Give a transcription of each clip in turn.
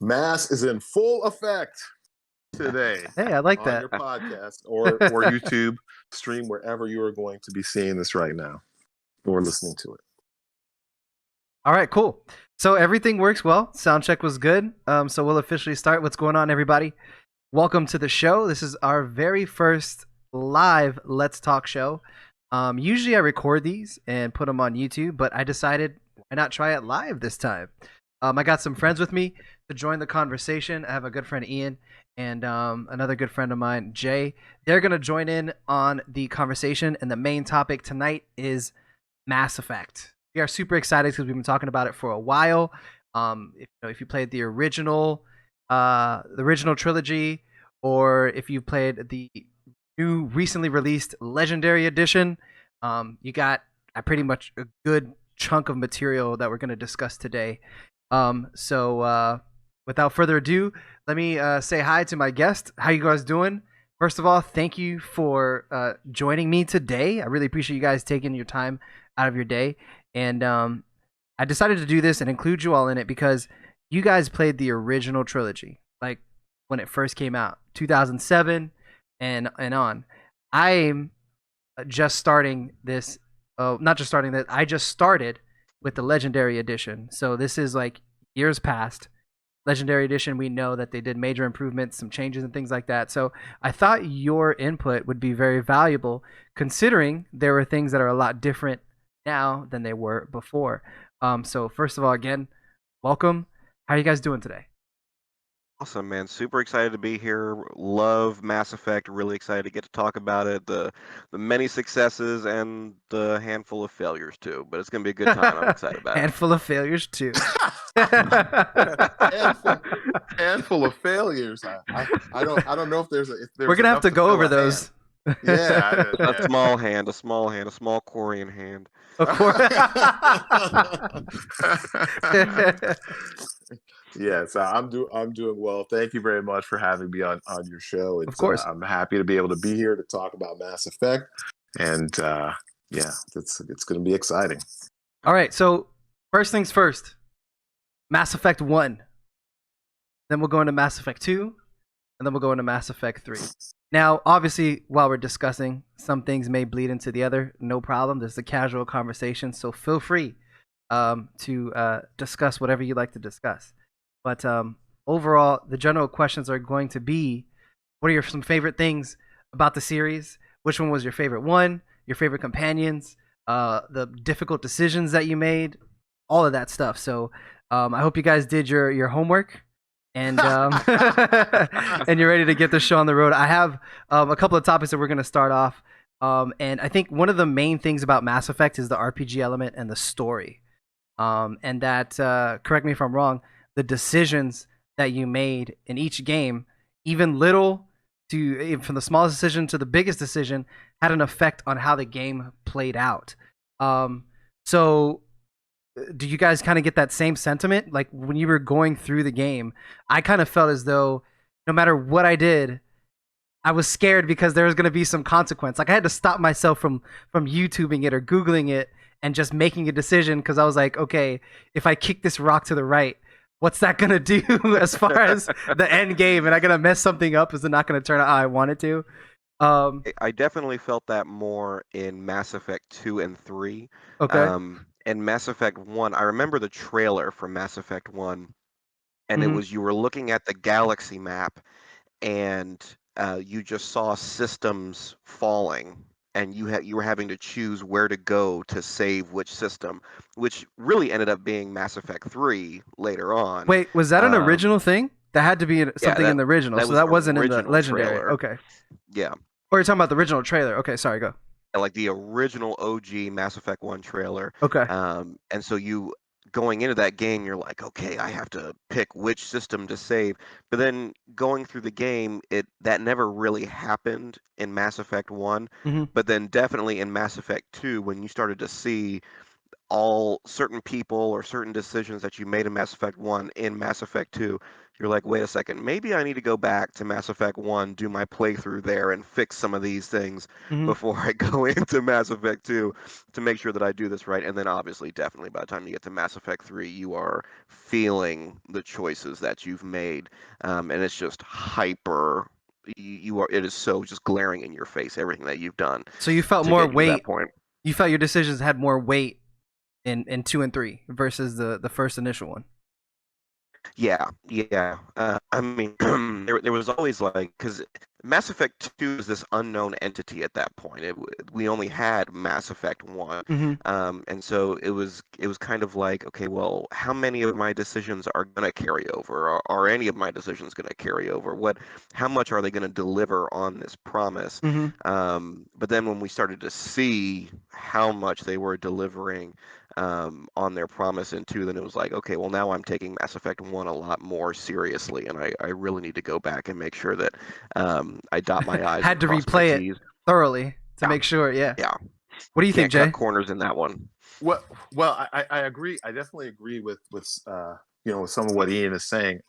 Mass is in full effect today Hey, I like on that. your podcast or YouTube stream, wherever you are going to be seeing this right now or listening to it. All right, cool. So everything works well. Sound check was good. So we'll officially start. What's going on, everybody? Welcome to the show. This is our very first live Let's Talk show. Usually I record these and put them on YouTube, but I decided why not try it live this time. I got some friends with me to join the conversation. I have a good friend Ian and another good friend of mine, Jay. They're gonna join in on the conversation, and the main topic tonight is Mass Effect. We are super excited because we've been talking about it for a while. If you played the original trilogy, or if you played the new recently released Legendary Edition, you got pretty much a good chunk of material that we're going to discuss today. Without further ado, let me say hi to my guest. How you guys doing? First of all, thank you for joining me today. I really appreciate you guys taking your time out of your day. And I decided to do this and include you all in it because you guys played the original trilogy, like when it first came out, 2007 and on. I'm just starting this. Not just starting that. I just started with the Legendary Edition. So this is like years past. Legendary Edition, we know that they did major improvements, some changes and things like that. So I thought your input would be very valuable, considering there were things that are a lot different now than they were before. So first of all, again, welcome. How are you guys doing today? Awesome, man. Super excited to be here. Love Mass Effect. Really excited to get to talk about it. The many successes and the handful of failures too. But it's gonna be a good time. I'm excited about it. Handful of failures too. handful of failures. I don't know if there's We're gonna have to go over those. Yeah, A small hand, a small Corian hand. Of course. Yes, I'm doing well. Thank you very much for having me on your show. Of course. I'm happy to be able to be here to talk about Mass Effect, and yeah, it's going to be exciting. All right. So first things first. Mass Effect 1. Then we'll go into Mass Effect 2, and then we'll go into Mass Effect 3. Now, obviously, while we're discussing, some things may bleed into the other. No problem. This is a casual conversation, so feel free to discuss whatever you'd like to discuss. But overall, the general questions are going to be: what are some favorite things about the series? Which one was your favorite one? Your favorite companions? The difficult decisions that you made? All of that stuff. So I hope you guys did your homework and and you're ready to get the show on the road. I have a couple of topics that we're going to start off. And I think one of the main things about Mass Effect is the RPG element and the story. And that, correct me if I'm wrong, the decisions that you made in each game, even little to from the smallest decision to the biggest decision, had an effect on how the game played out. So do you guys kind of get that same sentiment? Like when you were going through the game, I kind of felt as though no matter what I did, I was scared because there was going to be some consequence. Like I had to stop myself from YouTubing it or Googling it and just making a decision because I was like, okay, if I kick this rock to the right, what's that going to do as far as the end game? And I going to mess something up? Is it not going to turn out how I want it to? I definitely felt that more in Mass Effect 2 and 3. Okay. And Mass Effect 1, I remember the trailer for Mass Effect 1, and it Mhm. was you were looking at the galaxy map, and you just saw systems falling, and you were having to choose where to go to save which system, which really ended up being Mass Effect 3 later on. Wait, was that an Um, original thing? That had to be yeah, something in the original, that so was that the wasn't in the original legendary. trailer. Okay. Yeah. Or you're talking about the original trailer. Okay, sorry, go. Like the original OG Mass Effect 1 trailer. Okay. And so you going into that game, you're like, okay, I have to pick which system to save. But then going through the game, that never really happened in Mass Effect 1. Hmm. But then definitely in Mass Effect 2, when you started to see all certain people or certain decisions that you made in Mass Effect 1 in Mass Effect 2, you're like, wait a second, maybe I need to go back to Mass Effect 1, do my playthrough there, and fix some of these things Mhm. before I go into Mass Effect 2 to make sure that I do this right. And then obviously, definitely by the time you get to Mass Effect 3, you are feeling the choices that you've made. And it's just hyper. You are. It is so just glaring in your face everything that you've done So you felt to more get you to that weight. point. You felt your decisions had more weight in 2 and 3 versus the first initial one. Yeah, yeah. I mean, there was always like, because Mass Effect 2 is this unknown entity at that point. We only had Mass Effect 1, Mm-hmm. and so it was kind of like, okay, well, how many of my decisions are going to carry over? Are any of my decisions going to carry over? How much are they going to deliver on this promise? Mm-hmm. But then when we started to see how much they were delivering on their promise in 2, then it was like, okay, well, now I'm taking Mass Effect 1 a lot more seriously, and I really need to go back and make sure that I dot my I's Had and to cross my replay it T's. thoroughly to Yeah, make sure. Yeah. yeah. What do you think, Can't cut Jay? corners in that one. Well, I agree. I definitely agree with with some of what Ian is saying.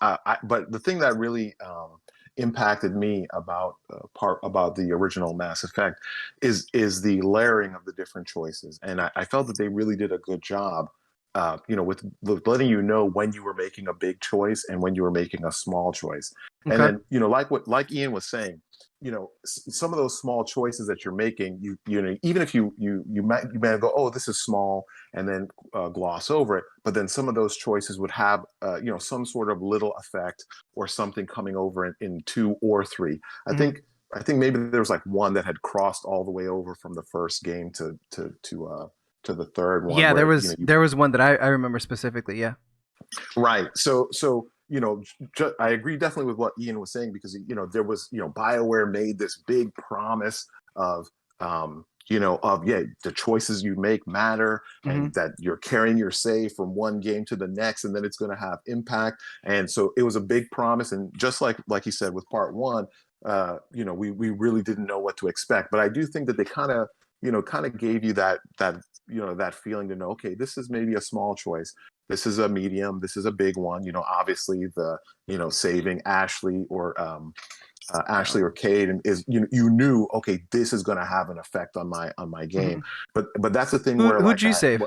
But the thing that really impacted me about about the original Mass Effect is the layering of the different choices, and I felt that they really did a good job. With letting you know when you were making a big choice and when you were making a small choice, and Okay. then like Ian was saying, some of those small choices that you're making, even if you may go, oh, this is small, and then gloss over it, but then some of those choices would have some sort of little effect or something coming over in 2 or 3. I Mm-hmm. think I think maybe there was like one that had crossed all the way over from the first game to the third one, Yeah, there where was there was one that I remember specifically. Yeah. right. So I agree definitely with what Ian was saying, because there was BioWare made this big promise of yeah, the choices you make matter, Mm-hmm. and that you're carrying your save from one game to the next, and then it's going to have impact. And so it was a big promise, and just like you said with part one, we really didn't know what to expect. But I do think that they kind of gave you that feeling to know, okay, this is maybe a small choice, this is a medium, this is a big one. Obviously the saving Ashley or Cade, and you knew, okay, this is going to have an effect on my Mm-hmm. game. But that's the thing Who where, who'd like, you save?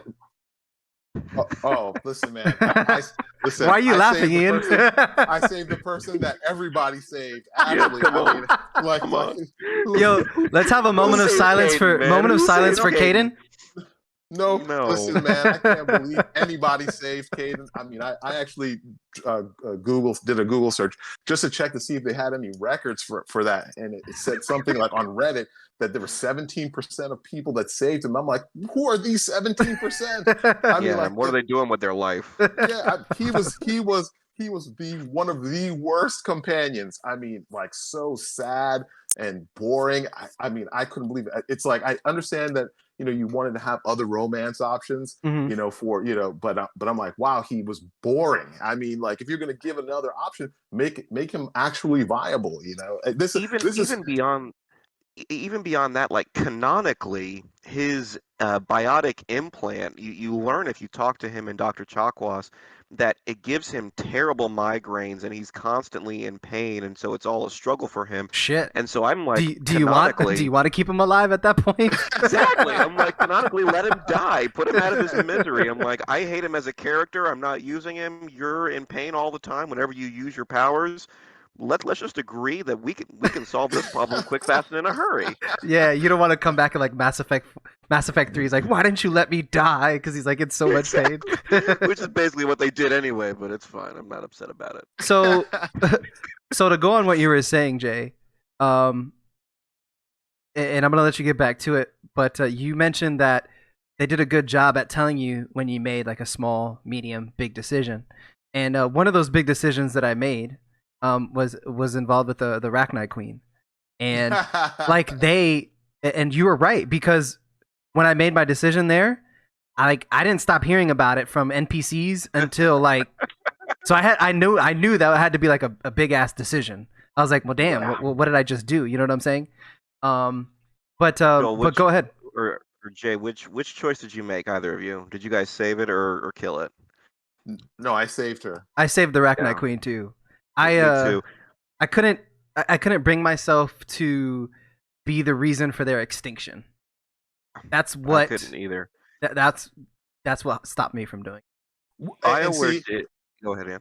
listen, man, I Why listen, are you I laughing, saved the Ian? person. I saved the person that everybody saved, Yeah, Ashley. come I on, mean, like come on. Yo, let's have a Who moment of saved silence Caden, for man? Who saved Caden. Caden? no, No. listen, man, I can't believe anybody saved Caden. I mean, I actually did a Google search just to check to see if they had any records for that, and it said something like on Reddit that there were 17% of people that saved him. I'm like, who are these 17%? I mean, Yeah, like, and what are they doing with their life? yeah, he was the one of the worst companions. I mean, like, so sad and boring. I mean, I couldn't believe it. It's like, I understand that you wanted to have other romance options, Mhm. but I'm like, wow, he was boring. I mean, like, if you're gonna give another option, make him actually viable. Even This is even beyond even beyond that, like canonically, his biotic implant, you learn if you talk to him in Dr. Chakwas that it gives him terrible migraines and he's constantly in pain, and so it's all a struggle for him. Shit. And so I'm Do like, you, do canonically, you want to keep him alive at that point? exactly. I'm like, canonically, let him die. Put him out of his misery. I'm like, I hate him as a character. I'm not using him. You're in pain all the time whenever you use your powers. Let's just agree that we can solve this problem quick, fast, and in a hurry. Yeah, you don't want to come back in like Mass Effect 3. He's like, why didn't you let me die? Because he's like in so much pain. Which is basically what they did anyway, but it's fine. I'm not upset about it. So, so to go on what you were saying, Jay, um, and I'm gonna let you get back to it, but you mentioned that they did a good job at telling you when you made like a small, medium, big decision. And one of those big decisions that I made was involved with the Arachnite Queen, and like and you were right, because when I made my decision there, I didn't stop hearing about it from NPCs until like, so I knew that had to be like a big ass decision. I was like, well, damn, Yeah. what did I just do? You know what I'm saying? Joel, But go ahead. or Or Jay, which choice did you make? Either of you? Did you guys save it or kill it? No, I saved her. I saved the Arachnite Yeah, Queen too. me too. I couldn't I couldn't bring myself to be the reason for their extinction. That's I what couldn't either. that's what stopped me from doing. And BioWare see, did. Go ahead, Ian.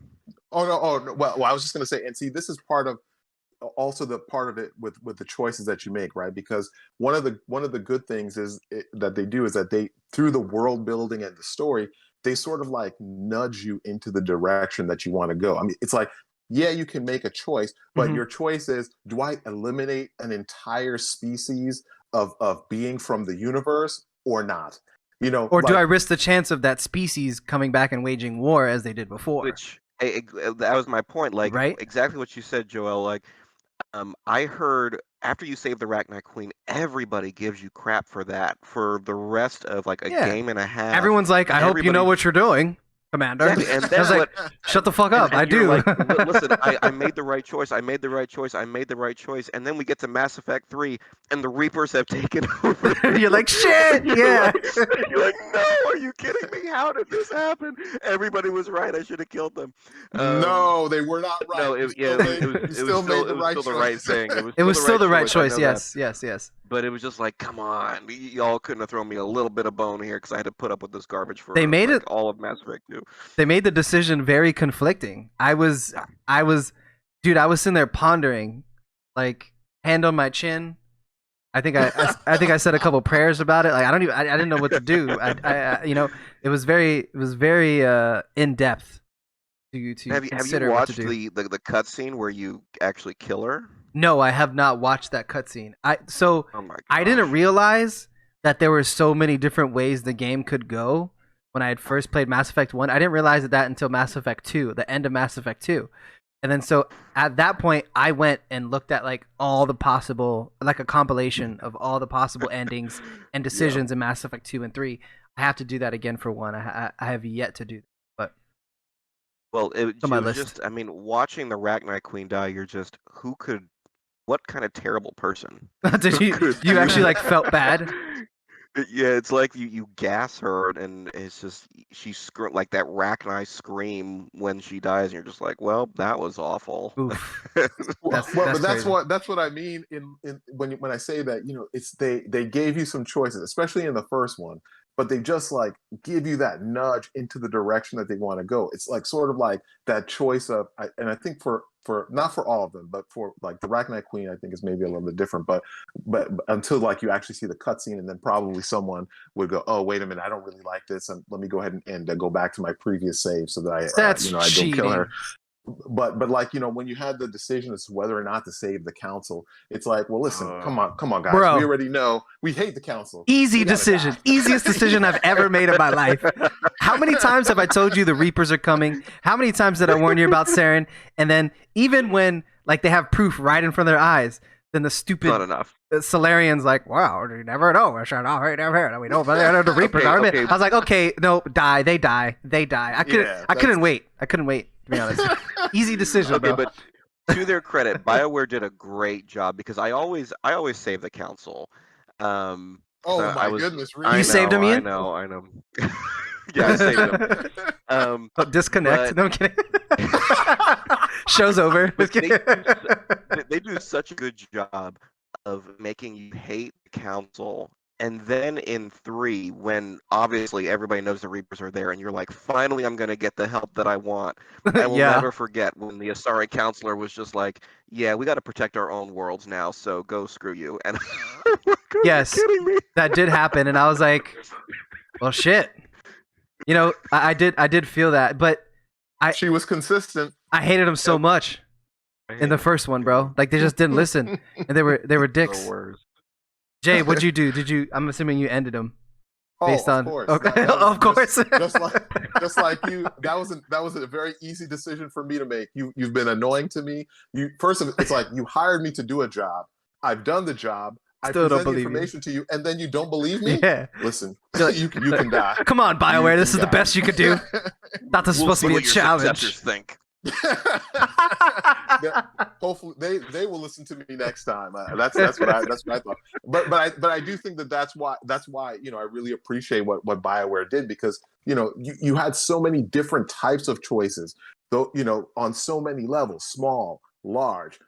oh no. Well, I was just going to say, and see, this is part of also the part of it with the choices that you make, right? Because one of the good things is that they do is that they, through the world building and the story, they sort of like nudge you into the direction that you want to go. I mean, it's like, yeah, you can make a choice, but Mhm. your choice is, do I eliminate an entire species of being from the universe or not? You know, Or do I like, risk the chance of that species coming back and waging war as they did before? Which that was my point. Like Right? exactly what you said, Joel. Like I heard after you save the Arachnite Queen, everybody gives you crap for that for the rest of like a Yeah. game and a half. Everyone's like, I hope you know Everybody what you're doing, Commander. exactly, and I was then like, what? shut the fuck up. I And you're do. like, listen, I made the right choice. I made the right choice. I made the right choice. And then we get to Mass Effect 3, and the Reapers have taken over. You're like, shit. And Yeah. you're like, no, are you kidding me? How did this happen? Everybody was right. I should have killed them. no, they were not right. No, You yeah, still made, you it was still made still the it was right still the right choice. thing. It was It was still the right choice. I choice. know that. Yes. But it was just like, come on, y'all couldn't have thrown me a little bit of bone here because I had to put up with this garbage for They made like it. all of Mass Effect 2. They made the decision very conflicting. I was, dude. I was sitting there pondering, like hand on my chin. I think I think I said a couple prayers about it. Like I didn't know what to do. It was very in depth to Have you consider what to watched do. the cutscene where you actually kill her? No, I have not watched that cutscene. Oh my I didn't gosh. realize that there were so many different ways the game could go when I had first played Mass Effect 1. I didn't realize that until Mass Effect 2, the end of Mass Effect 2. And then so at that point I went and looked at like all the possible, like a compilation of all the possible endings and decisions in Mass Effect 2 and 3. I have to do that again for 1. I have yet to do that. But Well, it's on my it was list. just, I mean, watching the Arachnite Queen die, you're just, what kind of terrible person Did you could you do actually like that? felt bad? Yeah, it's like you gas her, and it's just like that Arachnite scream when she dies, and you're just like, well, that was awful. Oof. Well, That's but crazy. that's what I mean in when I say that, you know, it's they gave you some choices, especially in the first one, but they just like give you that nudge into the direction that they want to go. It's like sort of like that choice of, and I think for not for all of them, but for like the Arachnite Queen, I think is maybe a little bit different. But until like you actually see the cutscene, and then probably someone would go, oh wait a minute, I don't really like this, and let me go ahead and go back to my previous save so that That's I don't kill her. cheating. But like, you know, when you had the decision as to whether or not to save the council, it's like, well, listen, come on guys, Bro. we already know we hate the council. Easy We gotta decision. die. Easiest decision I've ever made in my life. How many times have I told you the Reapers are coming? How many times did I warn you about Saren? And then even when like they have proof right in front of their eyes, then the stupid Not enough. Solarians like, wow, you never know. We know about the Reapers. Okay. I was like, okay, no, die. They die. I couldn't wait. To be honest. Easy decision, Okay, bro. but to their credit, BioWare did a great job because I always save the council. 'Cause Oh I my was goodness, I really? You saved know, him, Ian? I know. Yeah, I saved him. Oh, disconnect. But- No, I'm kidding. Show's over. But they do such a good job of making you hate the council. And then in 3, when obviously everybody knows the Reapers are there, and you're like, finally, I'm going to get the help that I want. I will Yeah. never forget when the Asari counselor was just like, yeah, we got to protect our own worlds now, so go screw you. And I'm like, are Yes. you kidding me? That did happen, and I was like, well, shit. You know, I did feel that, but She was consistent. I hated them so much in the first one, bro. Like they just didn't listen, and they were dicks. The worst. Jay, what'd you do? I'm assuming you ended them based oh, on. of course. Okay. That was Of course. just like you, that was a very easy decision for me to make. You've been annoying to me. It's like you hired me to do a job. I've done the job. I Still don't present the believe you. information to you, and then you don't believe me? Yeah. Listen, You're like- you can die. Come on, BioWare. This is the die. best you could do. Thought this was supposed to be a We'll see what your challenge. successors think. Hopefully they will listen to me next time. That's what I thought. But I do think that that's why I really appreciate what BioWare did, because you had so many different types of choices, though, on so many levels, small, large,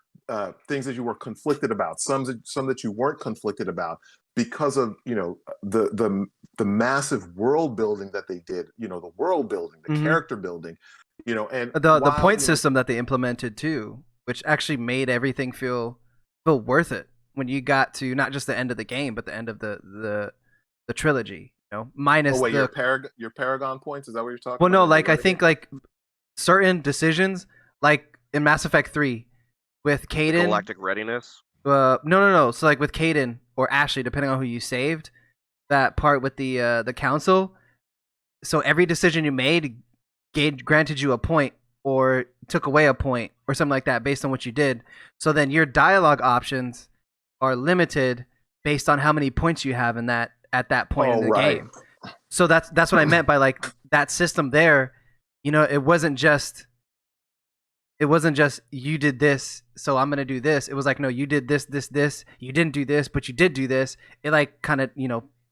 things that you were conflicted about, some that you weren't conflicted about, because of the massive world building that they did, the world building, the Mhm. character building, and The while point system that they implemented too, which actually made everything feel worth it when you got to not just the end of the game, but the end of the trilogy. oh Minus wait, the your Paragon points, is that what you're talking well, about? no, Your like I renegade? think like certain decisions, like in Mass Effect 3 with The Caden. galactic readiness. No. So like with Caden or Ashley, depending on who you saved, that part with the council. So every decision you made granted you a point or took away a point or something like that based on what you did. So then your dialogue options are limited based on how many points you have in that at that point in Oh the right. game. So that's what I meant by like that system there. It wasn't just you did this, so I'm gonna do this. It was like, no, you did this. You didn't do this, but you did do this. It like kind of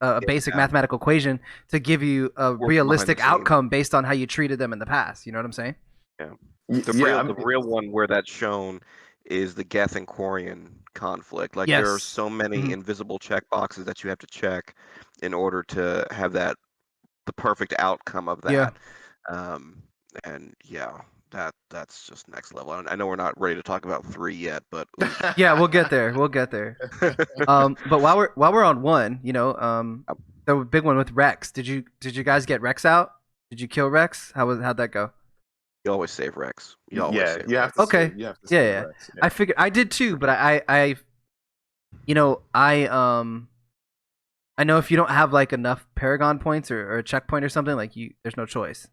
a basic Yeah, mathematical equation to give you a working behind the realistic scenes. outcome based on how you treated them in the past. You know what I'm saying? Yeah. Yeah, I The mean, real one where that's shown is the Geth and Quarian conflict. Like there are Yes. so many Mhm. invisible check boxes that you have to check in order to have the perfect outcome of Yeah. that. Um, and yeah, that's just next level. I know we're not ready to talk about 3 yet, but oof. Yeah, we'll get there. We'll get there. But while we're on one, the big one with Rex. Did you guys get Rex out? Did you kill Rex? How'd that go? You always save Rex. You always yeah, save you have to Rex. say Okay. you have to Yeah, say yeah. Rex. Yeah. I figured I did too, but I know if you don't have like enough Paragon points or a checkpoint or something, like there's no choice,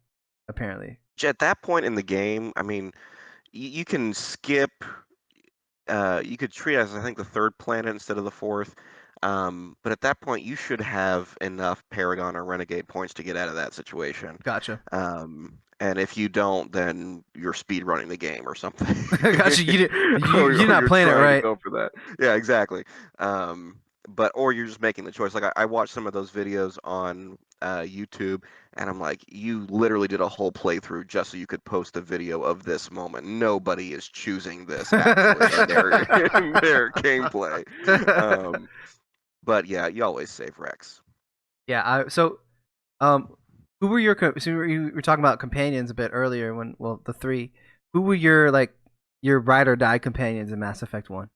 apparently. At that point in the game, I mean, you can skip. You could treat it as I think the third planet instead of the fourth. But at that point, you should have enough Paragon or Renegade points to get out of that situation. Gotcha. And if you don't, then you're speed running the game or something. Gotcha. You're Or not you're playing it trying to right. go for that. Yeah, exactly. Or you're just making the choice. Like I watched some of those videos on YouTube, and I'm like, you literally did a whole playthrough just so you could post a video of this moment. Nobody is choosing this actually in their in their gameplay. Um, but yeah, you always save Rex. Yeah. Um, who were so you were talking about companions a bit earlier the three. Who were your ride or die companions in Mass Effect 1?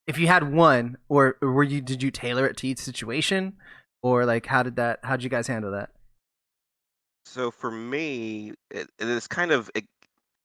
If you had one, or did you tailor it to each situation, or like how'd you guys handle that? So for me, it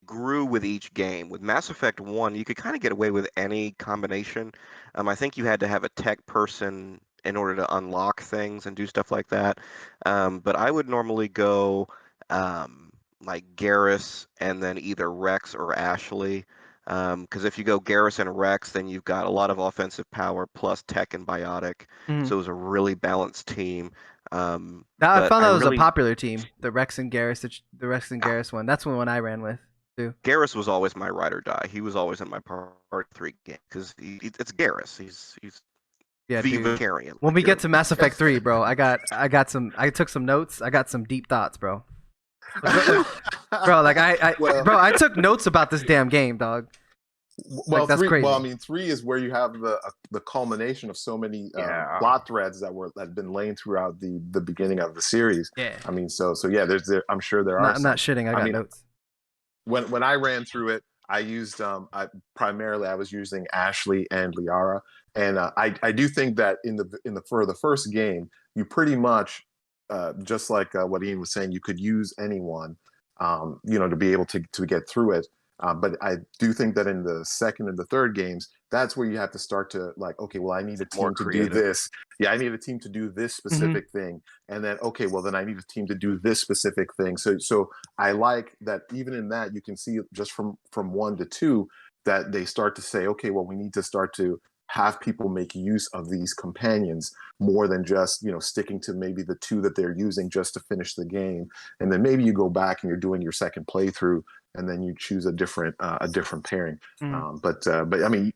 grew with each game. With Mass Effect 1, you could kind of get away with any combination. I think you had to have a tech person in order to unlock things and do stuff like that. But I would normally go like Garrus and then either Rex or Ashley. Because if you go Garrus and Rex, then you've got a lot of offensive power plus tech and biotic. Mhm. So it was a really balanced team. I But found I that was a really popular team, the Rex and Garrus, the Rex and Garrus one. That's one I ran with too. Garrus was always my ride or die. He was always in my part 3 game because it's Garrus. He's Yeah, dude. Viva carrying. When Like we get you're to Mass Effect 3, bro, I took some notes. I got some deep thoughts, bro. Bro, like well, bro, I took notes about this damn game, dog. Like well, that's three. Well, I crazy. mean, three is where you have the culmination of so many yeah. plot threads that had been laying throughout the beginning of the series. Yeah. I mean, so yeah, I'm sure there are I'm not some. shitting. I I got mean, notes. when I ran through it, I used I was using Ashley and Liara, and I do think that for the first game, you pretty much just like what Ian was saying, you could use anyone, to be able to get through it. But I do think that in the second and the third games, that's where you have to start to like, okay, well, I need a More team to do creative. this. Yeah, I need a team to do this Mm-hmm. specific thing, and then okay, well, then I need a team to do this specific thing. So I like that even in that you can see just from 1 to 2 that they start to say, okay, well, we need to start to have people make use of these companions more than just, sticking to maybe the two that they're using just to finish the game. And then maybe you go back and you're doing your second playthrough, and then you choose a different pairing. Mm. But I mean,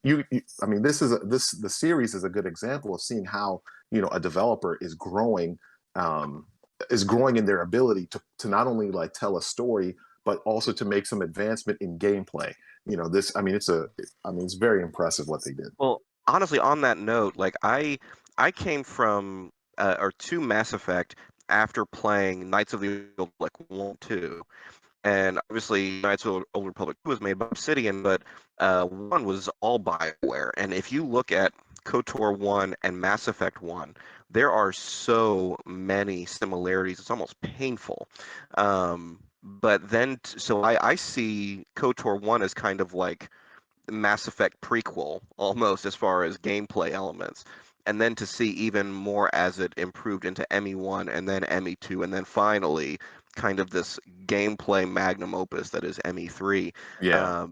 I mean, the series is a good example of seeing how, a developer is growing in their ability to not only like tell a story, but also to make some advancement in gameplay. I mean, it's very impressive what they did. Well, honestly, on that note, like I came from or to Mass Effect after playing Knights of the Old Republic 1, 2. And obviously, Knights of the Old Republic 2 was made by Obsidian, but 1 was all BioWare. And if you look at KOTOR 1 and Mass Effect 1, there are so many similarities. It's almost painful. But then, so I see KOTOR 1 as kind of like Mass Effect prequel almost as far as gameplay elements. And then to see even more as it improved into ME1 and then ME2 and then finally kind of this gameplay magnum opus that is ME3. Yeah.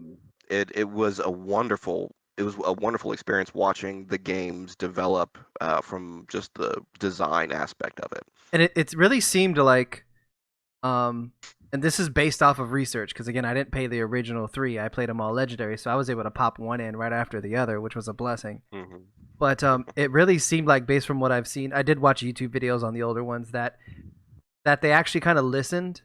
It was a wonderful experience watching the games develop from just the design aspect of it. And it really seemed like, and this is based off of research because again, I didn't pay the original 3. I played them all legendary, so I was able to pop one in right after the other, which was a blessing. Mm-hmm. But it really seemed like, based from what I've seen, I did watch YouTube videos on the older ones that they actually kind of listened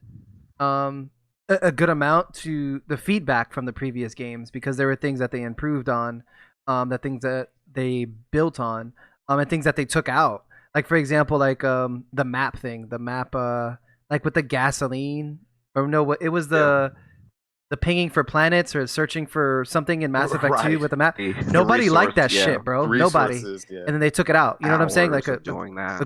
a good amount to the feedback from the previous games, because there were things that they improved on, that things that they built on, and things that they took out. Like for example, like the map thing, like with the gasoline, or no, it was the pinging for planets or searching for something in Mass Effect 2 Right. with the map. The Nobody liked that resource, yeah. shit, bro. Nobody. Resources, yeah. And then they took it out. You know what I'm saying? Like Hours of doing that. a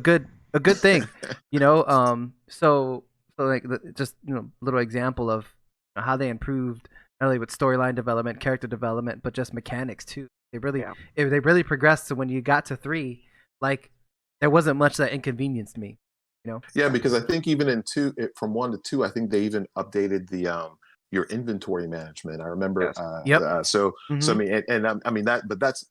good thing. You know, so like just little example of how they improved not only with storyline development, character development, but just mechanics too. They really progressed. So when you got to 3, like there wasn't much that inconvenienced me. You know? Yeah, because I think even in 2, from 1 to 2, I think they even updated the your inventory management. I remember. Yes. Yep. So Mhm. I mean, and I mean that's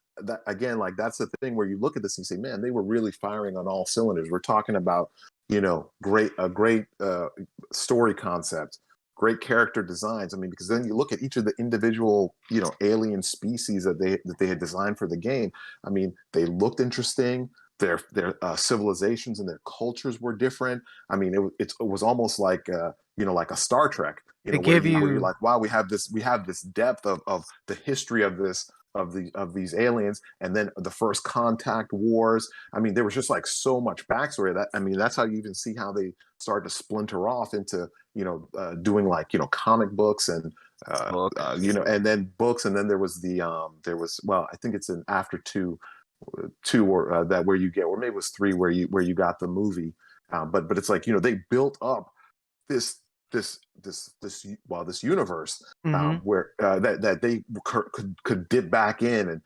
again, like that's the thing where you look at this and you say, man, they were really firing on all cylinders. We're talking about a great story concept, great character designs. I mean, because then you look at each of the individual alien species that they had designed for the game. I mean, they looked interesting. Their civilizations and their cultures were different. I mean, it was almost like like a Star Trek, It where gave where you're you like, wow, we have this depth of the history of these aliens, and then the first contact wars. I mean, there was just like so much backstory. That I mean, that's how you even see how they started to splinter off into doing like comic books and and then books, and then there was well, I think it's in after 2 or that where you get, or maybe it was 3 where you got the movie, but it's like they built up this this universe, Mhm. where that they could dip back in, and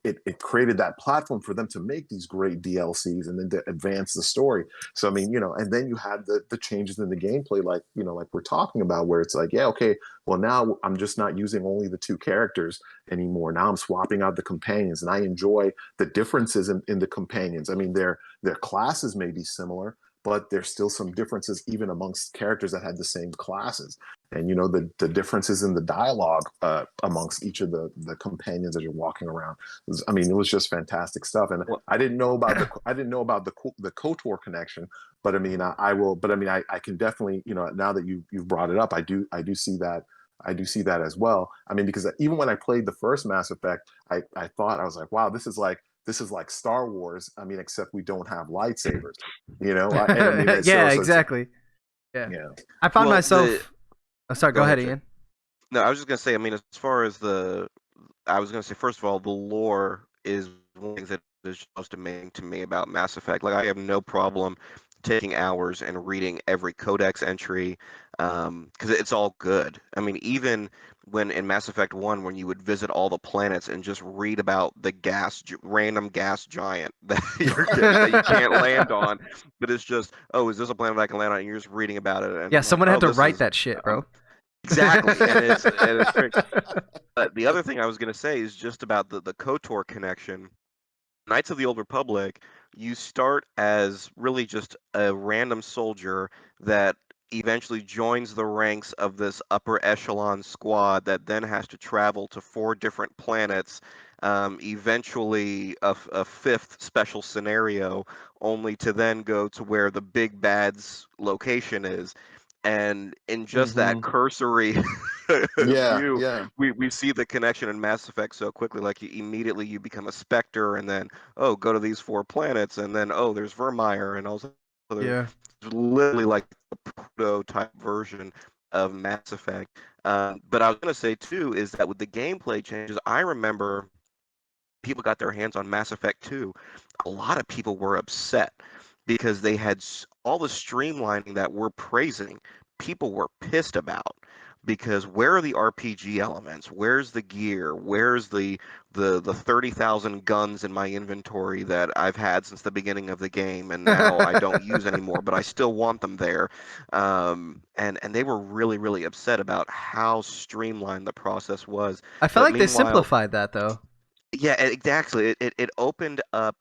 it created that platform for them to make these great DLCs and then to advance the story. So I mean, and then you had the changes in the gameplay, like like we're talking about, where it's like, yeah, okay, well now I'm just not using only the 2 characters anymore. Now I'm swapping out the companions, and I enjoy the differences in the companions. I mean, their classes may be similar, but there's still some differences even amongst characters that had the same classes, and the differences in the dialogue amongst each of the companions as you're walking around. I mean, it was just fantastic stuff, and Well, I didn't know about the KOTOR connection, but I mean, I will, but I mean, I can definitely, now that you've brought it up, I do see that. I do see that as well. I mean, because even when I played the first Mass Effect, I thought, I was like, wow, this is like Star Wars. I mean, except we don't have lightsabers, and I mean, yeah, so it's, exactly. Yeah. yeah. I found well, myself. Oh, sorry, go go ahead, ahead, Jay. Ian. No, I was just gonna say. I mean, as far as I was gonna say, first of all, the lore is one of the things that is most amazing to me about Mass Effect. Like, I have no problem taking hours and reading every codex entry, because it's all good. I mean, even when in Mass Effect 1, when you would visit all the planets and just read about the random gas giant that that you can't land on, but it's just, oh, is this a planet I can land on? And you're just reading about it, and Yeah, I'm like, someone oh, had to this write is. that shit, bro. Exactly, and it's great. But the other thing I was going to say is just about the KOTOR connection. Knights of the Old Republic, you start as really just a random soldier that eventually joins the ranks of this upper echelon squad that then has to travel to 4 different planets, eventually a fifth special scenario, only to then go to where the big bad's location is. And in just that Hmm. cursory Yeah, view, yeah. we see the connection in Mass Effect so quickly. Like you become a Spectre, and then oh, go to these 4 planets, and then oh, there's Vermeer, and also there's Yeah. literally like a prototype version of Mass Effect. But I was gonna say too is that with the gameplay changes, I remember people got their hands on Mass Effect 2, a lot of people were upset because they had all the streamlining that we're praising, people were pissed about because where are the RPG elements? Where's the gear? Where's the 30,000 guns in my inventory that I've had since the beginning of the game and now I don't use anymore, but I still want them there. And they were really, really upset about how streamlined the process was. I felt But like they meanwhile, simplified that though. yeah, exactly. It opened up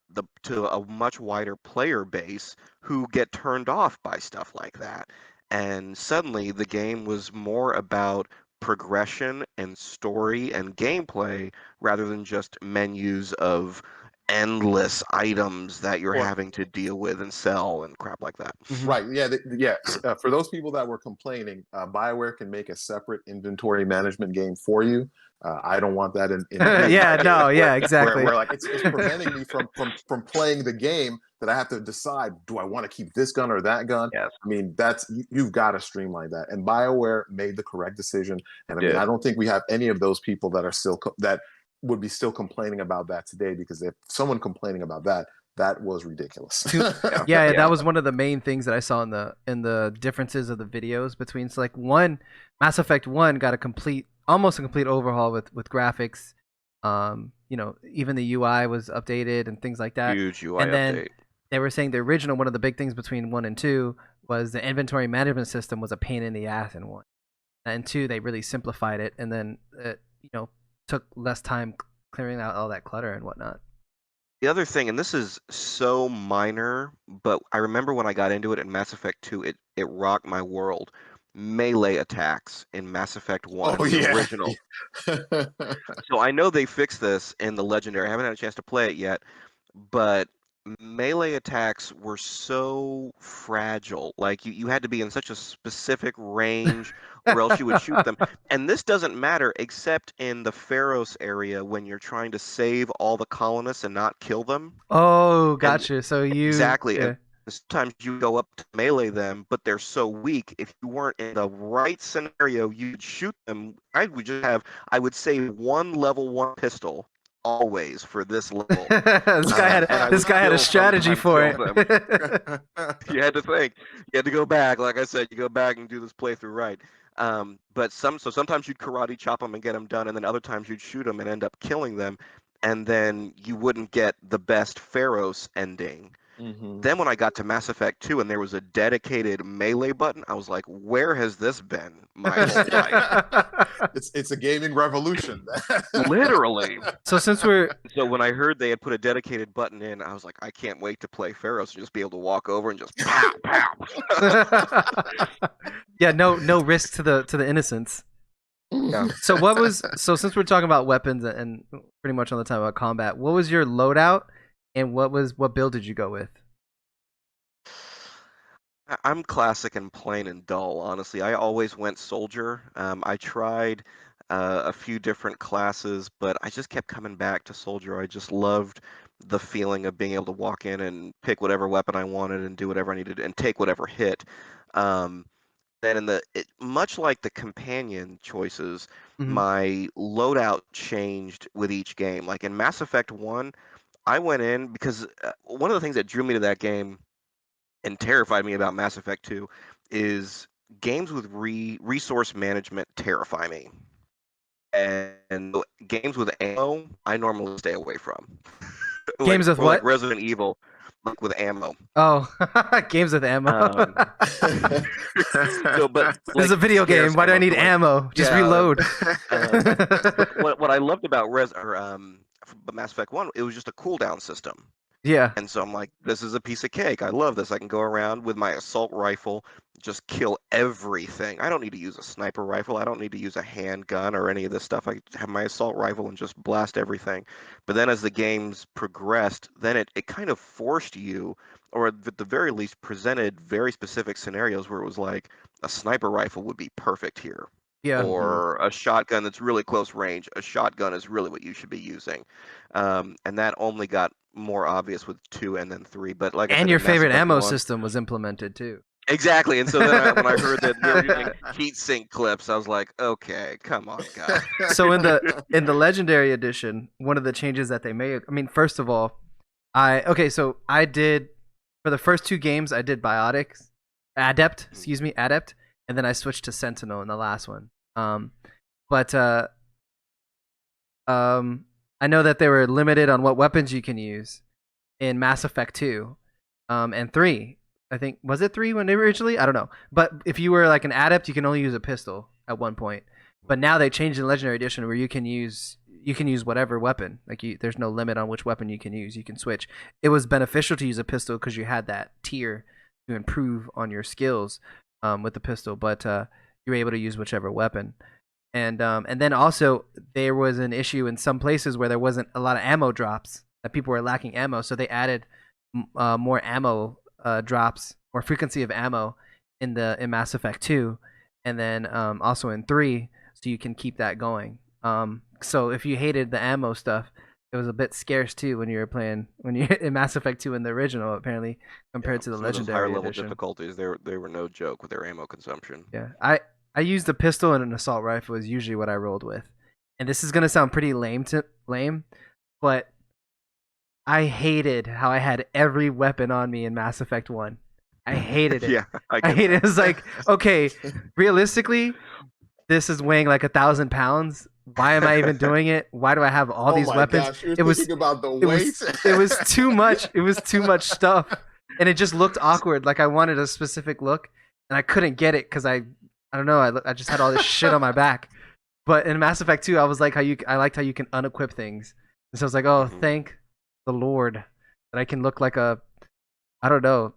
to a much wider player base who get turned off by stuff like that. And suddenly the game was more about progression and story and gameplay rather than just menus of endless items that you're Or having to deal with and sell and crap like that. Hmm. right, yeah, yeah. For those people that were complaining, BioWare can make a separate inventory management game for you. I don't want that in my Yeah, game no, yeah, exactly. where like it's preventing me from playing the game that I have to decide, do I want to keep this gun or that gun? Yes, I mean, you've got to streamline that. And BioWare made the correct decision. And I mean, did. I don't think we have any of those people that are still that would be still complaining about that today, because if someone complaining about that, that was ridiculous. Two, Yeah, yeah, that yeah, was one of the main things that I saw in the differences of the videos between. So like one, Mass Effect One got a complete, almost a complete overhaul with graphics. Even the UI was updated and things like that. huge UI And then update. they were saying the original, one of the big things between one and two was the inventory management system was a pain in the ass in one. And two, they really simplified it, and then it, took less time clearing out all that clutter and whatnot. The other thing, and this is so minor, but I remember when I got into it in Mass Effect 2, it rocked my world. Melee attacks in Mass Effect 1, Oh the yeah. original. So I know they fixed this in the Legendary. I haven't had a chance to play it yet, but melee attacks were so fragile. Like you had to be in such a specific range or else you would shoot them. And this doesn't matter except in the Pharos area when you're trying to save all the colonists and not kill them. Oh, And gotcha. So you, exactly, and yeah. sometimes you go up to melee them, but they're so weak. If you weren't in the right scenario, you'd shoot them. I would say one level 1 pistol always for this level. this guy had And I this would guy had a still strategy sometimes for kill them. it. You had to think. You had to go back. Like I said, you go back and do this playthrough right. But sometimes you'd karate chop them and get them done, and then other times you'd shoot them and end up killing them, and then you wouldn't get the best Pharos ending. Hmm. Then when I got to Mass Effect 2 and there was a dedicated melee button, I was like, where has this been my whole life? It's a gaming revolution. Literally. So since we're So when I heard they had put a dedicated button in, I was like, I can't wait to play Pharos and just be able to walk over and just pow pow. yeah, no risk to the innocents. Yeah. So since we're talking about weapons and pretty much on the time about combat, what was your loadout and what build did you go with? I'm classic and plain and dull, honestly. I always went soldier. I tried a few different classes, but I just kept coming back to soldier. I just loved the feeling of being able to walk in and pick whatever weapon I wanted and do whatever I needed and take whatever hit. Um, then much like the companion choices, Hmm. my loadout changed with each game. Like in Mass Effect 1, I went in because one of the things that drew me to that game and terrified me about Mass Effect 2 is games with resource management terrify me. And games with ammo, I normally stay away from. Games with Like what? Resident Evil. like with ammo. Oh, games with ammo. Um, no, but This is like a video scarce game. Why do I ammo. need So like, ammo? Just yeah. reload. But what I loved about Mass Effect One, it was just a cooldown system. Yeah. And so I'm like, this is a piece of cake. I love this. I can go around with my assault rifle, just kill everything. I don't need to use a sniper rifle. I don't need to use a handgun or any of this stuff. I have my assault rifle and just blast everything. But then as the games progressed, then it kind of forced you, or at the very least presented very specific scenarios where it was like a sniper rifle would be perfect here. Yeah. Or a shotgun that's really close range. A shotgun is really what you should be using. And that only got more obvious with 2 and then 3. But like I And said, your in Mass favorite Effect ammo 1, system was implemented too. exactly. And so then when I heard that they were using heatsink clips, I was like, okay, come on, guys. So in the legendary edition, one of the changes that they made, I mean, first of all, so I did for the first 2 games I did biotics, adept, and then I switched to sentinel in the last one. But I know that they were limited on what weapons you can use in Mass Effect 2 and 3. I think was it 3 when they were originally? I don't know. But if you were like an adept, you can only use a pistol at one point. But now they changed in Legendary Edition where you can use whatever weapon. Like there's no limit on which weapon you can use. You can switch. It was beneficial to use a pistol because you had that tier to improve on your skills with the pistol. But you're able to use whichever weapon. And then also there was an issue in some places where there wasn't a lot of ammo drops, that people were lacking ammo, so they added more ammo drops, more frequency of ammo in Mass Effect 2, and then also in 3, so you can keep that going. So if you hated the ammo stuff, it was a bit scarce too when you in Mass Effect 2 in the original, apparently, compared to the Some of those Legendary higher level Edition. difficulties, they were no joke with their ammo consumption. Yeah, I used a pistol and an assault rifle is usually what I rolled with, and this is gonna sound pretty lame, but I hated how I had every weapon on me in Mass Effect 1. I hated it. Yeah, I I get hate that. it. It's like, okay, realistically, this is weighing like 1,000 pounds. Why am I even doing it? Why do I have all Oh these my weapons? gosh, you're It was thinking about the it weight. was it was too much. It was too much stuff, and it just looked awkward. Like I wanted a specific look, and I couldn't get it because I don't know. I just had all this shit on my back. But in Mass Effect 2, I was like I liked how you can unequip things, and so I was like, oh, thank the Lord that I can look like I don't know,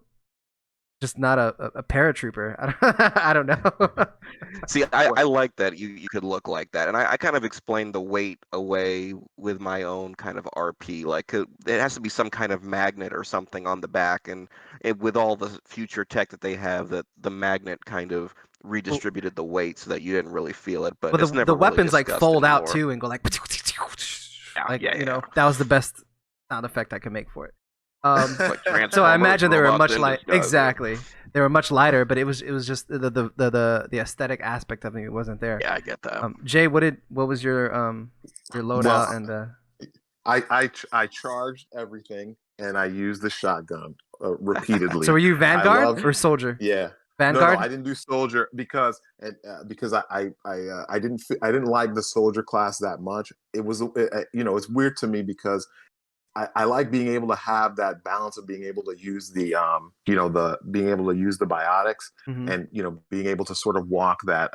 just not a paratrooper. I don't know. See, I like that you could look like that, and I kind of explained the weight away with my own kind of RP. Like it has to be some kind of magnet or something on the back, and with all the future tech that they have, that the magnet kind of Well, redistributed the weight so that you didn't really feel it. But well, it's the never really weapons like discussed fold out anymore. too and go like, like Yeah. that was the best sound effect I could make for it. Like So I imagine they were robots much in light. disguise. Exactly, they were much lighter, but it was just the aesthetic aspect of it wasn't there. Yeah, I get that. Jay, what was your loadout Well, and I charged everything and I used the shotgun repeatedly. so were you Vanguard I or Soldier? Yeah. Vanguard. No, I didn't do soldier because I didn't like the soldier class that much. It was it's weird to me because I like being able to have that balance of being able to use the being able to use the biotics Mm-hmm. and being able to sort of walk that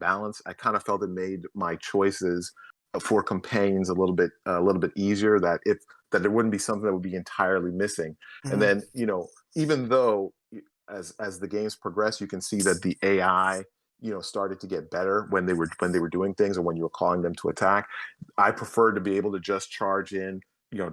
balance. I kind of felt it made my choices for companions a little bit easier, that there wouldn't be something that would be entirely missing. And Mm-hmm. then even though as the games progress, you can see that the AI started to get better when they were doing things or when you were calling them to attack. I prefer to be able to just charge in,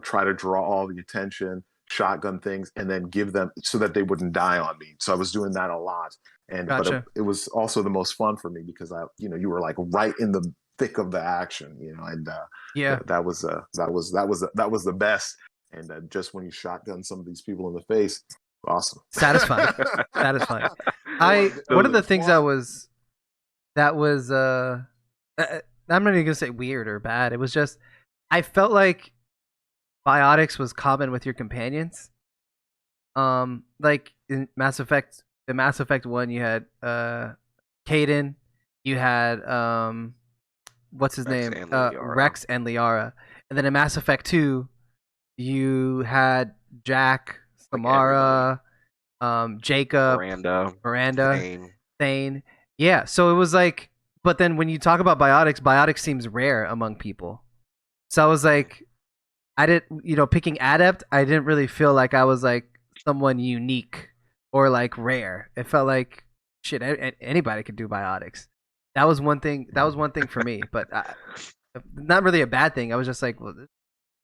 try to draw all the attention, shotgun things, and then give them so that they wouldn't die on me. So I was doing that a lot, but Gotcha. it was also the most fun for me because you were like right in the thick of the action, and Yeah. that was the best. And just when you shotgun some of these people in the face, awesome, Satisfying. Satisfying. One of the things that was I'm not even gonna say weird or bad. It was just I felt like biotics was common with your companions. Like in Mass Effect 1, you had Caden, you had what's his name? And Liara. Rex and Liara. And then in Mass Effect 2, you had Jack, Like Samara, Jacob, Miranda, Thane. Thane. Yeah, so it was like, but then when you talk about biotics seems rare among people. So I was like, I didn't, picking adept, I didn't really feel like I was like someone unique or like rare. It felt like shit. Anybody could do biotics. That was one thing. That was one thing for me, but not really a bad thing. I was just like, well, this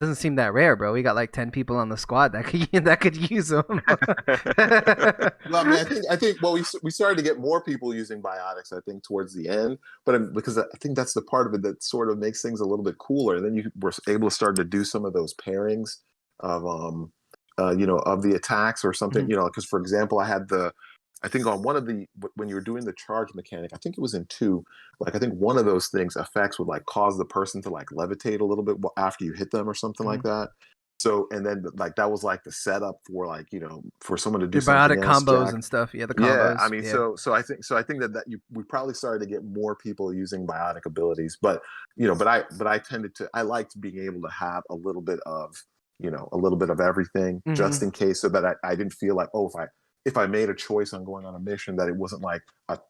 doesn't seem that rare, bro. We got like 10 people on the squad that could use them. Well, I mean, I think. Well, we started to get more people using biotics. I think towards the end, but because I think that's the part of it that sort of makes things a little bit cooler. And then you were able to start to do some of those pairings of of the attacks or something. Mhm. Because for example, I think on one of the when you were doing the charge mechanic, I think it was in 2. Like I think one of those things effects would like cause the person to like levitate a little bit after you hit them or something like Mhm. that. So and then like that was like the setup for like for someone to do Your something biotic else, combos Jack. and stuff. Yeah, the Yeah, I combos. mean, Yeah. so I think that we probably started to get more people using biotic abilities, but I tended to I liked being able to have a little bit of everything just Hmm. in case, so that I didn't feel like, oh, if I made a choice on going on a mission, that it wasn't like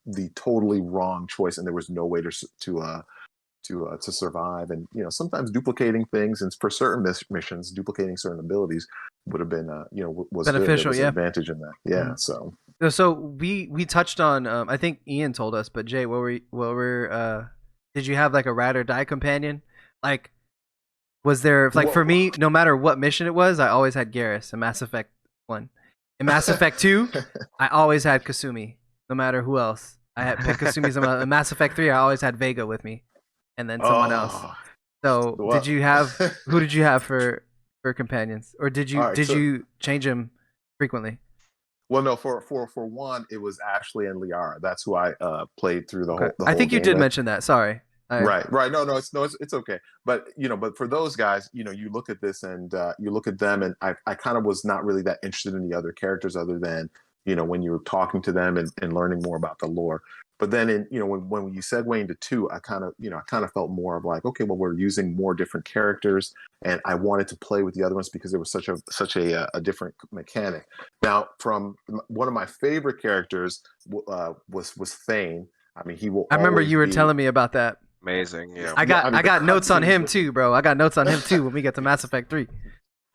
the totally wrong choice and there was no way to survive. And sometimes duplicating things, and for certain missions, duplicating certain abilities would have been was good. There Beneficial. was an Yeah. advantage in that. Yeah. Mhm. So So we touched on. I think Ian told us, but Jay, did you have like a ride or die companion? Like, was there like for well, me, no matter what mission it was, I always had Garrus in Mass Effect 1. In Mass Effect 2, I always had Kasumi, no matter who else. I had picked Kasumi's in Mass Effect 3. I always had Vega with me, and then someone else. oh So well. who did you have for companions, or did you All right. did So you change them frequently? well, no, for one, it was Ashley and Liara. That's who I played through Okay, the I whole think you game did with. mention that. Sorry. I Right. No, it's okay. But but for those guys, you look at this and you look at them, and I kind of was not really that interested in the other characters other than when you were talking to them and learning more about the lore. But then in when you segue into 2, I kind of felt more of like, okay, well, we're using more different characters, and I wanted to play with the other ones because it was such a different mechanic. Now, from one of my favorite characters was Thane. I mean, he will I remember always you were be. telling me about that. Amazing. Yeah. Yeah, I mean I the got notes on cutscenes him with too, bro. I got notes on him too when we get to Mass Effect 3.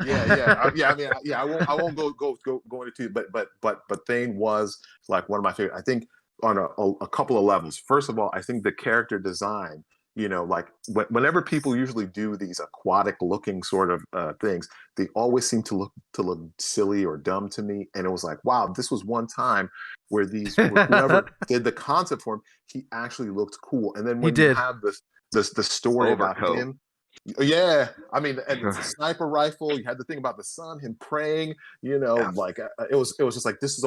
yeah. I mean, yeah. I won't go into it, but Thane was like one of my favorite. I think on a couple of levels. First of all, I think the character design. Like whenever people usually do these aquatic looking sort of things, they always seem to look silly or dumb to me. And it was like, wow, this was one time where whoever did the concept for him, he actually looked cool. And then He when you did. have the story about Overcoat. him. Yeah, I mean, and it's a sniper rifle. You had the thing about the sun, him praying. Yeah. Like it was just like this is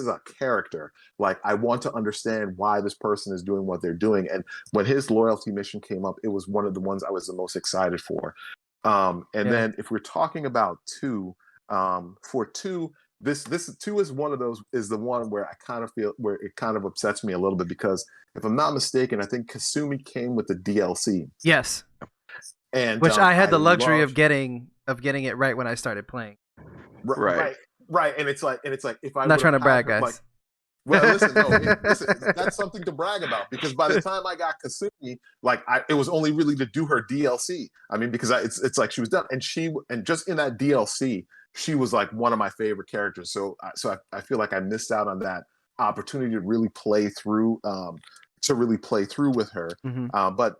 a character. Like I want to understand why this person is doing what they're doing. And when his loyalty mission came up, it was one of the ones I was the most excited for. And Yeah. then if we're talking about 2, for 2, this 2 is one of those is the one where I kind of feel where it kind of upsets me a little bit because if I'm not mistaken, I think Kasumi came with the DLC. Yes. And Which I had I the luxury love of getting it right when I started playing. Right. right, and it's like if I I'm not would trying have to had brag, her like, guys. well, listen, no, listen, that's something to brag about because by the time I got Kasumi, like it was only really to do her DLC. I mean, because it's like she was done, and just in that DLC, she was like one of my favorite characters. So I feel like I missed out on that opportunity to really play through with her. Hmm. But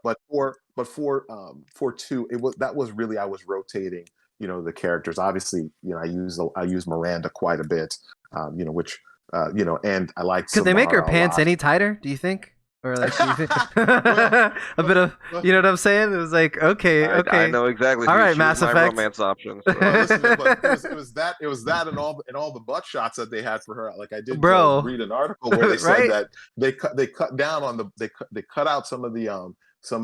for 2, that was really I was rotating. The characters. Obviously, I use Miranda quite a bit. Which and I like Could they make her Samara a pants lot. any tighter? Do you think? Or like, do you think well, a well, bit of, well, you know what I'm saying? It was like, okay, I okay, know exactly all who right, she was Mass my Effect. romance option. well, So. listen, but it was that and all the butt shots that they had for her. Like I did Bro, read an article where they said right? that they cut down on they cut out some of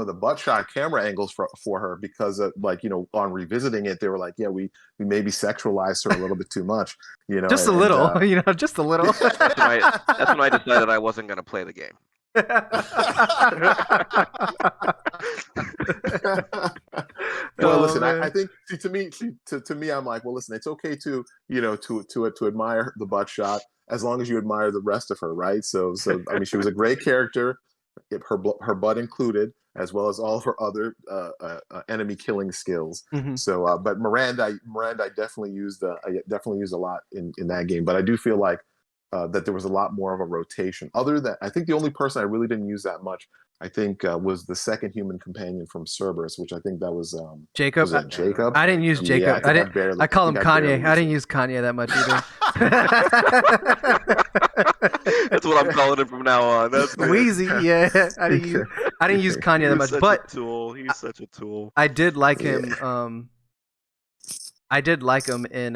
the butt shot camera angles for her because of like on revisiting it they were like, yeah, we maybe sexualized her a little bit too much, Just a and little, just a little. That's when I decided I wasn't going to play the game. Well, Oh, listen, I man. think to me, I'm like, well, listen, it's okay to to admire the butt shot as long as you admire the rest of her, right? So I mean, she was a great character, her butt included, as well as all of her other enemy killing skills. Mhm. So, but Miranda, I definitely used a lot in that game. But I do feel like that there was a lot more of a rotation. Other than, I think the only person I really didn't use that much, I think, was the second human companion from Cerberus, which I think that Jacob. was that Jacob? I didn't use Yeah, Jacob. I didn't. I call him Kanye. I didn't him. use Kanye that much either. That's what I'm calling him from now on. That's good. Wheezy, yeah. I didn't use Kanye He that was much, such a but tool. He's such a tool. I did like Yeah. him. I did like him in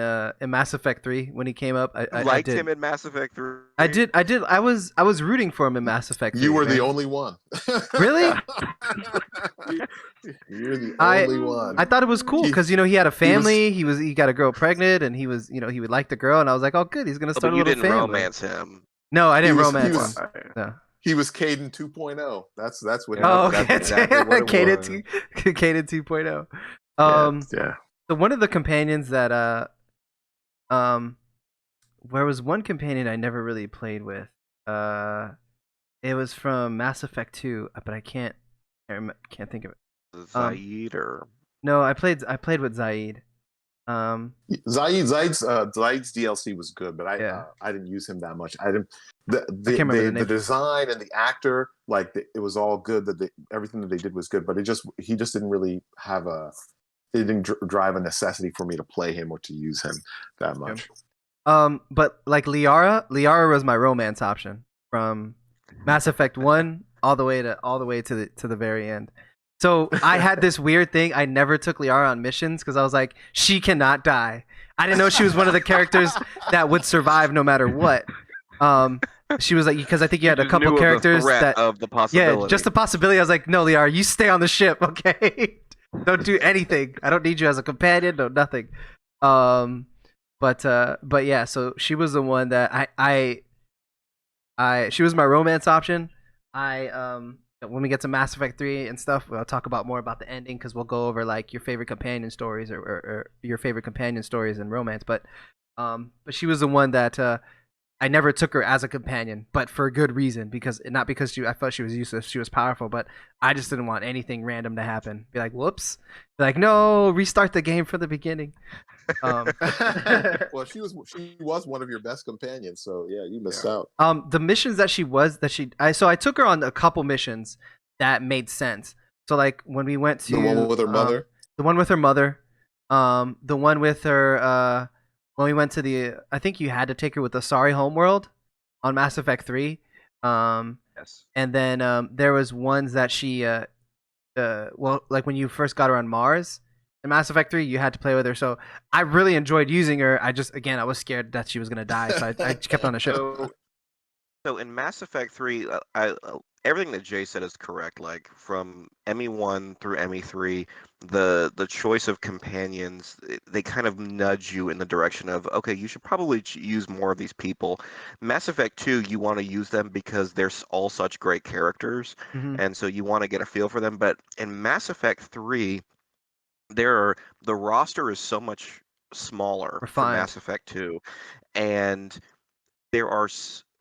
Mass Effect 3 when he came up. You I liked did. him in Mass Effect 3? I did. I did. I was rooting for him in Mass Effect 3. You were the man. only one. Really? You're the I only one. I thought it was cool He- because he had a he was- family. He got a girl pregnant, and he would like the girl, and I was like, oh, good, he's gonna Oh, start but a you little didn't family. romance him. No, I didn't he romance was, him. No. He was Caden 2.0. That's what. Oh, That's okay. exactly what it Caden was. 2.0. Yeah, yeah. So one of the companions that where was one companion I never really played with. It was from Mass Effect 2, but I can't think of it. Zaid or No, I played with Zaid. Zaid's DLC was good, but Yeah. I didn't use him that much. I didn't. The I can't remember the name. design and the actor, it was all good. Everything that they did was good, but he just didn't really have it didn't drive a necessity for me to play him or to use him that much. But like Liara was my romance option from Mass Effect 1 all the way to the very end. So I had this weird thing. I never took Liara on missions because I was like, she cannot die. I didn't know she was one of the characters that would survive no matter what. She was like, because I think you had a couple characters that of the possibility. yeah, just the possibility. I was like, no, Liara, you stay on the ship, okay? Don't do anything. I don't need you as a companion. No, nothing. But yeah. So she was the one that she was my romance option. When we get to Mass Effect 3 and stuff, we'll talk about more about the ending because we'll go over like your favorite companion stories or your favorite companion stories and romance. But she was the one that I never took her as a companion, but for a good reason because not because I thought she was useless, she was powerful, but I just didn't want anything random to happen. Be like, whoops. Be like, no, restart the game from the beginning. Well, she was one of your best companions, so yeah, you missed out. The missions I took her on a couple missions that made sense. So like when we went to The one with her mother. the one with her mother, the one with her when we went to I think you had to take her with the Sorry Homeworld on Mass Effect 3. Yes. And then there was ones that she like when you first got her on Mars in Mass Effect 3, you had to play with her. So I really enjoyed using her. I was scared that she was gonna die, so I kept on the ship. So in Mass Effect 3, everything that Jay said is correct. Like from ME1 through ME3, the choice of companions, they kind of nudge you in the direction of, okay, you should probably use more of these people. Mass Effect 2, you want to use them because they're all such great characters, and so you want to get a feel for them. But in Mass Effect 3, the roster is so much smaller for Mass Effect 2, and there are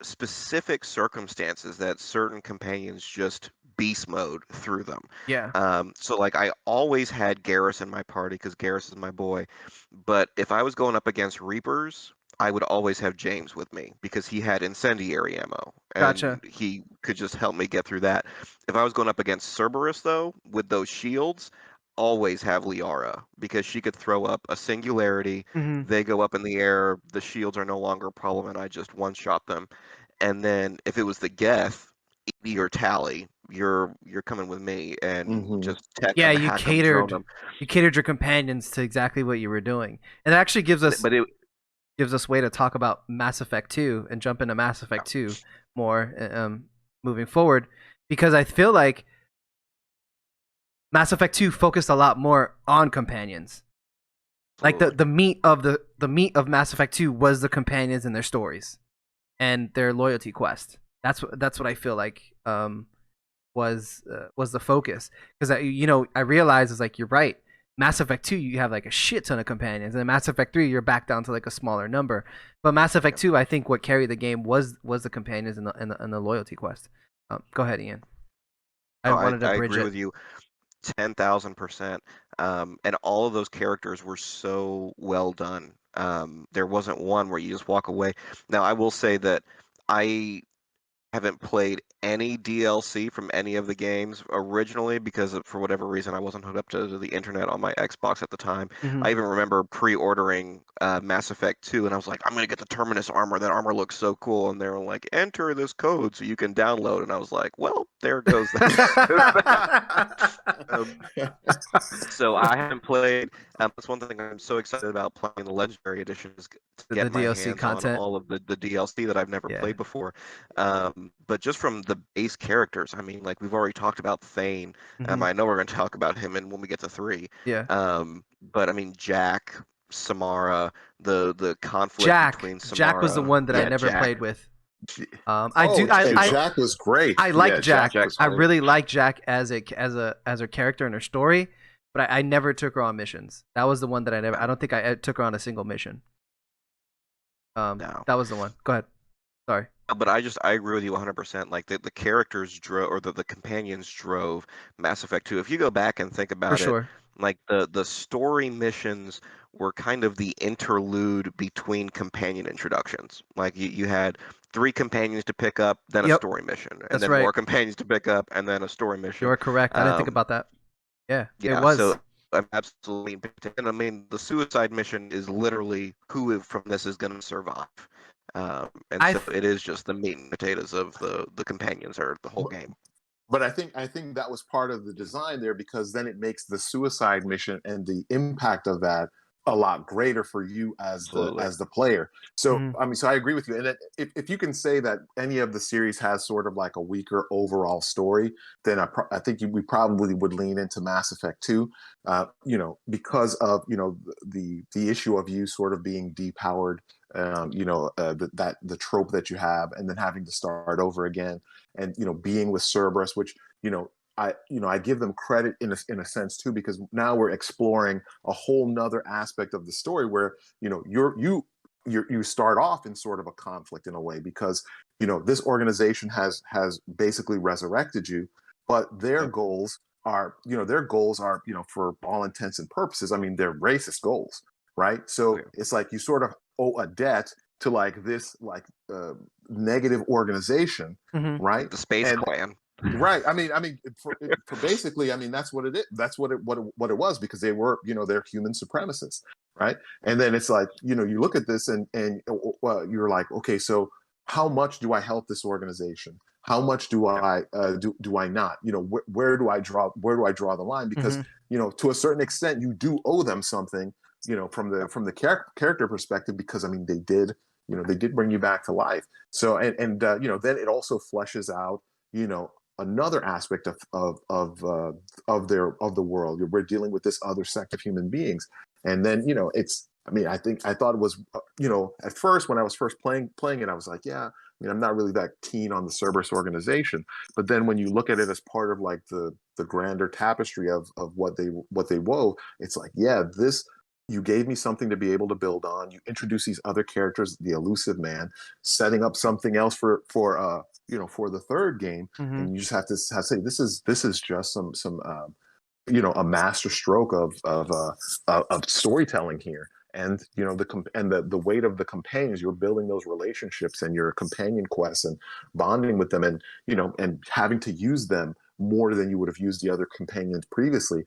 specific circumstances that certain companions just beast mode through them. Yeah. So like I always had Garrus in my party because Garrus is my boy, but if I was going up against Reapers, I would always have James with me because he had incendiary ammo and Gotcha. he could just help me get through that. If I was going up against Cerberus though, with those shields, always have Liara because she could throw up a singularity. They go up in the air, the shields are no longer a problem, and I just one shot them. And then if it was the Geth, Edie or Tally, you're coming with me and just tech Yeah, them, you hack them, drone catered them. your companions to exactly what you were doing. And it actually gives us way to talk about Mass Effect 2 and jump into Mass Effect 2 more moving forward because I feel like Mass Effect 2 focused a lot more on companions. Like the meat of Mass Effect 2 was the companions and their stories and their loyalty quest. That's what I feel like was the focus because I realized is like you're right. Mass Effect 2, you have like a shit ton of companions, and in Mass Effect 3, you're back down to like a smaller number. But Mass Effect 2, I think what carried the game was the companions and the loyalty quest. Go ahead, Ian. I Oh, wanted to I bridge agree it. with you 10,000%. And all of those characters were so well done. There wasn't one where you just walk away. Now, I will say that I haven't played any DLC from any of the games originally because for whatever reason I wasn't hooked up to the internet on my Xbox at the time. Mm-hmm. I even remember pre-ordering Mass Effect 2 and I was like, I'm gonna get the Terminus armor. That armor looks so cool. And they were like, enter this code so you can download. And I was like, well, there goes that. So I haven't played. That's one thing I'm so excited about playing the Legendary Edition is to The get my DLC hands on content. all of the DLC that I've never Yeah. played before. But just from the base characters, I mean, like we've already talked about Thane. Mm-hmm. I know we're going to talk about him and when we get to 3. Yeah. But I mean, Jack, Samara, the conflict between Samara. Jack was the one that I never Jack. played with. I Oh, do. and I Jack was great. I like Yeah, Jack. was I great. really like Jack as a character and her story, but I never took her on missions. That was the one that I never. I don't think I took her on a single mission. No. That was the one. Go ahead. Sorry. But I agree with you 100%. Like the characters drove, or the companions drove Mass Effect 2. If you go back and think about For sure. it, like the story missions were kind of the interlude between companion introductions. Like you had 3 companions to pick up, then a Yep. story mission, and That's then right. more companions to pick up, and then a story mission. You're correct. I didn't think about that. Yeah, Yeah, it was. so I'm absolutely, and I mean the suicide mission is literally who from this is going to survive. And so it is just the meat and potatoes of the companions or the whole game. But I think that was part of the design there, because then it makes the suicide mission and the impact of that a lot greater for you as the player. So I mean, so I agree with you. And if you can say that any of the series has sort of like a weaker overall story, then I think we probably would lean into Mass Effect 2. You know, because of the issue of you sort of being depowered. The trope that you have, and then having to start over again, and being with Cerberus, which I give them credit in a sense too, because now we're exploring a whole nother aspect of the story where you start off in sort of a conflict in a way, because this organization has basically resurrected you, but their goals are for all intents and purposes, I mean, they're racist goals, right? So it's like you sort of owe a debt to like this negative organization, right? The Space Clan. Right. I mean, for basically, I mean, that's what it is. That's what it was, because they were, they're human supremacists, right? And then it's like, you look at this and you're like, okay, so how much do I help this organization? How much do I do I not? Where do I draw the line? Because to a certain extent, you do owe them something, from the character perspective, because I mean, they did bring you back to life. So and then it also fleshes out another aspect of the world. We're dealing with this other sect of human beings, and then it's. I mean, I thought it was, at first when I was first playing it, I was like, yeah. I mean, I'm not really that keen on the Cerberus organization, but then when you look at it as part of like the grander tapestry of what they wove, it's like, yeah, this. You gave me something to be able to build on. You introduce these other characters, the elusive man, setting up something else for the third game, and you just have to say this is just some a master stroke of storytelling here. And the weight of the companions, you're building those relationships and your companion quests and bonding with them, and and having to use them more than you would have used the other companions previously.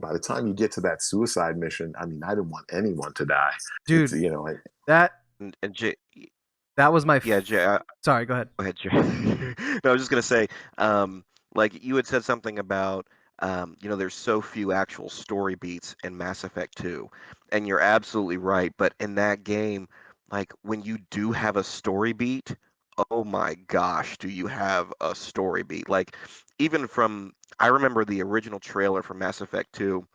By the time you get to that suicide mission, I mean, I didn't want anyone to die, dude. And Jay, that was my Jay, sorry, go ahead. Go ahead, Jay. No, I was just gonna say, like you had said something about, there's so few actual story beats in Mass Effect 2, and you're absolutely right. But in that game, like when you do have a story beat, oh my gosh, do you have a story beat? Like even I remember the original trailer for Mass Effect 2,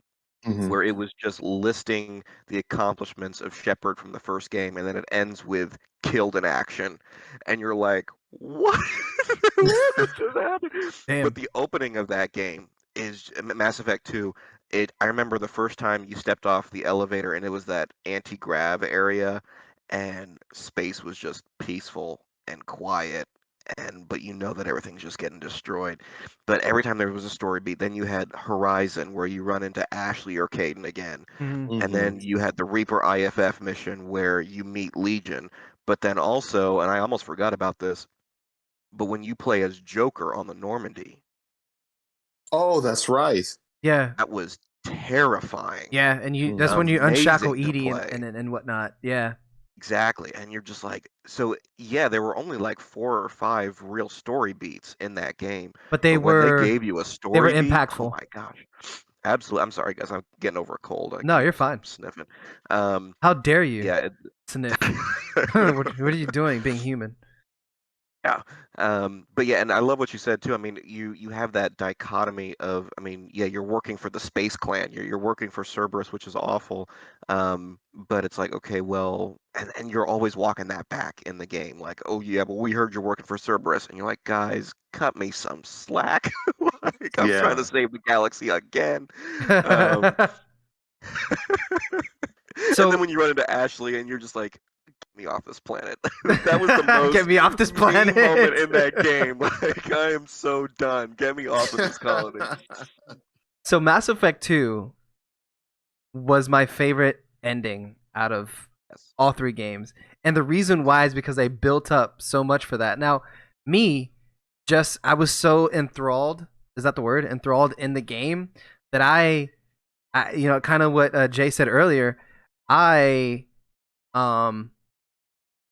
where it was just listing the accomplishments of Shepard from the first game, and then it ends with killed in action, and you're like, what? What just happened? Damn. But the opening of that game is Mass Effect 2 I remember the first time you stepped off the elevator and it was that anti-grav area, and space was just peaceful and quiet, and but you know that everything's just getting destroyed. But every time there was a story beat, then you had Horizon where you run into Ashley or Caden again, Mhm. and Hmm. then you had the Reaper IFF mission where you meet Legion. But then also, and I almost forgot about this, but when you play as Joker on the Normandy, Oh, that's right. Yeah. that was terrifying. Yeah, and that's when you unshackle Amazing to Edie and, play. and whatnot. Yeah. Exactly. And you're just like, so yeah, there were only like 4 or 5 real story beats in that game. But they But when they were gave you a they were story beat, oh impactful. my gosh. Absolutely. I'm sorry, guys. I'm getting over a cold. I No, keep you're fine. sniffing. Um, How dare you yeah. sniff? What are you doing being human? Yeah. But yeah, and I love what you said too. I mean, you have that dichotomy of, I mean, yeah, you're working for the Space Clan, you're working for Cerberus, which is awful. But it's like, okay, well, and you're always walking that back in the game, like, oh yeah, but we heard you're working for Cerberus, and you're like, guys, cut me some slack. Like, I'm trying to Yeah. save the galaxy again. Um, and then So when you run into Ashley, and you're just like, me off this planet. That was the get most me off this me moment planet. in that game. Like, I am so done. Get me off of this colony. So Mass Effect 2 was my favorite ending out of Yes. all three games. And the reason why is because they built up so much for that. Now, me, I was so enthralled, is that the word? Enthralled in the game that kind of what Jay said earlier, I um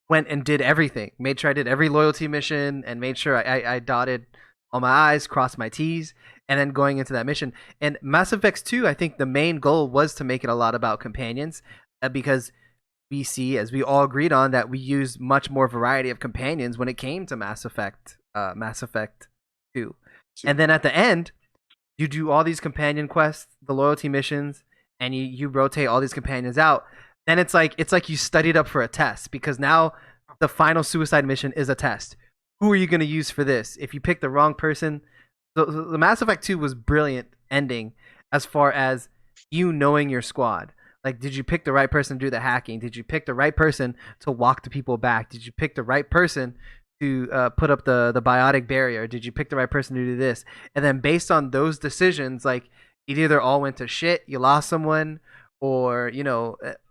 went and did everything. Made sure I did every loyalty mission and made sure I dotted all my I's, crossed my T's, and then going into that mission. And Mass Effect 2, I think the main goal was to make it a lot about companions because we see, as we all agreed on, that we used much more variety of companions when it came to Mass Effect 2. And then at the end, you do all these companion quests, the loyalty missions, and you rotate all these companions out. Then it's like you studied up for a test because now the final suicide mission is a test. Who are you going to use for this? If you pick the wrong person, the Mass Effect 2 was brilliant ending as far as you knowing your squad. Like, did you pick the right person to do the hacking? Did you pick the right person to walk the people back? Did you pick the right person to put up the biotic barrier? Did you pick the right person to do this? And then based on those decisions, like it either all went to shit, you lost someone, or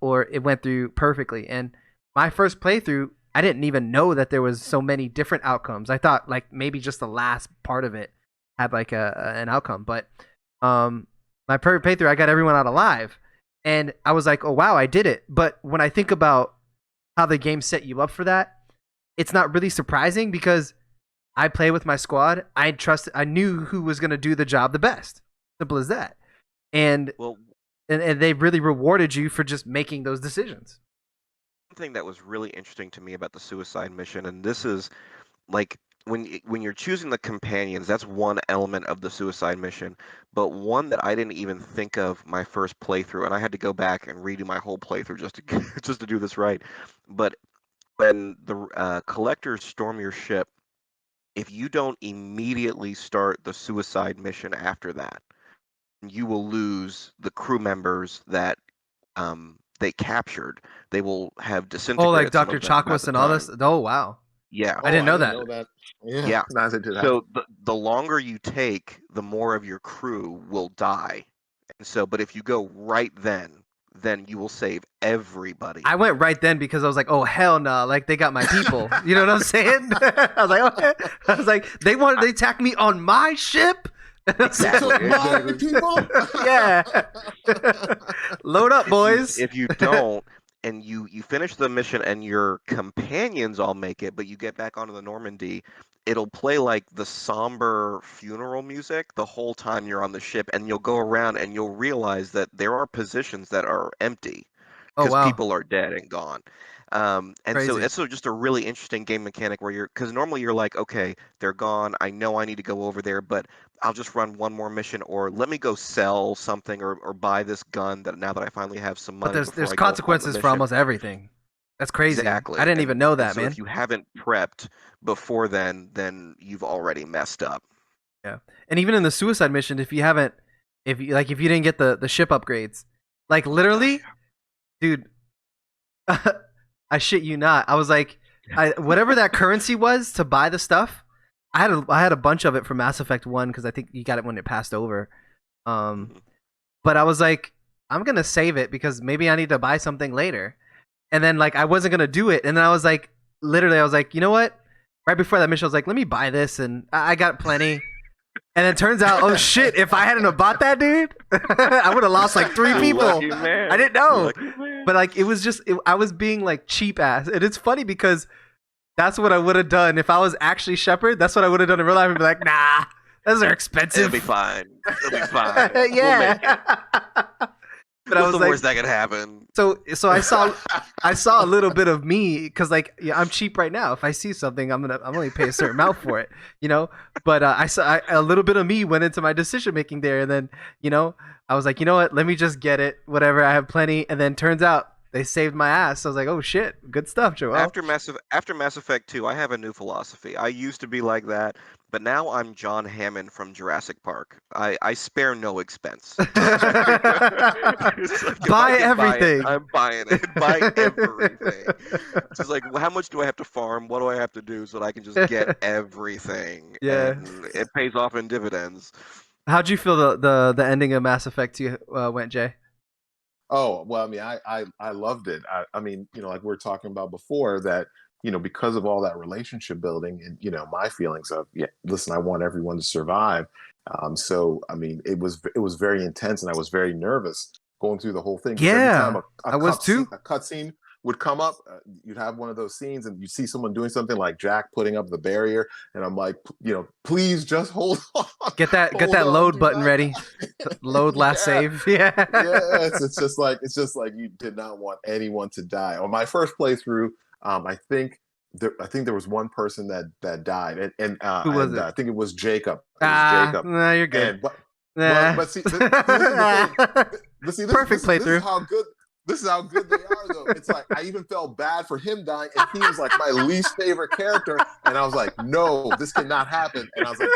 or it went through perfectly. And my first playthrough, I didn't even know that there was so many different outcomes. I thought like maybe just the last part of it had like an outcome, but my first playthrough, I got everyone out alive, and I was like, oh wow, I did it. But when I think about how the game set you up for that, it's not really surprising because I play with my squad. I knew who was going to do the job the best. Simple as that. And, Well, and they really rewarded you for just making those decisions. one thing that was really interesting to me about the suicide mission, and this is like when you're choosing the companions, that's one element of the suicide mission. But one that I didn't even think of my first playthrough, and I had to go back and redo my whole playthrough just to just to do this right. But when the collectors storm your ship, if you don't immediately start the suicide mission after that, you will lose the crew members that they captured. They will have Oh, like disintegrated, some Dr. of them, about Chakwas the and all this. time. Oh wow, Yeah, I Oh, didn't I know didn't that. know that. Yeah, yeah. not into that. So the longer you take, the more of your crew will die. And so, but if you go right then you will save everybody. I went right then because I was like, oh hell no, like they got my people. You know what I'm saying? I was like, okay. I was like, they attacked me on my ship. You Exactly, took my exactly. people. Yeah. Load up, boys. If you don't, and you finish the mission and your companions all make it, but you get back onto the Normandy, it'll play like the somber funeral music the whole time you're on the ship, and you'll go around and you'll realize that there are positions that are empty Oh because wow, people are dead and gone. And so crazy. it's just a really interesting game mechanic where because normally you're like, okay, they're gone. I know I need to go over there, but I'll just run one more mission, or let me go sell something, or buy this gun that now that I finally have some But money there's before I go on the consequences for mission. almost everything. That's crazy. I Exactly. didn't even know And that, so if man. you haven't prepped before then you've already messed up. Yeah. And even in the suicide mission, if you haven't if you didn't get the ship upgrades. Like literally, dude, I shit you not. I was like, whatever that currency was to buy the stuff. I had a bunch of it for Mass Effect 1 because I think you got it when it passed over. Um, but I was like, I'm gonna save it because maybe I need to buy something later. And then like I wasn't gonna do it, and then I was like, literally, I was like, you know what? Right before that mission, I was like, let me buy this, and I got plenty. And it turns out, oh shit! If I hadn't have bought that, dude, I would have lost like 3 people. Lucky man. I didn't know, Lucky man. but like it was just I was being like cheap ass, and it's funny because that's what I would have done if I was actually Shepard. That's what I would have done in real life. I'd be like, nah, those are expensive. It'll be fine. It'll be fine. Yeah. But I What's was the like, worst that could happen? so I saw a little bit of me because like yeah, I'm cheap right now. If I see something, I'm only pay a certain amount for it, you know. But I saw a little bit of me went into my decision making there, and then I was like, you know what? Let me just get it, whatever. I have plenty, and then turns out they saved my ass. So I was like, oh shit, good stuff, Joel. After Mass Effect 2, I have a new philosophy. I used to be like that, but now I'm John Hammond from Jurassic Park. I spare no expense. It's like, if I Buy can everything. I'm buying it. Buy everything. It's just like, well, how much do I have to farm? What do I have to do so that I can just get everything? Yeah. And it pays off in dividends. How'd you feel the ending of Mass Effect 2 went, Jay? Oh, well, I mean, I loved it. I mean, like we were talking about before, that, because of all that relationship building and, my feelings of, yeah, listen, I want everyone to survive. So, I mean, it was very intense, and I was very nervous going through the whole thing. 'Cause every time Yeah, I was too. a cutscene would come up, you'd have one of those scenes, and you see someone doing something like Jack putting up the barrier, and I'm like, please just hold on. Get that Hold on, load do button not ready. Load last Yeah. save. Yeah. Yes, it's just like you did not want anyone to die. On my first playthrough, I think there was one person that died, Who was and it? I think it was Jacob. It was Jacob. No, you're good. And Nah. but see, this is the thing. But see, Perfect this playthrough. is how good. This is how good they are, though. It's like I even felt bad for him dying, and he was like my least favorite character. And I was like, no, this cannot happen. And I was like,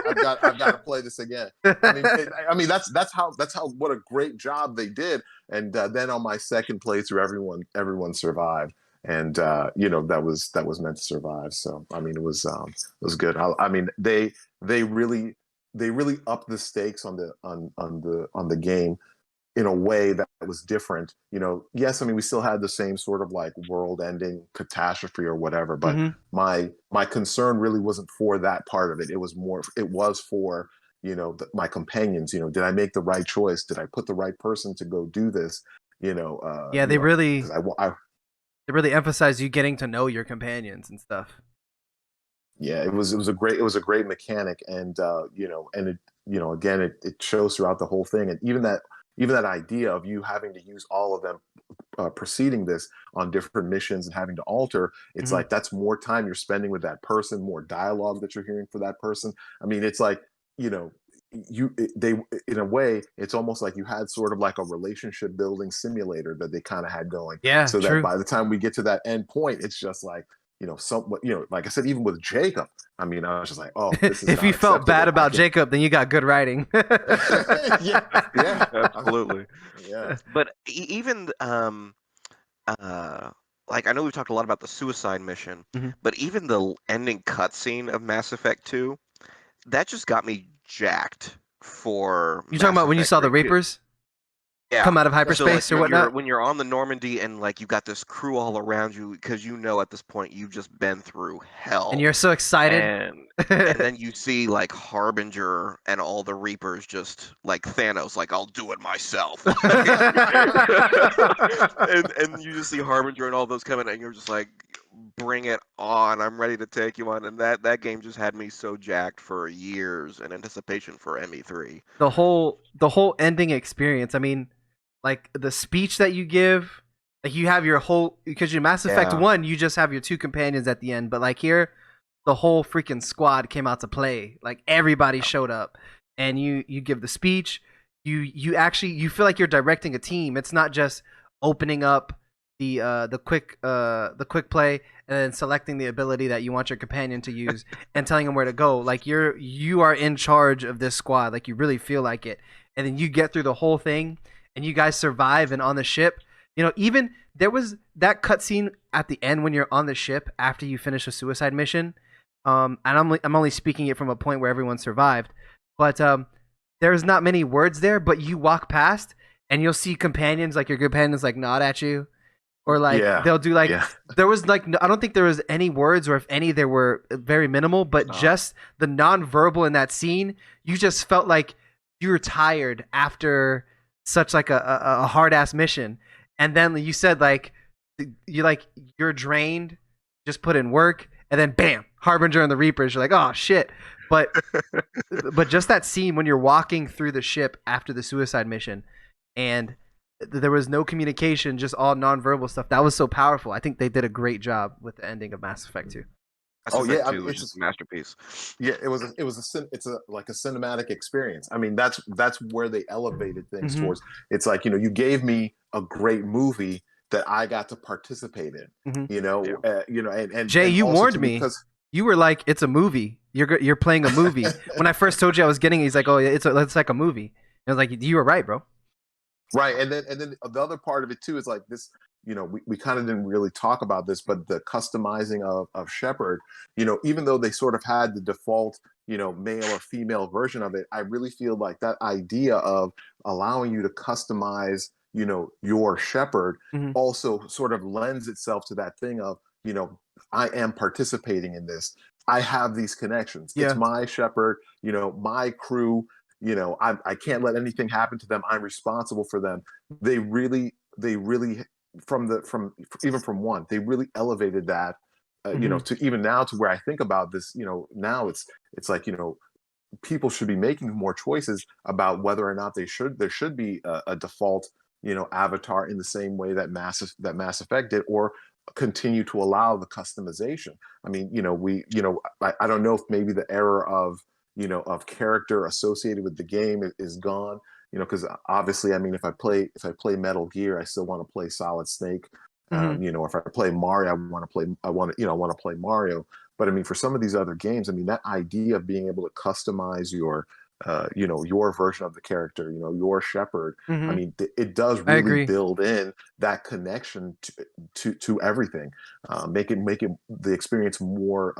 I've got to play this again. I mean, that's how what a great job they did. And then on my second playthrough, everyone survived, and that was meant to survive. So I mean, it was good. I mean, they really upped the stakes on the game in a way that was different. Yes, I mean, we still had the same sort of like world-ending catastrophe or whatever, but hmm my concern really wasn't for that part of it. It was for my companions. Did I make the right choice? Did I put the right person to go do this? Yeah, they really because I they really emphasize you getting to know your companions and stuff. yeah, it was a great mechanic, and and it again, it shows throughout the whole thing, and even that idea of you having to use all of them preceding this on different missions and having to alter, it's hmm like that's more time you're spending with that person, more dialogue that you're hearing for that person. I mean, it's like, you know they, in a way, it's almost like you had sort of like a relationship building simulator that they kind of had going, Yeah, so that true. by the time we get to that end point, it's just like, somewhat, like I said, even with Jacob, I mean, I was just like, oh, this is If not you felt bad acceptable. about Jacob, then you got good writing. Yeah, Absolutely. yeah. But even uh like, I know we've talked a lot about the suicide mission, Mhm. but even the ending cutscene of Mass Effect 2, that just got me jacked for You talking Mass about when you Effect saw the 3. Reapers Yeah. come out of So like hyperspace or whatnot? when you're on the Normandy and like you got this crew all around you, because at this point you've just been through And hell. you're so excited. And then you see like Harbinger and all the Reapers just like Thanos, like, I'll do it myself. And you just see Harbinger and all those coming, and you're just like, bring it on! I'm ready to take you on. And that game just had me so jacked for years in anticipation for ME3. The whole ending experience. I mean, like the speech that you give, like you have your whole, because your Mass Effect Yeah. 1, you just have your two companions at the end, but like here, the whole freaking squad came out to play. Like everybody showed up, and you give the speech. You actually, you feel like you're directing a team. It's not just opening up the quick play and then selecting the ability that you want your companion to use and telling them where to go. Like you are in charge of this squad. Like you really feel like it, and then you get through the whole thing, and you guys survive and on the ship. You know, even there was that cutscene at the end when you're on the ship after you finish a suicide mission. And I'm only speaking it from a point where everyone survived, but there's not many words there. But you walk past and you'll see companions, like your companions, like nod at you, or like Yeah, they'll do like yeah. there was like I don't think there was any words, or if any, there were very minimal. But just the nonverbal in that scene, you just felt like you were tired after such like a hard ass mission, and then you said like you're drained, just put in work, and then bam, Harbinger and the Reapers. You're like, oh shit. But just that scene when you're walking through the ship after the suicide mission, and there was no communication, just all nonverbal stuff. That was so powerful. I think they did a great job with the ending of Mass Effect 2. Mass Oh yeah, Effect I 2 mean, was it's just just a masterpiece. yeah, it's a like a cinematic experience. I mean, that's where they elevated things Mm-hmm. towards. It's like, you gave me a great movie that I got to participate in. Mm-hmm. Yeah. Jay, And you also warned to me. because You were like, "It's a movie. You're playing a movie." When I first told you I was getting it, he's like, "Oh, yeah, it's like a movie." And I was like, "You were right, bro." right, and then the other part of it too is like this. We kind of didn't really talk about this, but the customizing of Shepard. Even though they sort of had the default, male or female version of it, I really feel like that idea of allowing you to customize, your Shepard Mm-hmm. also sort of lends itself to that thing of, I am participating in this. I have these connections. It's Yeah. my Shepard, my crew. I can't let anything happen to them. I'm responsible for them. They really from even from one, they really elevated that, Mm-hmm. to even now, to where I think about this, now it's like, people should be making more choices about whether or not there should be a default, avatar in the same way that Mass Effect did, or continue to allow the customization. I mean, I don't know if maybe the era of, of character associated with the game is gone, because obviously, I mean, if I play Metal Gear, I still want to play Solid Snake. Mm-hmm. If I play Mario, I want to play Mario. But I mean, for some of these other games, I mean, that idea of being able to customize your version of the character, your Shepard. I Mm-hmm. mean, it does I really agree. build in that connection to everything, make it the experience more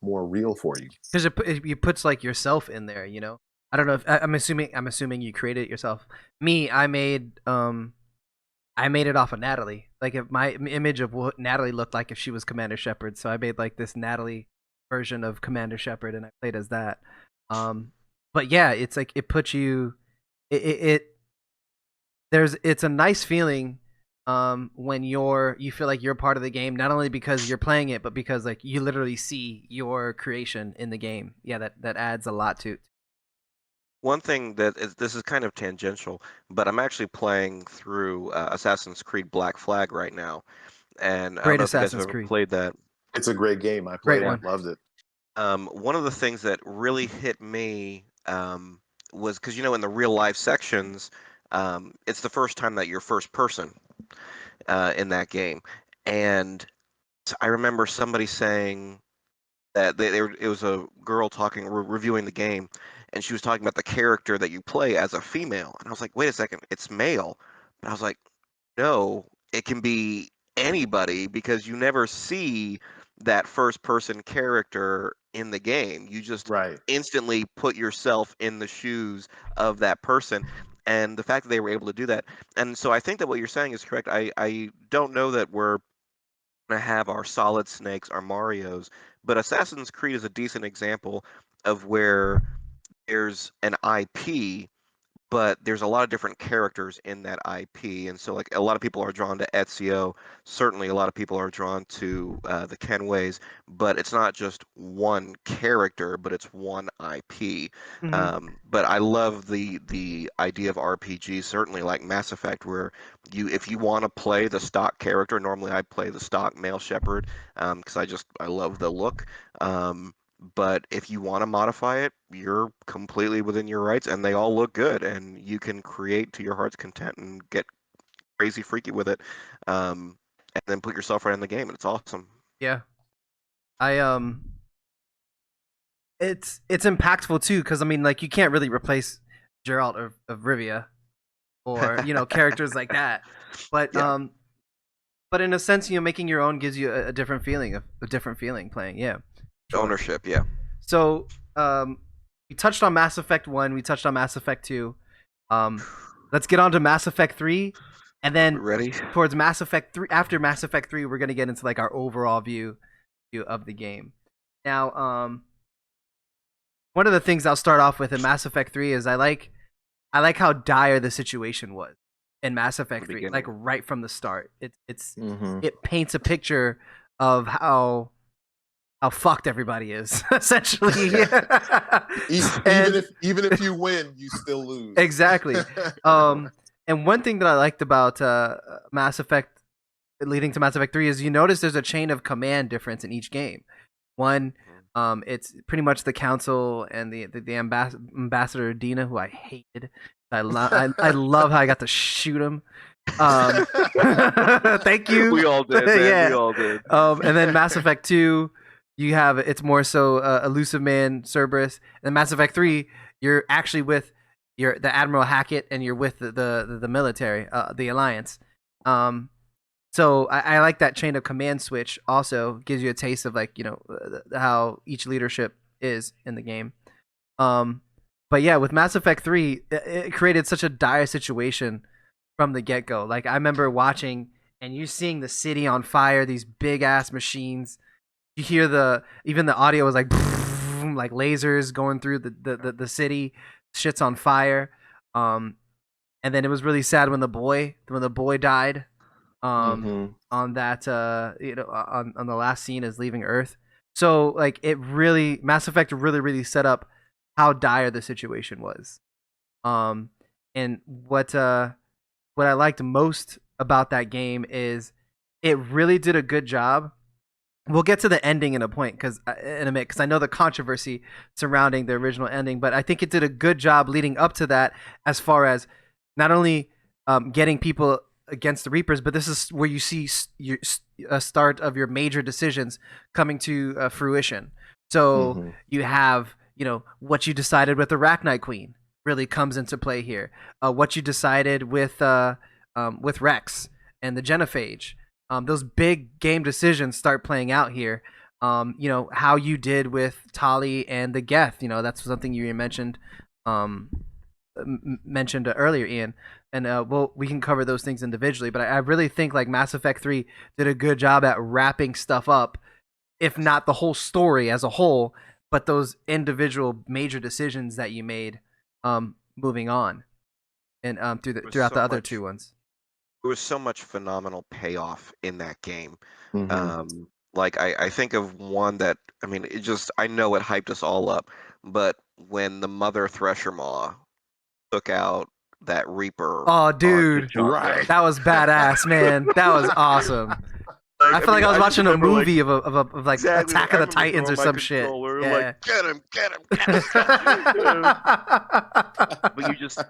real for you. Because it puts like yourself in there. I don't know if I'm assuming you created it yourself. Me, I made it off of Natalie. Like if my image of what Natalie looked like if she was Commander Shepard. So I made like this Natalie version of Commander Shepard, and I played as that. Um, but yeah, it's like it puts you. It it's a nice feeling. When you feel like you're part of the game, not only because you're playing it, but because like you literally see your creation in the game. Yeah, that adds a lot to. One thing this is kind of tangential, but I'm actually playing through Assassin's Creed Black Flag right now, and I don't Great know if you guys have Assassin's ever Creed, played that. It's a great game. I great played Yeah. it, one. loved it. One of the things that really hit me was because in the real life sections, it's the first time that you're first person in that game, and I remember somebody saying that it was a girl talking, reviewing the game, and she was talking about the character that you play as a female, and I was like, wait a second, it's male, but I was like, no, it can be anybody because you never see that first person character in the game. You just Right. instantly put yourself in the shoes of that person. And the fact that they were able to do that. And so I think that what you're saying is correct. I don't know that we're going to have our Solid Snakes, our Marios, but Assassin's Creed is a decent example of where there's an IP, but there's a lot of different characters in that IP, and so like a lot of people are drawn to Ezio. Certainly, a lot of people are drawn to the Kenways, but it's not just one character, but it's one IP. Hmm. But I love the idea of RPG. Certainly, like Mass Effect, where if you want to play the stock character, normally I play the stock male Shepherd because I love the look. Um, but if you want to modify it, you're completely within your rights, and they all look good, and you can create to your heart's content and get crazy freaky with it, and then put yourself right in the game, and it's awesome. Yeah. I it's impactful too because I mean like you can't really replace Geralt of Rivia or characters like that, but Yeah. but in a sense making your own gives you a different feeling a different feeling playing. Yeah, sure. Ownership, yeah. So we touched on Mass Effect 1, we touched on Mass Effect 2. Let's get on to Mass Effect 3 and then Ready? towards Mass Effect 3 after Mass Effect 3 we're going to get into like our overall view of the game. Now, one of the things I'll start off with in Mass Effect 3 is I like how dire the situation was in Mass Effect 3, like right from the start. It paints a picture of how fucked everybody is essentially. Even if you win, you still lose. Exactly. And one thing that I liked about Mass Effect leading to Mass Effect 3 is you notice there's a chain of command difference in each game. One, it's pretty much the council and the ambassador Dina, who I hated. I love how I got to shoot him. Thank you. We all did, man. Yeah. We all did. And then Mass Effect 2, you have it's more so Elusive Man Cerberus. And Mass Effect 3, you're actually with the Admiral Hackett and you're with the military, the Alliance. So I like that chain of command switch. Also gives you a taste of like how each leadership is in the game. But yeah, with Mass Effect 3, it created such a dire situation from the get go. Like I remember watching and you seeing the city on fire, these big ass machines. You hear even the audio was like like lasers going through the city. Shit's on fire. And then it was really sad when the boy died. On that on the last scene is leaving Earth. So like Mass Effect really set up how dire the situation was. And what I liked most about that game is it really did a good job. We'll get to the ending in a minute because I know the controversy surrounding the original ending, but I think it did a good job leading up to that as far as not only getting people against the Reapers, but this is where you see a start of your major decisions coming to fruition. So you have what you decided with the Arachnite Queen really comes into play here. What you decided with Rex and the Genophage. Those big game decisions start playing out here. How you did with Tali and the Geth. That's something you mentioned earlier, Ian. And we can cover those things individually. But I really think like Mass Effect 3 did a good job at wrapping stuff up, if not the whole story as a whole, but those individual major decisions that you made moving on and throughout the other two ones. There was so much phenomenal payoff in that game. Mm-hmm. Like I think of one that I know it hyped us all up, but when the Mother Thresher Maw took out that Reaper. Oh, dude, right. That was badass, man. That was awesome. I feel like I was watching a movie of like exactly, Attack of the Titans or some shit. Yeah. Like, get him.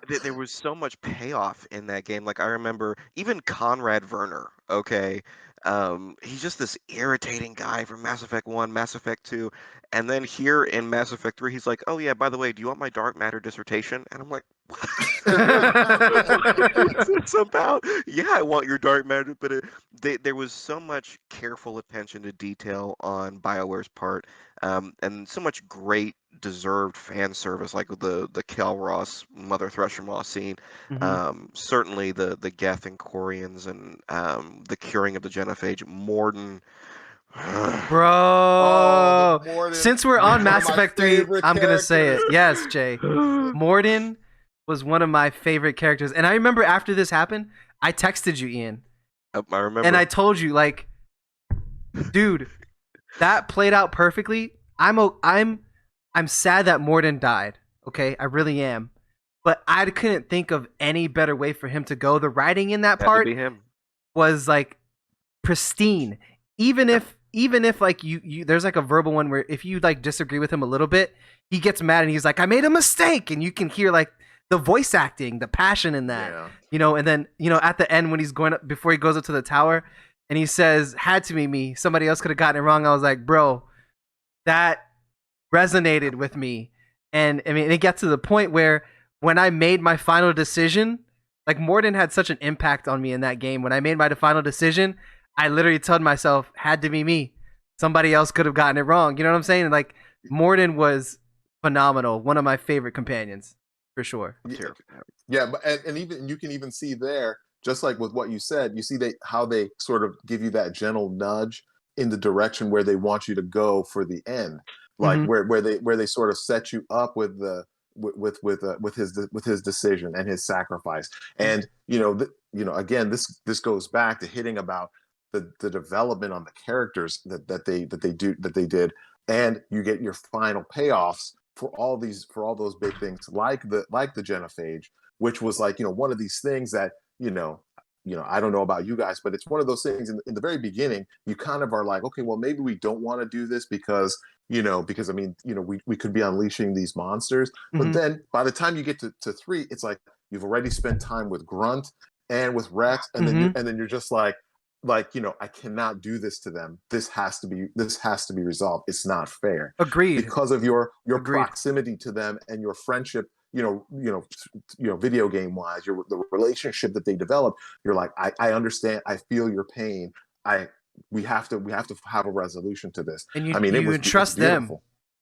But there was so much payoff in that game. Like I remember even Conrad Werner. Okay, he's just this irritating guy from Mass Effect 1, Mass Effect 2, and then here in Mass Effect 3, he's like, "Oh yeah, by the way, do you want my dark matter dissertation?" And I'm like, "What? What's this about?" Yeah, I want your dark matter, but there was so much careful attention to detail on BioWare's part, and so much great deserved fan service, like with the Kel Ross Mother Thresher Maw scene. Certainly the Geth and Corians and the curing of the Genophage, Morden. Bro, Morden, since we're on Mass Effect 3, I'm gonna say it. Yes, Jay. Morden was one of my favorite characters, and I remember after this happened, I texted you, Ian. I remember, and I told you, like, dude, that played out perfectly. I'm sad that Morden died. Okay, I really am, but I couldn't think of any better way for him to go. The writing in that part was like pristine. Even if like you there's like a verbal one where if you like disagree with him a little bit, he gets mad and he's like, I made a mistake, and you can hear like the voice acting, the passion in that. And then at the end when he's going up before he goes up to the tower, and he says, "Had to be me. Somebody else could have gotten it wrong." I was like, bro, that resonated with me. And I mean, it got to the point where when I made my final decision, like Morden had such an impact on me in that game. When I made my final decision, I literally told myself, had to be me. Somebody else could have gotten it wrong. You know what I'm saying? Like Morden was phenomenal. One of my favorite companions, for sure. Yeah, but and even you can even see there, just like with what you said, you see how they sort of give you that gentle nudge in the direction where they want you to go for the end, like where they sort of set you up with the with his decision and his sacrifice. And again, this goes back to hitting about the development on the characters that they did, and you get your final payoffs for all those big things, like the genophage, which was like, one of these things that, I don't know about you guys, but it's one of those things in the very beginning, you kind of are like, okay, well, maybe we don't want to do this because I mean, we could be unleashing these monsters. But then by the time you get to 3, it's like you've already spent time with Grunt and with Rex, and then you're just like, I cannot do this to them. This has to be resolved. It's not fair. Agreed. Because of your proximity to them and your friendship, video game wise, the relationship that they develop. You're like, I understand. I feel your pain. We have to have a resolution to this. And you trust them.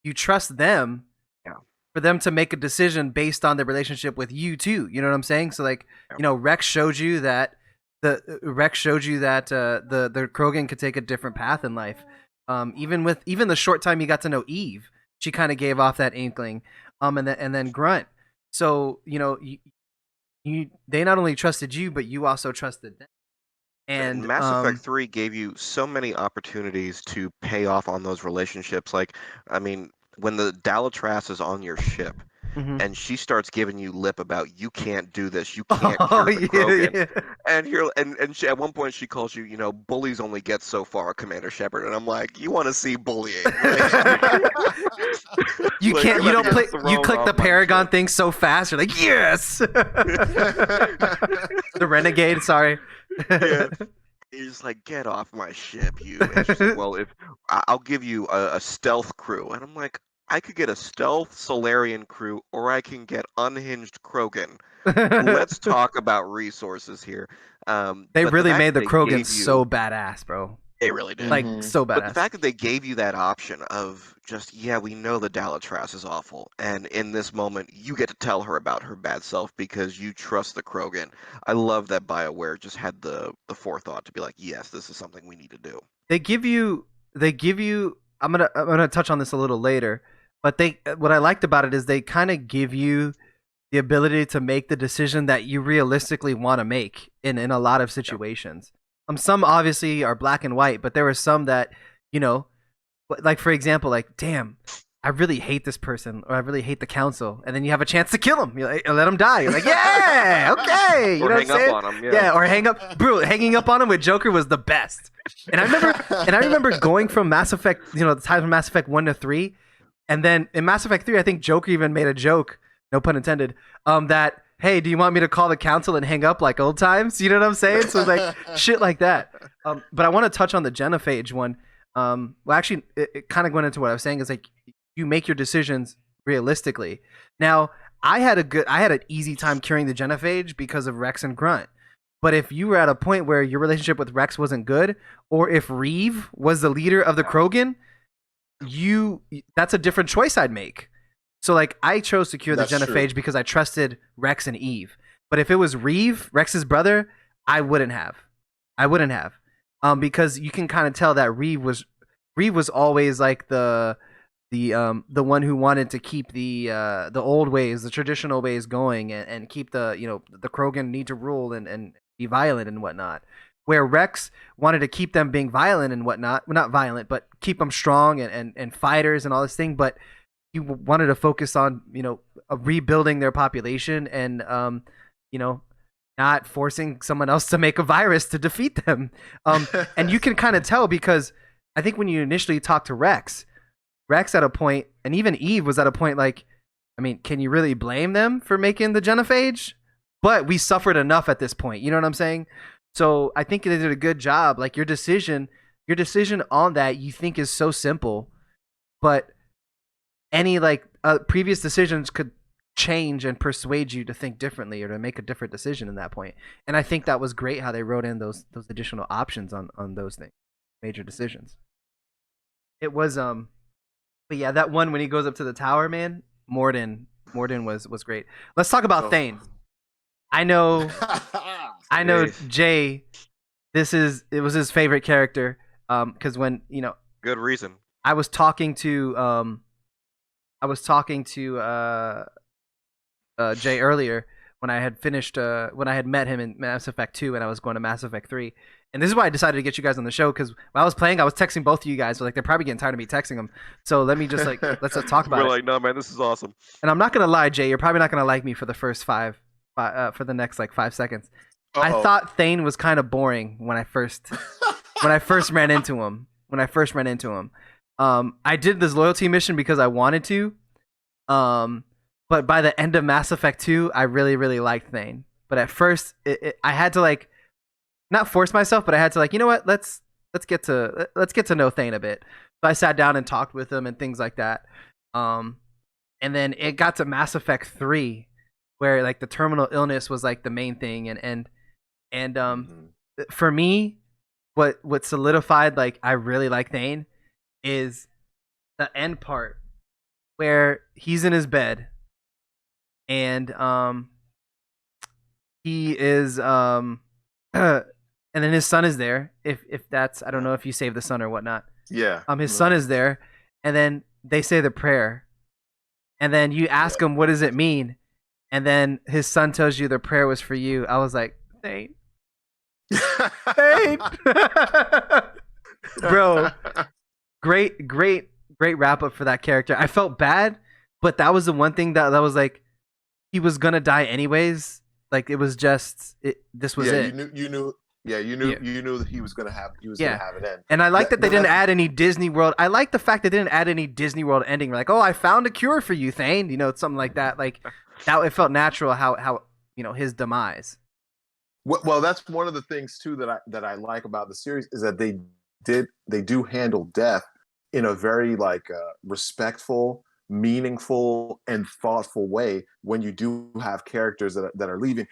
You trust them. Yeah. For them to make a decision based on their relationship with you too. You know what I'm saying? So like, Rex showed you that the Krogan could take a different path in life. Even the short time you got to know Eve, she kind of gave off that inkling. And then Grunt. So they not only trusted you, but you also trusted them. And Mass Effect 3 gave you so many opportunities to pay off on those relationships. Like, I mean, when the Dalatras is on your ship, and she starts giving you lip about you can't do this, you can't cure the Krogan. And she, at one point she calls you, bullies only get so far, Commander Shepard. And I'm like, you want to see bullying? You can't. You don't play. You click the Paragon thing so fast. You're like, yes. The Renegade. Sorry. Yeah. You're just like, get off my ship, you. And she's like, well, if I'll give you a stealth crew, and I'm like, I could get a stealth Solarian crew, or I can get unhinged Krogan. Let's talk about resources here. They really made the Krogans so badass, bro. They really did. Like, so badass. But the fact that they gave you that option of just, we know the Dalatras is awful, and in this moment, you get to tell her about her bad self because you trust the Krogan. I love that BioWare just had the forethought to be like, yes, this is something we need to do. They give you. I'm gonna touch on this a little later, but what I liked about it is they kind of give you the ability to make the decision that you realistically want to make in a lot of situations. Some obviously are black and white, but there were some that, like for example, like, damn, I really hate this person, or I really hate the council, and then you have a chance to kill him. You let him die. You're like, yeah, okay. Or hang up on him. Yeah, or hang up. Bro, hanging up on him with Joker was the best. And I remember going from Mass Effect, the time from Mass Effect 1 to 3, and then in Mass Effect 3, I think Joker even made a joke, no pun intended, that, hey, do you want me to call the council and hang up like old times? You know what I'm saying? So it's like shit like that. But I want to touch on the genophage one. Well, actually, it kind of went into what I was saying. Is like you make your decisions realistically. Now, I had an easy time curing the genophage because of Rex and Grunt. But if you were at a point where your relationship with Rex wasn't good, or if Reeve was the leader of the Krogan, that's a different choice I'd make. So like I chose to cure the genophage because I trusted Rex and Eve. But if it was Reeve, Rex's brother, I wouldn't have. Because you can kind of tell that Reeve was always like the one who wanted to keep the old ways, the traditional ways going, and keep the Krogan need to rule and be violent and whatnot. Where Rex wanted to keep them being violent and whatnot, well, not violent, but keep them strong and fighters and all this thing. But he wanted to focus on rebuilding their population and not forcing someone else to make a virus to defeat them. And you can kind of tell because I think when you initially talk to Rex at a point, and even Eve was at a point like, I mean, can you really blame them for making the genophage? But we suffered enough at this point. You know what I'm saying? So I think they did a good job. Like your decision on that you think is so simple, but any like previous decisions could change and persuade you to think differently or to make a different decision in that point. And I think that was great how they wrote in those additional options on those things, major decisions. It was but yeah, that one when he goes up to the tower, man, Morden was great. Let's talk about Oh. Thane. I know Jeez. Jay, it was his favorite character because when, you know, Good reason. I was talking to I was talking to Jay earlier when I had finished when I had met him in Mass Effect 2 and I was going to Mass Effect 3. And this is why I decided to get you guys on the show because while I was playing, I was texting both of you guys. So like they're probably getting tired of me texting them. So let me just like let's just talk about We're it. like, no, man, this is awesome. And I'm not gonna lie, Jay, you're probably not gonna like me for the first for the next like 5 seconds. I thought Thane was kind of boring when I first ran into him. I did this loyalty mission because I wanted to. But by the end of Mass Effect 2, I really, really liked Thane. But at first, I had to like not force myself, but I had to like, you know what? Let's get to know Thane a bit. So I sat down and talked with him and things like that. And then it got to Mass Effect 3, where like the terminal illness was like the main thing, and for me, what solidified like I really like Thane is the end part where he's in his bed and he is and then his son is there. If that's I don't know if you save the son or whatnot. Yeah. His son is there, and then they say the prayer, and then you ask him what does it mean, and then his son tells you the prayer was for you. I was like, Thane. Thane. Bro, great wrap up for that character. I felt bad, but that was the one thing that was like he was gonna die anyways. Like it was just this was it. You knew that he was gonna have an end. And I like that they didn't add any Disney World. I like the fact they didn't add any Disney World ending. Like, oh, I found a cure for you, Thane. You know, something like that. Like that, it felt natural how you know his demise. Well, that's one of the things too that I like about the series is that they do handle death in a very like respectful, meaningful, and thoughtful way when you do have characters that are leaving.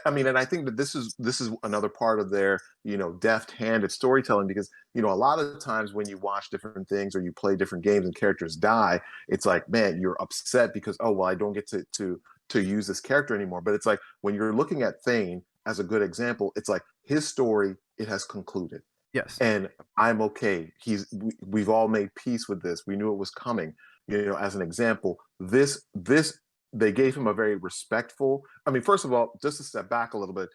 I mean, and I think that this is another part of their, you know, deft-handed storytelling, because, you know, a lot of times when you watch different things or you play different games and characters die, it's like, man, you're upset because, oh, well, I don't get to use this character anymore. But it's like when you're looking at Thane as a good example, it's like his story, it has concluded. Yes. And I'm okay. We've all made peace with this. We knew it was coming. You know, as an example, this they gave him a very respectful. I mean, first of all, just to step back a little bit,